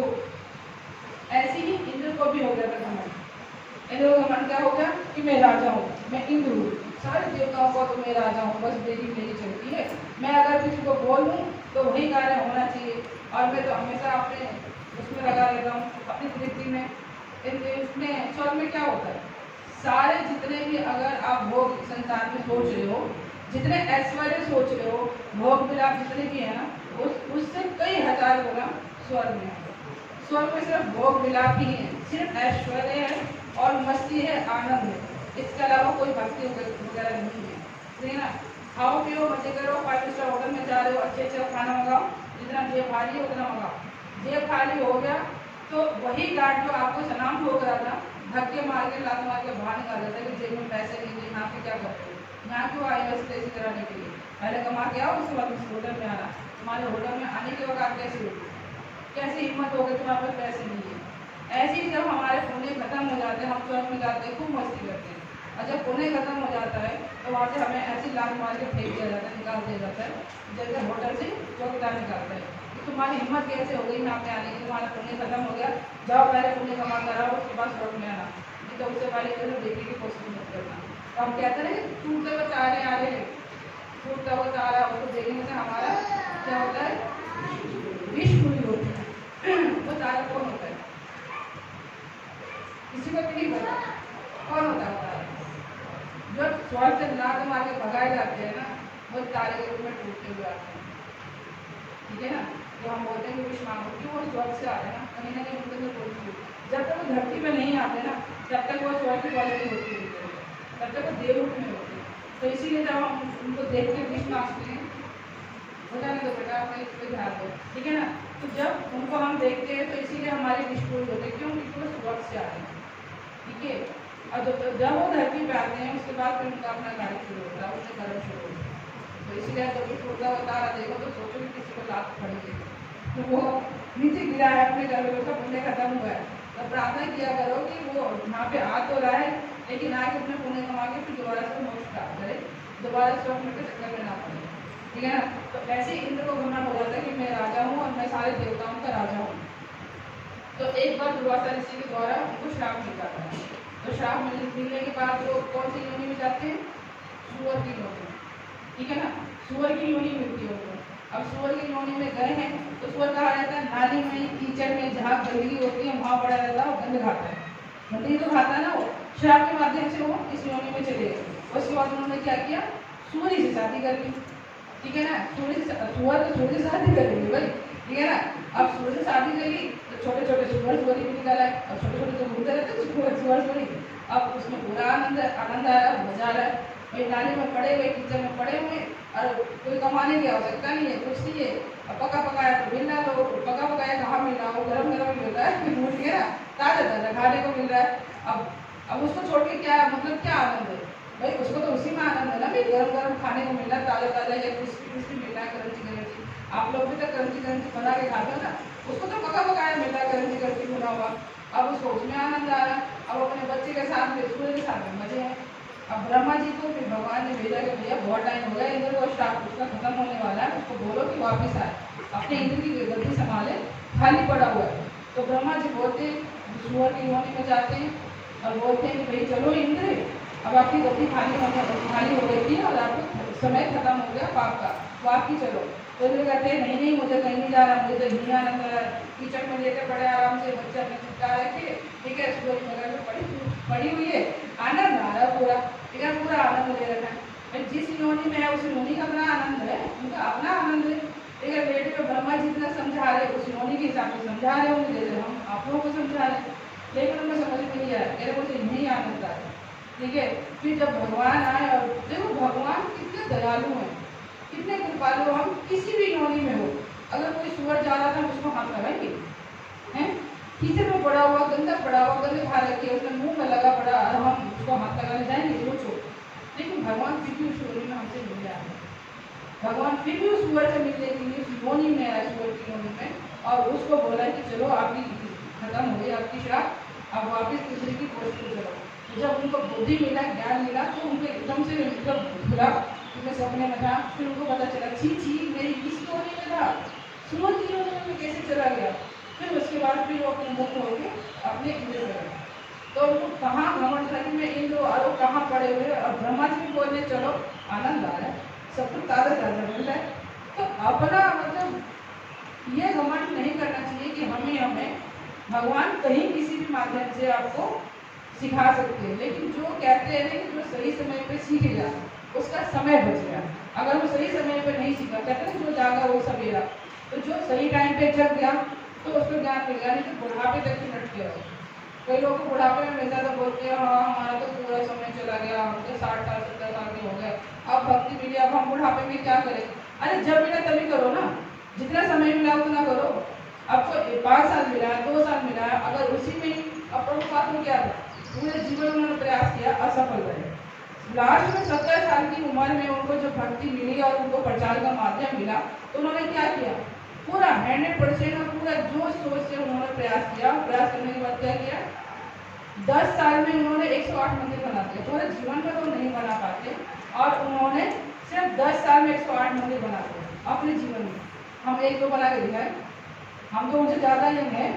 ऐसे ही इंद्र को भी हो गया था घमंड। इंद्र को घमंड क्या हो गया कि मैं राजा हूँ, मैं इंद्र हूँ, सारे देवताओं को तो मैं राजा हूँ, बस मेरी चलती है, मैं अगर किसी को बोल दूँ तो वही कार्य होना चाहिए, और मैं तो हमेशा अपने उसमें लगा रहता हूँ, अपनी तृप्ति में। इसमें स्वर्ग में क्या होता है, सारे जितने भी अगर आप भोग संसार में सोच रहे हो, जितने ऐश्वर्य सोच रहे हो, भोग विलाप जितने भी है ना, उससे कई हजार गुना स्वर्ग में है। स्वर्ग में सिर्फ भोग विलाप ही है, सिर्फ ऐश्वर्य है और मस्ती है, आनंद है, इसके अलावा कोई भक्ति वगैरह नहीं है, ठीक है ना। खाओ पियो मजे करो, 5 स्टार होटल में जा रहे हो, अच्छे अच्छे खाना मंगाओ, जितना जेब भारी है उतना मंगाओ, जेब खाली हो गया तो वही गार्ड जो आपको सलाम ठोक रहा था, धक्के मार के लात मार के बाहर निकाल देता है कि जेब में पैसे नहीं थे, यहाँ पे क्या करते हो, यहाँ क्यों आए हो इसी कराने के लिए, पहले कमा के आओ उसके बाद उस होटल में आना। तुम्हारे होटल में आने के वक्त आप कैसे होगी, कैसे हिम्मत हो गई, तुम्हारे पास पैसे नहीं है। ऐसे ही जब हमारे पुण्य खत्म हो जाते हैं, हम स्वर्ग में जाते हैं, खूब मस्ती करते हैं, और जब पुण्य खत्म हो जाता है तो वहाँ से हमें ऐसी लात मार के फेंक दिया जाता है, निकाल दिया जाता है, जैसे होटल से चौकीदार निकालता है। तुम्हारी हिम्मत कैसे हो गई यहाँ पे आने की, तुम्हारा पुण्य खत्म हो गया, जाओ पहले पुण्य कमा कर आओ, उसके बाद स्वर्ग में आना, नहीं तो उससे पहले जरूर देखने की कोशिश मत करना। तो हम कहते हैं कि टूटते हुए तारे आ रहे हैं, टूटता हुआ तारा उसको देखने से हमारा क्या होता है, विष पूरी होती है। वो तारा कौन होता है, किसी को भी नहीं पता कौन होता है। जो स्वर्ग से लात मार के भगाए जाते हैं ना, वो तारे के रूप में टूटते हुए आते हैं, ठीक है ना। तो हम बोलते हैं कि विष मांगो, क्यों, वो स्वर्ग से आ रहे हैं ना, कहीं ना कहीं उनके अंदर कोई, जब तक वो धरती में नहीं आते ना तब तक वो स्वर्ग की क्वालिटी होती है, तब तक वो देव रूप में होते हैं। तो इसीलिए जब हम उनको देख के विष मांगते हैं, हो जाने दो बेटा, अपने इस पर ध्यान दो, ठीक है ना। तो जब उनको हम देखते हैं तो इसीलिए हमारे डिस्ट्रॉय होते हैं, क्यों? क्योंकि वो स्वर्ग से आ रहे हैं, ठीक है। और जब वो धरती पे आते हैं उसके बाद फिर उनका अपना कार्य शुरू होता है, उससे कर्म शुरू होता है। तो इसीलिए जब भी टूटता बता रहा देखो तो सोचो कि किसी को लात पड़ेगी तो वो नीचे गिरा है अपने घर में, उसका पुण्य खत्म हुआ है, तो प्रार्थना किया करो कि वो वहाँ पे आ तो रहा है लेकिन आके अपने पुण्य कमा के फिर दोबारा से मोक्ष प्राप्त करे, दोबारा स्वर्ग के चक्कर में ना पड़े, ठीक है ना। तो ऐसे इंद्र को घमंड हो जाता है कि मैं राजा हूँ और मैं सारे देवताओं का राजा हूँ। तो एक बार दुर्वासा ऋषि के द्वारा उनको श्राप मिल जाता है। तो श्राप मिलने के बाद वो कौन सी योनि में जाते हैं? सुअर की योनि में, ठीक है ना। सुअर की योनि मिलती है उनको। अब सुअर की योनि में गए हैं तो सुअर कहाँ रहता है? नाली में, कीचड़ में, जहाँ गंदगी होती है वहाँ पड़ा रहता है और गंद खाता है, गंदगी तो खाता है ना वो। श्राप के माध्यम से वो इस योनि में चले गए। उसके बाद उन्होंने क्या किया? सूर्य से शादी कर ली, ठीक है ना। सुअर तो सूर्य से शादी कर लेंगे भाई, ठीक है ना। अब सूर्य से शादी कर ली तो छोटे छोटे सुअर भी निकल आए, और छोटे छोटे जो घूमते रहते सुअर अब उसमें पूरा आनंद आ रहा है, मजा आ रहा है भाई। नाली में पड़े हुए, किचन में पड़े हुए और कोई कमाने की आवश्यकता नहीं है, कुछ नहीं है। अब पका पकाया तो मिल रहा है, तो पका पकाया कहाँ मिल रहा है? वो गरम गरम मिल रहा है, ठीक है ना, ताजा ताजा खाने को मिल रहा है। अब उसको छोड़ के क्या मतलब, क्या आनंद है भाई? उसको तो उसी में आनंद है ना भाई, गरम गरम खाने को मिल रहा है, ताजा ताजा या क्रिस्पी क्रिस्पी मिल रहा है, क्रंची। आप लोग भी तो क्रंची बना के खाते हो ना, उसको तो पका पकाया मिल रहा है, क्रंची बना हुआ। अब उसको उसमें आनंद आ रहा है। अब अपने बच्चे के साथ में, सूर्य के साथ में मजे हैं। अब ब्रह्मा जी को फिर भगवान ने भेजा कि भैया बहुत टाइम हो गया, इंद्र को श्राप उसका खत्म होने वाला है, उसको बोलो कि वापिस आए, अपने इंद्र की गद्दी संभाले, खाली पड़ा हुआ है। तो ब्रह्मा जी बोलते सूअर की योनि में जाते हैं और बोलते हैं कि भाई चलो इंद्र, अब आपकी गद्दी खाली हो गई थी और आपको समय खत्म हो गया पाप का, वो आपकी चलो। तो इंद्र कहते हैं नहीं मुझे कहीं नहीं जा रहा, मुझे तो यहीं आनंद आ रहा है, कीचड़ में लेकर पड़े आराम से, बच्चे अपने चिपका रखे, ठीक है, सूर्य नगर में पड़ी हुई है, आनंद आ रहा है पूरा, ठीक है, पूरा आनंद ले रखा है। जिस योनि में है उस योनि का अपना आनंद है, उनका अपना आनंद है, ठीक है। बेटे को ब्रह्मा जी इतना समझा रहे, उस योनि के हिसाब से समझा रहे होंगे जैसे हम आप लोगों को समझा रहे, लेकिन उनको समझ में नहीं आया, मेरे मुझे यही आनंद आ रहा है, ठीक है। फिर जब भगवान आए, और देखो भगवान कितने दयालु हैं, कितने कृपालु। हम किसी भी योनि में हो, अगर कोई सुअर जा रहा था उसको हाथ लगाएंगे हैं? कीचड़ में पड़ा हुआ, गंदा पड़ा हुआ, गंदे खा रखी है, उसने मुंह में लगा पड़ा और हम उसको हाथ लगाने जाएंगे? सोचो। लेकिन भगवान फिर भी उस योनि में हमसे मिल रहा है, भगवान फिर भी उस सुअर से मिलने के लिए उस योनि में आया, सुअर की योनि में, और उसको बोला कि चलो आपकी खत्म हो गई आपकी श्राप, अब वापिस दूसरे की पोस्ट पे चलो। तो जब उनको बुद्धि मिला, ज्ञान मिला, तो उनको एकदम से भुला, उनके सपने में था। फिर उनको पता चला छी मेरी इस योनि में था, सुअर की योनि में कैसे चला गया। फिर उसके बाद फिर वो अपने मुक्त होकर अपने इंद्र में गए। तो उनको कहाँ घमंड था कि मैं इंद्र, और वो कहाँ पड़े हुए, और ब्रह्मा जी भी बोलने चलो आनंद आ रहा है, सब कुछ ताज़ा ताज़ा मिल रहा है। तो अपना मतलब ये घमंड नहीं करना चाहिए कि हमें भगवान कहीं किसी भी माध्यम से आपको सिखा सकते हैं, लेकिन जो कहते हैं कि जो सही समय पे सीख गया उसका समय बच गया। अगर वो सही समय पे नहीं सीखा, कहते हैं जो जागा वो सवेरा, तो जो सही टाइम पे जग गया तो उसको ज्ञान मिल गया, नहीं तो बुढ़ापे तक ही लट गया। कई लोगों को बुढ़ापे में मिलता तो बोलते हैं हाँ हमारा तो पूरा समय चला गया, हम तो 60 साल 70 साल के हो गए, अब भक्ति मिली, अब हम बुढ़ापे में क्या करें? अरे जब मिला तभी करो ना, जितना समय मिला उतना करो। आपको 5 साल मिला, 2 साल मिला, अगर उसी में प्रभुपाद में क्या था, पूरे जीवन उन्होंने प्रयास किया, असफल रहे। लास्ट में 70 साल की उम्र में उनको जब भक्ति मिली और उनको प्रचार का माध्यम मिला, तो उन्होंने क्या किया? पूरा 100% और पूरा जोश सोच से उन्होंने प्रयास किया। प्रयास करने के बाद क्या किया? 10 साल में उन्होंने 108 मंदिर बना दिए। पूरे जीवन में तो नहीं बना पाते, और उन्होंने सिर्फ 10 साल में 108 मंदिर बना दिए अपने जीवन में। हम 1-2 बना के दिखाए, हम तो उनसे ज़्यादा यंग हैं,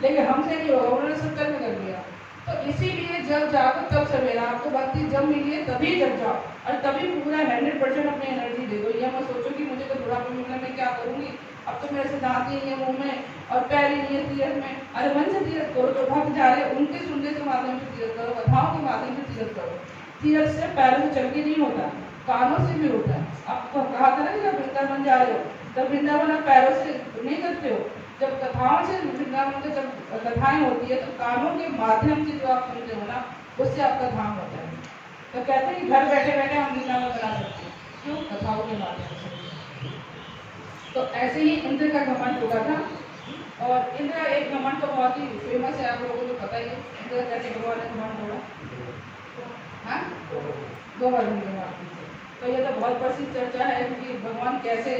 लेकिन हमसे नहीं होगा, उन्होंने 70 में कर दिया। तो इसीलिए जब जागो तब सवेरा, आपको भक्ति जब मिली है तभी जग जाओ, और तभी पूरा 100% अपनी एनर्जी दे दो। ये मत सोचो कि मुझे तो बुढ़ापे में मिलना, मैं क्या करूँगी, अब तो मेरे से दांत ही नहीं है मुँह में और पैर ही नहीं है तीर्थ में। अरे मन से तीर्थ करो, जो भक्त जा रहे उनके सुनने के माध्यम से तीर्थ करो, कथाओं के माध्यम से तीर्थ करो। तीर्थ से पैरों से चल के नहीं होता, कानों से भी होता है। आपको कहा था ना कि जब वृंदावन जा रहे हो तब वृंदावन आप पैरों से नहीं करते हो, जब कथाओं से वृंदावन में जब कथाएं होती है तो कानों के माध्यम से जो आप सुनते हो ना, उससे आपका धाम होता है। तो कहते हैं कि घर बैठे बैठे हम वृंदावन बना सकते हैं, क्यों? कथाओं के माध्यम से। तो ऐसे ही इंद्र का घमंड हुआ था। और इंद्र एक घमंड तो बहुत ही फेमस है, आप लोगों को पता ही है इंद्र कैसे भगवान ने घमंड तोड़ा। हाँ, गोवर्धन की वापसी से। तो ये तो बहुत प्रसिद्ध चर्चा है कि भगवान कैसे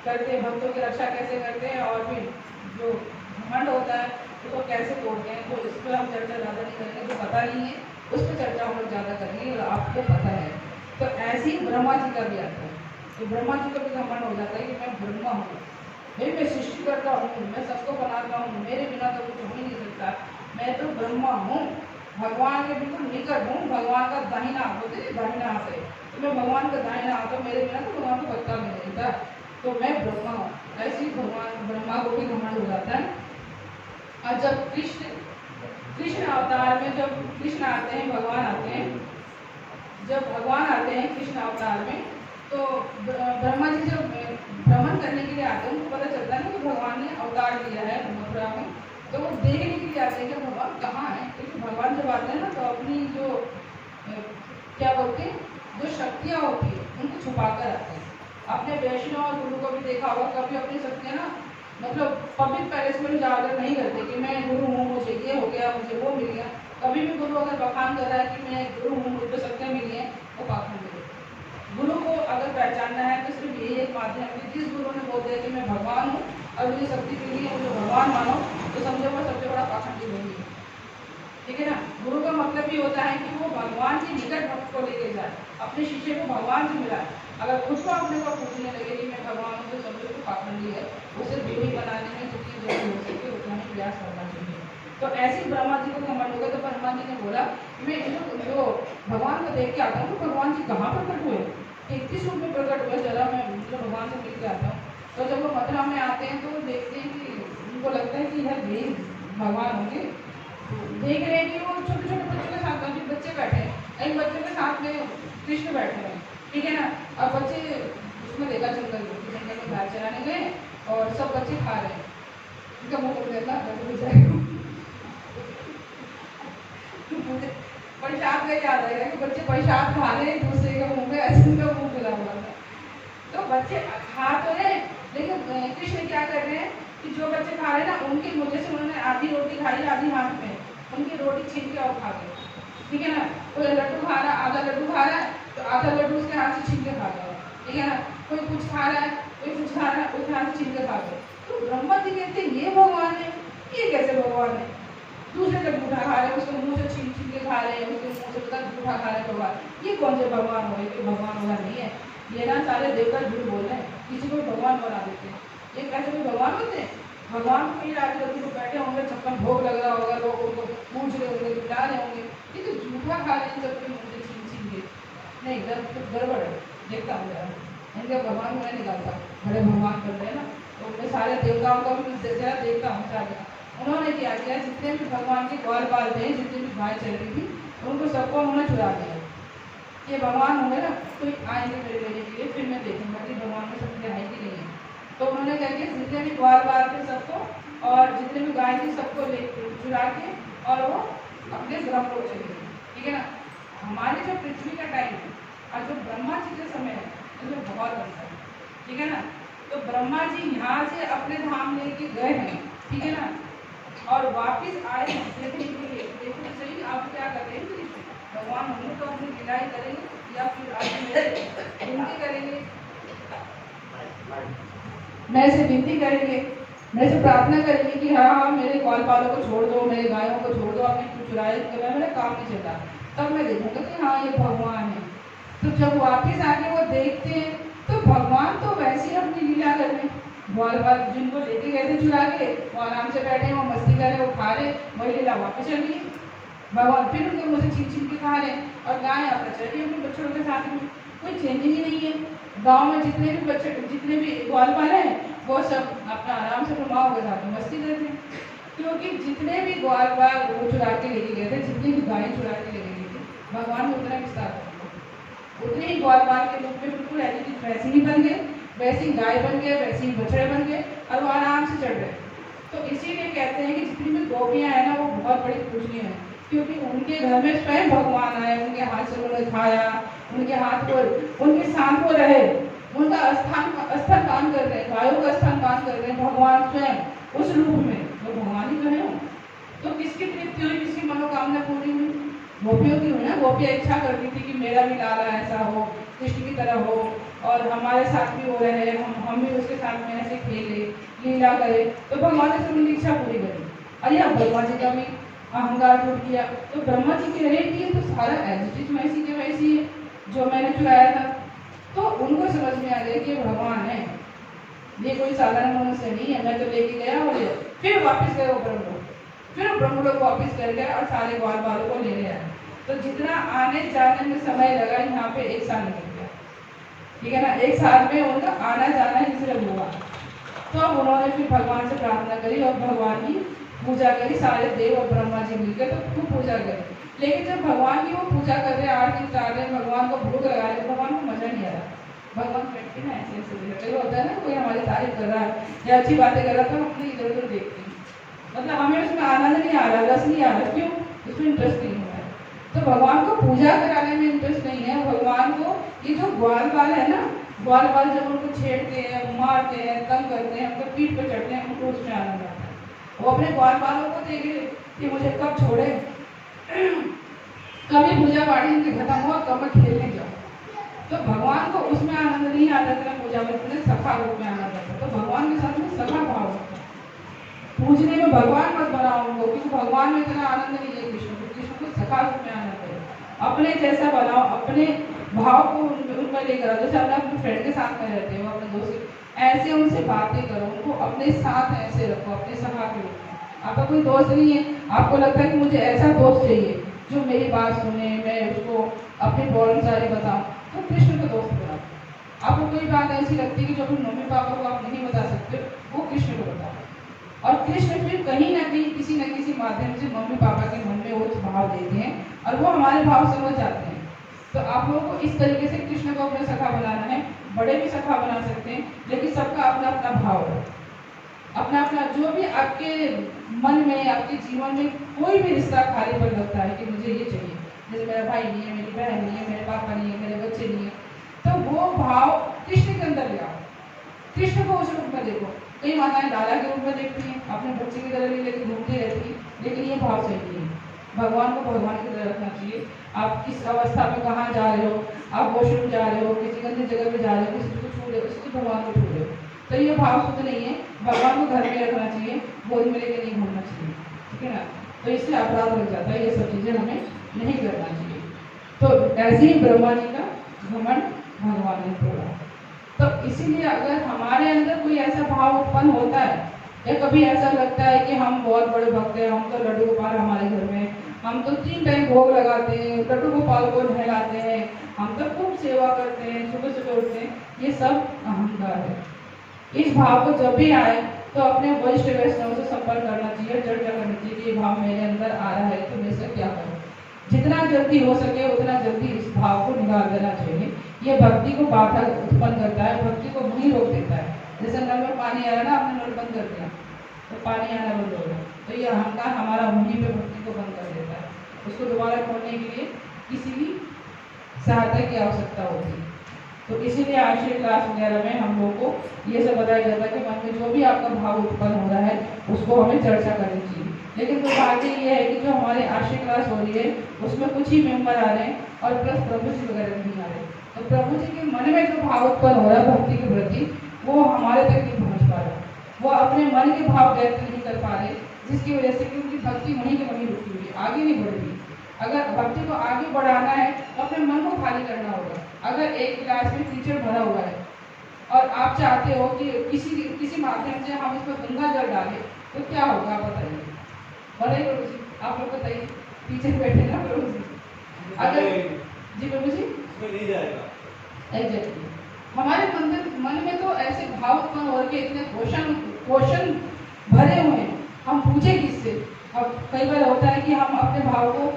करते हैं, भक्तों की रक्षा कैसे करते हैं, और फिर जो घमंड होता है उसको कैसे तोड़ते हैं। तो इस पर हम चर्चा ज़्यादा नहीं करेंगे, जो पता नहीं है उस पर चर्चा हम लोग ज़्यादा करेंगे और आपको पता है। तो ऐसे ही ब्रह्मा जी का भी आता है। तो ब्रह्मा जी का भी घमंड हो जाता है कि मैं ब्रह्मा हूँ, भाई मैं सृष्टि करता हूँ, मैं सबको बनाता हूँ, मेरे बिना तो कुछ हो ही नहीं सकता, मैं तो ब्रह्मा हूँ, भगवान के बिल्कुल निकट हूँ, भगवान का दाहिना बोलते हैं दाहिना हाथ है, तो मैं भगवान का दाहिना हाथ हूँ, मेरे बिना तो भगवान को पत्ता भी नहीं था, तो मैं ब्रह्मा हूँ। ऐसे ही भगवान ब्रह्मा को भी घमंड हो जाता है। और जब कृष्ण अवतार में जब कृष्ण आते हैं, भगवान आते हैं, जब भगवान आते हैं कृष्ण अवतार में, तो ब्रह्मा जी जब भ्रमण करने के लिए आते हैं, उनको पता चलता है ना कि भगवान ने अवतार लिया है मथुरा में, तो वो देखने के लिए आते हैं कि भगवान कहाँ है। क्योंकि भगवान जब आते हैं ना तो अपनी जो क्या बोलते हैं जो शक्तियाँ होती है उनको छुपा कर आते हैं। अपने वैष्णव और गुरु को भी देखा होगा, कभी अपनी शक्तियाँ ना मतलब पब्लिक पैलेस में जाकर नहीं करते कि मैं गुरु हूँ, मुझे ये हो गया, मुझे वो मिल गया। कभी भी गुरु अगर बखान कर रहा है कि मैं गुरु हूँ, मुझे शक्तियाँ मिली हैं, वो पाखंड है। गुरु को अगर पहचानना है तो सिर्फ यही एक माध्यम है, जिस गुरु ने बोल दिया कि मैं भगवान हूँ और मुझे शक्ति मिली है, मुझे भगवान मानो, तो समझो वो सबसे बड़ा पाखंडी गुरु है। ठीक है ना। गुरु का मतलब ये होता है कि वो भगवान के निकट भक्त को लेके जाए, अपने शिष्य को भगवान से मिलाए। अगर खुद को अपने को पूछने लगे कि मैं भगवान हूँ, तो समझो तो पाखंडी है, उसे विधि बनाने में जितनी जल्दी हो सके उतना ही प्रयास करना चाहिए। तो ऐसे ही ब्रह्मा जी को घमंड हो गया, तो ब्रह्मा जी ने बोला मैं जो भगवान को देख के आता हूँ, तो भगवान जी कहाँ प्रकट हुए, 31 रूप में प्रकट हुए, जरा मैं भगवान से मिल के आता हूँ। तो जब वो मथुरा में आते हैं तो देखते हैं कि उनको लगता है कि यह देव भगवान होंगे। देख रहे हैं कि वो छोटे छोटे बच्चों के साथ बच्चे बैठे हैं, इन बच्चों के साथ में कृष्ण बैठे हैं। ठीक है ना। अब बच्चे उसमें देखा जंगल में घास चराने गए और सब बच्चे खा रहे हैं, उनका मुँह प्रसाद का याद आएगा कि बच्चे प्रसाद खा रहे हैं दूसरे के मुँह में, ऐसे उनका मुँह खुला हुआ था। तो बच्चे खा तो रहे, लेकिन कृष्ण क्या कर रहे हैं कि जो बच्चे खा रहे हैं ना उनकी मुझे से उन्होंने आधी रोटी खाई, आधी हाथ में, उनकी रोटी छीन के और खा गए। ठीक है ना। कोई लड्डू खा रहा है, आधा लड्डू खा रहा है, तो आधा लड्डू उसके हाथ से छीन के खा गया। ठीक है ना। कोई कुछ खा रहा है, कोई कुछ खा रहा है, उसके हाथ से छीन के खा गया। तो ब्रह्मा जी कहते हैं ये भगवान है, ये कैसे भगवान है, दूसरे का जूठा खा रहे हैं, उसके मुँह से छीन छीन के खा रहे हैं, उसके मुँह से पता जूठा खा रहे हैं भगवान, ये कौन से भगवान हो, ये भगवान वाला नहीं है, ये ना सारे देवता झूठ बोल रहे हैं, किसी को भगवान बना देते हैं। ये कैसे कोई भगवान होते हैं। भगवान को ही रात रवि को बैठे होंगे, 56 भोग लग रहा होगा, लोग उनको पूछ रहे होंगे, बुला रहे होंगे, ये तो जूठा खा रहे हैं सबके मुँह से छीन छीन के। नहीं, तो गड़बड़ है, देखता हूँ जरा इनके भगवान को नहीं निकालता, बड़े भगवान बन रहे हैं ना, तो उनमें सारे देवताओं का भी जरा देखता हूँ सारे। उन्होंने क्या किया, जितने भी भगवान के ग्वाल बाल थे, जितनी भी गाय चल रही थी, उनको सबको उन्होंने चुरा दिया। ये भगवान होंगे ना तो आएंगे मेरे लेने के लिए, फिर मैं देखूंगा कि भगवान में शक्ति है कि नहीं है। तो उन्होंने क्या किया, जितने भी ग्वाल बाल थे सबको और जितने भी गाय थी सबको ले चुरा के और वो अपने ब्रह्म लोक चले गए। ठीक है ना। हमारे जो पृथ्वी का टाइम है और जो ब्रह्मा जी का समय है उसमें बहुत अंतर है। ठीक है ना। तो ब्रह्मा जी यहाँ से अपने धाम लेके गए हैं, ठीक है ना, और वापिस आए देखने के लिए। देखो तो सही आप क्या कर रहे हैं, भगवान होंगे तो अपनी लीलाएं करेंगे या फिर आप विनती करेंगे, मैं से विनती करेंगे, मैं से प्रार्थना करेंगे कि हाँ मेरे ग्वाल बालों को छोड़ दो, मेरे गायों को छोड़ दो, आपने चुराए तो मेरा काम नहीं चलता, तब मैं देखूंगा कि हाँ ये भगवान है। तो जब वापिस आके वो देखते हैं तो भगवान तो वैसे ही अपनी लीला कर रहे हैं। ग्वाल बाल जिनको लेके गए थे चुरा के, वो आराम से बैठे, वो मस्ती कर रहे, वो खा रहे, वही लीला वापस चल रही है। भगवान फिर उनके मुँह से छीन छीन के खा रहे हैं और गाय अपना चल रही है अपने बच्चों के साथ में। कोई चेंजिंग ही नहीं है। गांव में जितने भी बच्चे, जितने भी ग्वाल बाल हैं, वो सब अपना आराम से अपने माओ के साथ में मस्ती करते हैं। क्योंकि जितने भी ग्वाल बाल वो चुरा के लेके गए थे, जितनी भी गायें चुरा के लेके गई थी, भगवान ने उतना विस्तार कर दिया। उतने ही ग्वाल बाल के रूप में बिल्कुल वैसे ही बन गए, वैसे ही गाय बन गए, वैसे ही बछड़े बन गए और वो आराम से चढ़ रहे। तो इसीलिए कहते हैं कि जितनी भी गोपियाँ हैं ना वो बहुत बड़ी पूजनीय है, क्योंकि उनके घर में स्वयं भगवान आए, उनके हाथ से उन्होंने खाया, उनके हाथ को उनके साथ वो रहे। उनका स्थान पान कर रहे हैं, वायु का स्थान पान कर रहे हैं भगवान स्वयं उस रूप में, तो भगवान ही तो है। तो किसकी तृप्ति हुई, किसकी मनोकामना पूरी हुई? गोपियों की हुई ना। गोपियाँ इच्छा करती थी कि मेरा भी लाला ऐसा हो, कृष्ण की तरह हो, और हमारे साथ भी हो रहे, हम भी उसके साथ में ऐसे खेले लीला करे। तो भगवान ने उनकी इच्छा पूरी करी। अरे अब ब्रह्मा जी का भी अहंकार टूट गया, तो ब्रह्मा जी कह रहे कि ये तो सारा एज वैसी के वैसी है जो मैंने चुराया था। तो उनको समझ में आ गया कि भगवान है, ये कोई साधारण मनुष्य नहीं है। मैं तो लेके गया और फिर वापस गए वो ब्रह्मलोक, फिर ब्रह्म लोग वापिस कर गए और सारे ग्वाल बालों को ले आए। तो जितना आने जाने में समय लगा, यहाँ पे 1 साल निकल गया, ठीक है ना। 1 साल में उनका आना जाना इसलिए हुआ। तो अब उन्होंने फिर भगवान से प्रार्थना करी और भगवान की पूजा करी। सारे देव और ब्रह्मा जी मिलकर तो खूब पूजा करी। लेकिन जब भगवान की वो पूजा कर रहे, आरती उतार रहे, भगवान को भोग लगा रहे, भगवान को मजा नहीं आ रहा। भगवान बैठे ना ऐसे ऐसे होता है ना, कोई हमारी तारीफ कर रहा है या अच्छी बातें कर रहा है तो हम अपनी इधर उधर देखते हैं, मतलब हमें उसमें आनंद नहीं आ रहा, रस नहीं आ रहा। क्यों? उसमें इंटरेस्ट नहीं हो रहा है। तो भगवान को पूजा कराने में इंटरेस्ट नहीं है। भगवान को ये जो ग्वाल बाल है ना, ग्वाल बाल जब उनको छेड़ते हैं, मारते हैं, तंग करते हैं, उनको पीठ पर चढ़ते हैं, उनको उसमें आनंद आता है। वो अपने ग्वाल बालों को देखे कि मुझे कब छोड़े, कभी पूजा पाठ इनके खत्म हुआ, कब मैं खेलने जाऊँ। तो भगवान को उसमें आनंद नहीं आता था पूजा में, सखा रूप में आनंद आता। तो भगवान के साथ में सखा भाव होता है। पूजने में भगवान मत बनाओ उनको, क्योंकि भगवान में इतना आनंद नहीं है कृष्ण को। कृष्ण को सखा रूप में आनंद है। अपने जैसा बनाओ, अपने भाव को उनमें लेकर आओ। जैसे अपने अपने फ्रेंड के साथ में रहते हो, अपने दोस्त, ऐसे उनसे बातें करो, उनको अपने साथ ऐसे रखो, अपने सखा के रूप में। आपका कोई दोस्त नहीं है, आपको लगता है कि मुझे ऐसा दोस्त चाहिए जो मेरी बात सुने, मैं उसको अपनी प्रॉब्लम सारी बताऊँ, तो कृष्ण को दोस्त बनाओ। आपको कोई बात ऐसी लगती है कि जो अपने मम्मी पापा को आप नहीं बता सकते, वो कृष्ण को बताओ। और कृष्ण फिर कहीं ना कहीं किसी न किसी माध्यम से मम्मी पापा के मन में वो भाव देते हैं और वो हमारे भाव समझ जाते हैं। तो आप लोगों को इस तरीके से कृष्ण को अपना सखा बनाना है। बड़े भी सखा बना सकते हैं, लेकिन सबका अपना अपना भाव है, अपना अपना। जो भी आपके मन में, आपके जीवन में कोई भी रिश्ता खाली पर लगता है कि मुझे ये चाहिए, जैसे मेरा भाई नहीं है, मेरी बहन नहीं है, मेरे पापा नहीं है, मेरे बच्चे नहीं है, तो वो भाव कृष्ण के अंदर ले आओ। कृष्ण को उस रूप में देखो। कई माताएं लाला के रूप में देखती हैं, अपने बच्चे की तरह नहीं लेके घूमती रहती, लेकिन ये भाव सही नहीं है। भगवान को भगवान की तरह रखना चाहिए। आप किस अवस्था में कहाँ जा रहे हो, आप वॉशरूम जा रहे हो, किसी गंदी जगह पे जा रहे हो, किसी को छू रहे हो, किसी भगवान को छू रहे हो, तो ये भाव शुद्ध नहीं है। भगवान को घर में रखना चाहिए, गोद में लेके नहीं घूमना चाहिए, ठीक है ना। तो इससे अपराध लग जाता है, ये सब चीज़ें हमें नहीं करना चाहिए। तो ऐसे ही ब्रह्मा जी का घमंड भगवान ने तोड़ा। तो इसीलिए अगर हमारे अंदर कोई ऐसा भाव उत्पन्न होता है या कभी ऐसा लगता है कि हम बहुत बड़े भक्त हैं, हम तो लड्डू गोपाल हमारे घर में, हम तो 3 टाइम भोग लगाते हैं, लड्डू गोपाल को नहलाते हैं, हम तो खूब सेवा करते हैं, सुबह सुबह उठते हैं, ये सब अहंकार है। इस भाव को जब भी आए तो अपने वरिष्ठ वैष्णव से संपर्क करना चाहिए, चर्चा करनी चाहिए कि ये भाव मेरे अंदर आ रहा है, तो मैं इसे क्या करूँ। जितना जल्दी हो सके उतना जल्दी इस भाव को निकाल देना चाहिए। ये भक्ति को बाधा उत्पन्न करता है, भक्ति को वहीं रोक देता है। जैसे नल में पानी आ रहा ना, आपने नल बंद कर दिया तो पानी आना बंद हो गया, तो ये अहंकार हमारा वहीं पे भक्ति को बंद कर देता है। उसको दोबारा खोलने के लिए किसी भी सहायता की आवश्यकता होती है। तो इसीलिए आश्रय क्लास वगैरह में हम लोग को ये सब बताया जाता है कि मन में जो भी आपका भाव उत्पन्न हो रहा है उसको हमें चर्चा करनी चाहिए। लेकिन दुर्भाग्य ये है कि जो हमारे आश्रय क्लास हो रही है उसमें कुछ ही मेंबर आ रहे हैं और प्लस प्रभु जी वगैरह नहीं आ रहे। तो प्रभु जी के मन में जो भाव उत्पन्न हो रहा है भक्ति के प्रति, वो हमारे तक नहीं पहुँच पा रहा, वो अपने मन के भाव व्यक्त नहीं कर पा रहे, जिसकी वजह से कि उनकी भक्ति वहीं के वहीं रुकी हुई है, आगे नहीं बढ़ रही। अगर भक्ति को आगे बढ़ाना है तो अपने मन को खाली करना होगा। अगर एक क्लास में टीचर भरा हुआ है और आप चाहते हो कि किसी माध्यम से हम इसमें गंगा जल डालें, तो क्या होगा आप बताइए। बड़े प्रभु जी आप लोग बताइए, टीचर बैठे ना प्रभु जी, अगर जी प्रभु जी नहीं जाएगा। एग्जैक्टली हमारे मन में तो ऐसे भाव उत्पन्न हो रहे, इतने क्वेश्चन भरे हुए हैं, हम पूछे किससे। अब कई बार होता है कि हम अपने भाव को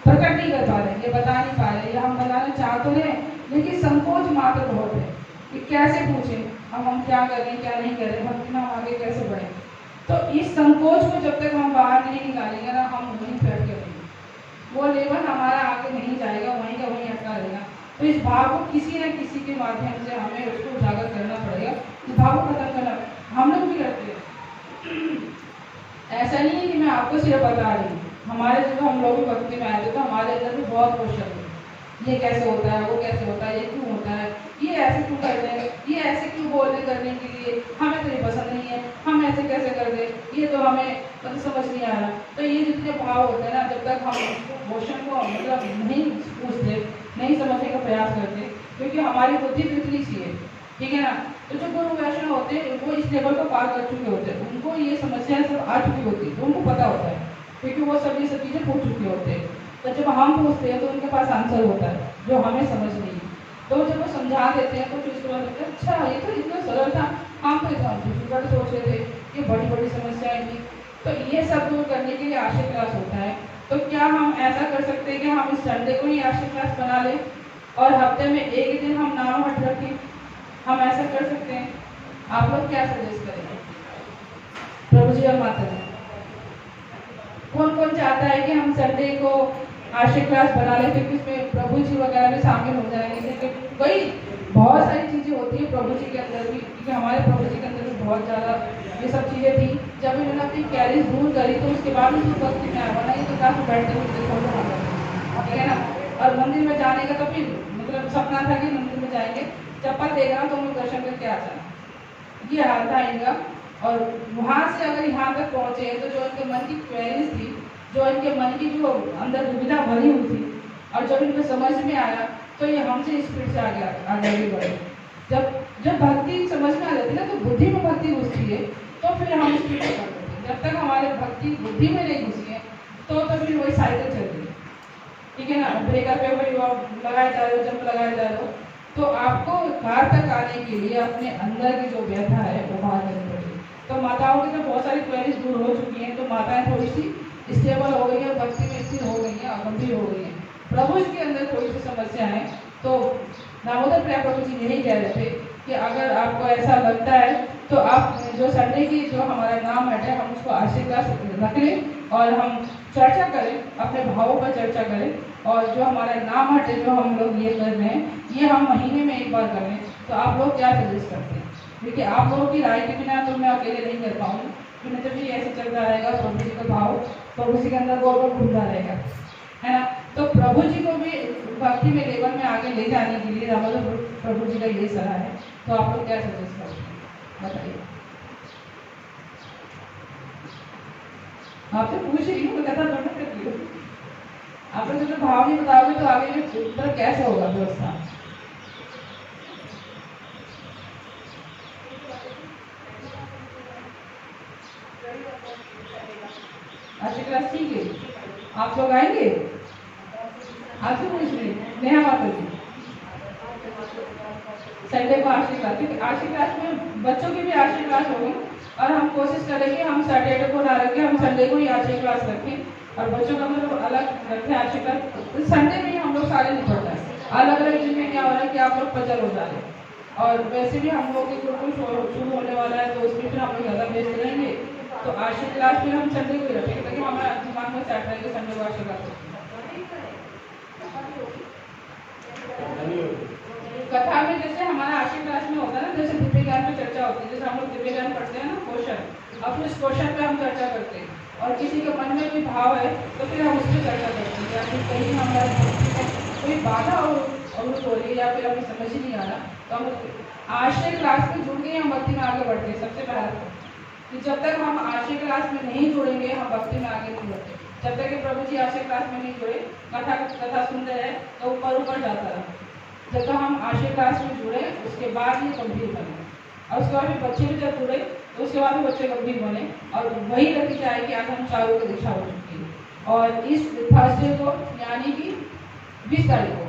प्रकट नहीं कर पा रहे, ये बता नहीं पा रहे, या हम बताना चाह तो रहे लेकिन संकोच मात्र बहुत है कि कैसे पूछें, हम क्या कर रहे हैं क्या नहीं कर रहे, भक्ति में हम आगे कैसे बढ़ें। तो इस संकोच को जब तक हम बाहर नहीं निकालेंगे ना, हम वहीं बैठ के रहेंगे, वो लेवल हमारा आगे नहीं जाएगा, वहीं का वहीं अटका रहेगा। तो इस भाव को किसी न किसी के माध्यम से हमें उसको उजागर करना पड़ेगा, इस भाव को खत्म करना। हम लोग भी करते हैं, ऐसा नहीं है कि मैं आपको सिर्फ बता रही हूँ। हमारे जब हम लोग भक्ति में आए थे तो हमारे अंदर भी बहुत क्वेश्चन थे, ये कैसे होता है, वो कैसे होता है, ये क्यों होता है, ये ऐसे क्यों करते हैं, ये ऐसे क्यों बोलते करने के लिए, हमें तो ये पसंद नहीं है, हम ऐसे कैसे कर दे, ये तो हमें मतलब समझ नहीं आ रहा। तो ये जितने भाव होते हैं ना, जब तक हम क्वेश्चन को मतलब नहीं पूछते, नहीं समझने का प्रयास करते, क्योंकि हमारी बुद्धि तो इतनी सी है, ठीक है ना। तो जो गुरु वैष्णव होते हैं वो इस लेवल को पार कर चुके होते हैं, उनको ये समस्याएं सब आ चुकी होती है, तो उनको पता होता है, क्योंकि वो सब ये सब चीज़ें पूछ चुके होते हैं। तो जब हम पूछते हैं तो उनके पास आंसर होता है जो हमें समझ नहीं है, तो जब वो समझा देते हैं तो फिर उसके बाद लगता है अच्छा ये तो इतना सरल था, हम तो इतना डिफिकल्ट सोच रहे थे, ये बड़ी बड़ी समस्याएं थी। तो ये सब दूर करने के लिए आशिक क्लास होता है। तो क्या हम ऐसा कर सकते हैं कि हम इस संडे को ही आशिक क्लास बना लें और हफ्ते में एक दिन हम नाम हट रखें? हम ऐसा कर सकते हैं, आप लोग क्या सजेस्ट करेंगे? प्रभु जी और माता जी, कौन कौन चाहता है कि हम संडे को आशिक क्लास बना लें, क्योंकि उसमें प्रभु जी वगैरह भी शामिल हो जाएंगे, क्योंकि कई बहुत सारी चीज़ें होती है प्रभु जी के अंदर भी, क्योंकि हमारे प्रभु जी के अंदर भी बहुत ज़्यादा ये सब चीज़ें थी। जब इन्होंने अपनी कैरिज दूर करी तो उसके बाद उस भक्ति में आया, वरना ये तो काफ़ी बैठते हुए छोड़, ठीक है ना। और मंदिर में जाने का तो फिर मतलब सपना था कि मंदिर में जाएंगे, चप्पल देगा तो उन्हें दर्शन करके आ जाना, ये हाल था इनका। और वहाँ से अगर यहाँ तक पहुँचे तो जो इनके मन की क्वेरीज थी, जो इनके मन की जो अंदर दुविधा भरी हुई थी, और जब इनको समझ में आया तो ये हमसे स्पीड से आगे बढ़े। जब भक्ति समझ में आ जाती है ना, तो बुद्धि में भक्ति घुसती है, तो फिर हम स्पीड से कर देते हैं। जब तक हमारे भक्ति बुद्धि में नहीं घुसी है तो फिर वही साइकिल चल रही है, ठीक है ना। ब्रेकर पे वही लगाए जा रहे हो, जंप लगाए जा रहे हो। तो आपको कार तक आने के लिए अपने अंदर की जो व्यथा है वो बाहर करनी पड़ेगी। तो माताओं की तो बहुत सारी क्वेरीज दूर हो चुकी हैं, तो माताएं थोड़ी सी स्टेबल हो गई है, भक्ति में स्थिर हो गई हैं, गंभीर हो गई हैं। प्रभु जी के अंदर थोड़ी सी समस्या है, तो दामोदर प्रिया प्रभु जी यही कह रहे थे कि अगर आपको ऐसा लगता है तो आप जो संडे की जो हमारा नाम है हम उसको आशीर्वाद रख लें और हम चर्चा करें, अपने भावों पर चर्चा करें, और जो हमारा नाम हटे जो हम लोग ये कर रहे हैं ये हम महीने में एक बार करें। तो आप लोग क्या सजेस्ट करते हैं? देखिए आप लोगों की राय के बिना तो मैं अकेले नहीं कर पाऊँगी, तो फिर ऐसे चलता रहेगा, प्रभु जी का भाव प्रभु जी के अंदर गोल गोल घूमता रहेगा, है ना। तो प्रभु जी को भी भक्ति में लेवल में आगे ले जाने के लिए दामोदर प्रभु जी का ये सलाह है। तो आप लोग क्या सजेस्ट करते हैं, बताइए। आपसे पूछ रही हूँ, कथा थोड़ा कर रही हूँ। आप लोग जो भाव नहीं बताओगे तो आगे उत्तर कैसे होगा व्यवस्था? आशिक क्लास ठीक है, आप लोग आएंगे? आपसे पूछ रही नेहा माता जी, संडे को आशिक क्लास, क्योंकि आशिक क्लास में बच्चों की भी आशिक क्लास होगी, और हम कोशिश करेंगे हम सैटरडे को ना रखें, हम संडे को ही आशिक क्लास रखें और बच्चों का मतलब अलग रखें आशिक क्लास। तो संडे में ही हम लोग सारे निपट जाए, अलग अलग दिन में क्या हो रहा है कि आप लोग पजल हो जा रहे हैं। और वैसे भी हम लोग के गुरुकुल शुरू होने वाला है, तो उसमें फिर हम लोग ज़्यादा व्यस्त रहेंगे। तो आशिक क्लास फिर हम संडे को ही रखेंगे, ताकि हमारा दिमाग में सेट रहेगा संडे को आशिक क्लास। कथा में जैसे हमारा आशिक क्लास में होता है ना, जैसे दिव्य ज्ञान पे चर्चा होती है, जैसे हम लोग दिव्य ज्ञान पढ़ते हैं ना क्वेश्चन, अब फिर इस क्वेश्चन पे हम चर्चा करते हैं, और किसी के मन में कोई भाव है तो फिर हम उस पर चर्चा करते हैं, या फिर कहीं हमारे कोई बाधा अवरुद्ध हो रही है या फिर हमें समझ ही नहीं आ रहा, तो हम आशिक क्लास में जुड़ के हम भक्ति में आगे बढ़ते हैं। सबसे पहला कि जब तक हम आशिक क्लास में नहीं जुड़ेंगे हम भक्ति में आगे नहीं बढ़ते। जब तक कि प्रभु जी आशिक क्लास में नहीं जुड़े, कथा सुनते रहे तो ऊपर जाता रहा। जब तक हम आशिक क्लास में जुड़े उसके बाद ये गंभीर बने, और उसके बाद फिर बच्चे भी जब जुड़े तो उसके बाद भी बच्चे गंभीर बने, और वही नतीजा है कि आज हम चारों की दीक्षा हो चुकी है। और इस थर्सडे को यानी कि 20 तारीख को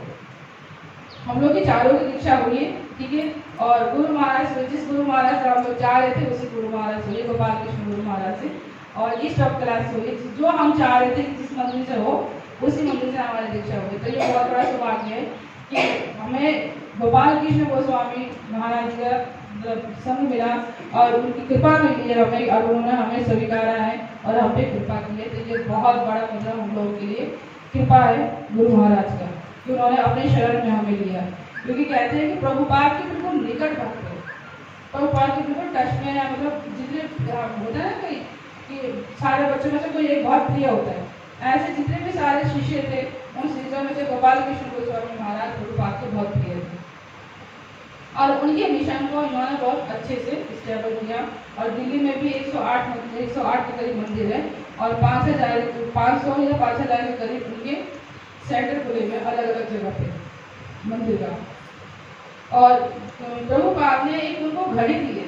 हम लोग की चारों की दीक्षा हुई है, ठीक है। और गुरु महाराज से, जिस गुरु महाराज से हम लोग जा रहे थे उसी गुरु महाराज से, गोपाल कृष्ण गुरु महाराज से, और इस टॉप क्लास से हुई, जो हम चाह रहे थे जिस मंदिर से हो उसी मंदिर से हमारी दीक्षा हुई। तो ये बहुत बड़ा सौभाग्य है कि हमें गोपाल कृष्ण गोस्वामी महाराज का मतलब संग मिला और उनकी कृपा मिली है हमें, और उन्होंने हमें स्वीकारा है और हम पे कृपा की है। तो ये बहुत बड़ा मतलब हम लोगों के लिए कृपा है गुरु महाराज का। कि उन्होंने अपने शरण में हमें लिया, क्योंकि कहते हैं कि प्रभुपाद के बिल्कुल निकट भक्त थे, प्रभुपाद के बिल्कुल टच में है। मतलब जितने होता है ना कि सारे बच्चों में से कोई एक बहुत प्रिय होता है, ऐसे जितने भी सारे शिष्य थे उन शिष्यों में से गोपाल कृष्ण गोस्वामी महाराज प्रभुपाद के बहुत प्रिय थे और उनके मिशन को इन्होंने बहुत अच्छे से स्टेबल किया। और दिल्ली में भी 108 के करीब मंदिर है और 500 या 5,000 के करीब उनके सेंटर खुले हुए अलग अलग जगह पे मंदिर का। और प्रभुपाद ने एक उनको घड़ी दी है,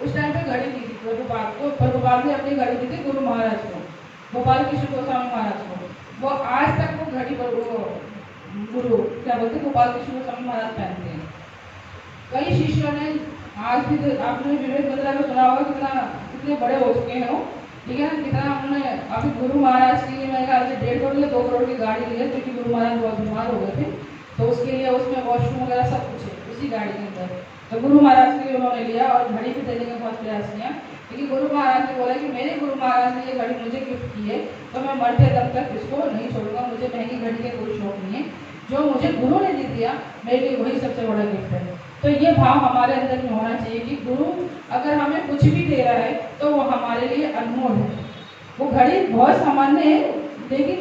उस टाइम पे घड़ी दी थी प्रभुपाद ने अपनी घड़ी दी थी गुरु महाराज को, गोपाल कृष्ण गोस्वामी महाराज को। वो आज तक वो घड़ी पर गुरु क्या बोलते गोपाल कृष्ण गोस्वामी महाराज पहनते हैं। कई शिष्यों ने आज भी आपने विवेक बंदरा को सुना होगा, कितने बड़े हो चुके हैं वो, ठीक है ना, कितना उन्होंने अभी गुरु महाराज की मेरे ख्याल से 1.5 करोड़ या 2 करोड़ की गाड़ी ली है, क्योंकि गुरु महाराज बहुत बीमार हो गए थे, तो उसके लिए उसमें वॉशरूम वगैरह सब कुछ है उसी गाड़ी के अंदर। तो गुरु महाराज के लिए उन्होंने लिया और घड़ी भी देने का बहुत प्रयास किया, क्योंकि गुरु महाराज ने बोला कि मेरे गुरु महाराज ने ये घड़ी मुझे गिफ्ट की है, तो मैं मरते दम तक इसको नहीं छोड़ूंगा। मुझे महंगी घड़ी का कोई शौक नहीं है, जो मुझे गुरु ने दे दिया मेरे लिए वही सबसे बड़ा गिफ्ट है। तो ये भाव हमारे अंदर में होना चाहिए कि गुरु अगर हमें कुछ भी दे रहा है तो वो हमारे लिए अनमोल है। वो घड़ी बहुत सामान्य है, लेकिन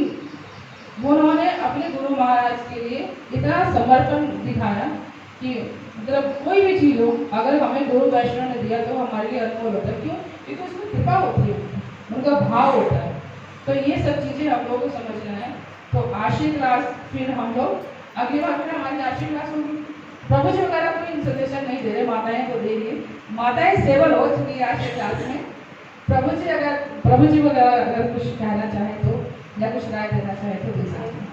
उन्होंने अपने गुरु महाराज के लिए इतना समर्पण दिखाया कि मतलब कोई भी चीज़ हो, अगर हमें गुरु वैष्णव ने दिया तो हमारे लिए अनमोल होता है। क्यों? क्योंकि उसमें कृपा होती है, उनका भाव होता है। तो ये सब चीज़ें हम लोगों को समझना है। तो आशीर्वाद क्लास फिर हम लोग अगली बार फिर हमारी आशीर्वाद क्लास होगी। प्रभु जी वगैरह कोई सजेशन नहीं दे रहे, माताएं को दे रही, माताएं सेवल हो चुकी है आज के क्लास में। प्रभु जी वगैरह अगर कुछ कहना चाहे तो या कुछ राय देना चाहे तो दे सकते हैं।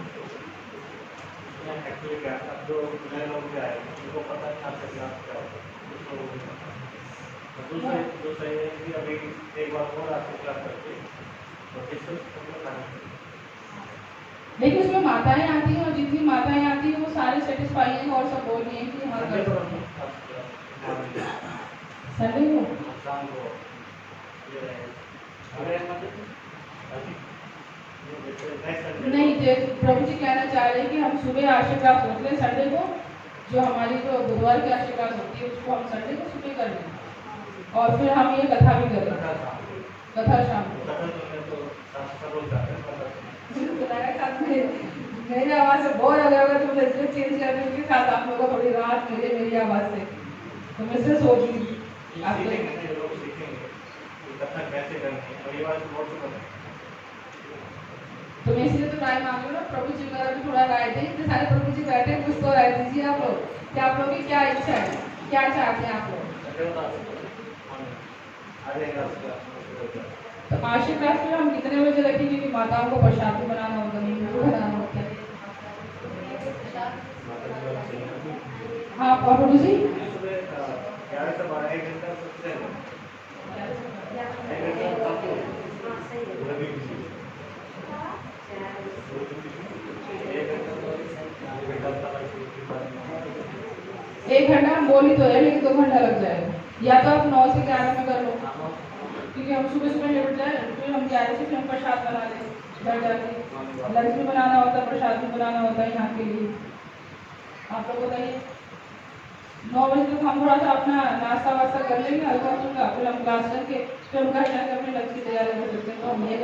लेकिन उसमें माताएं आती हैं और जितनी माताएं आती हैं वो सारे सेटिस्फाई हैं और सब बोल रही हैं कि हाँ कर संडे को नहीं। प्रभु जी कहना चाह रहे हैं कि हम सुबह आशीर्वाद होते हैं संडे को, जो हमारी जो बुधवार की आशीर्वाद होती है उसको हम संडे को सुबह कर लें और फिर हम ये कथा भी कर लें, कथा शाम मेरी आवाज़ से बोर हो गया होगा तो मैं इसलिए चेंज करने के साथ आप लोगों को थोड़ी राहत मिले मेरी आवाज़ से, तो मैं इससे सोच रही तो मैं इसलिए तो राय मांग रही हूँ। प्रभु जी वगैरह भी थोड़ा राय दें, इतने सारे प्रभु जी बैठे कुछ तो राय दीजिए आप लोग कि आप लोगों की क्या इच्छा है, क्या चाहते हैं आप लोग। तो आशीर्वाद में हम कितने बजे रखें, क्योंकि माताओं को प्रसाद भी बनाना होता है, नींबू बनाना होता है। हाँ प्रभु जी एक घंटा हम बोली तो है, लेकिन 2 घंटा लग जाएगा। या तो आप 9 से 11 में कर लो, क्योंकि हम सुबह सुबह निपट जाए, फिर हम 11 से फिर हम प्रसाद बना लें, घर जाके लंच भी बनाना होता है, प्रसाद भी बनाना होता है यहाँ के लिए। आप लोग बताइए 9 बजे तक हम थोड़ा सा अपना नाश्ता वास्ता कर लेंगे हल्का फुल्का, फिर हम क्लास करके फिर हम घर जाकर अपने लंच की तैयारी कर सकते हैं। तो हम ये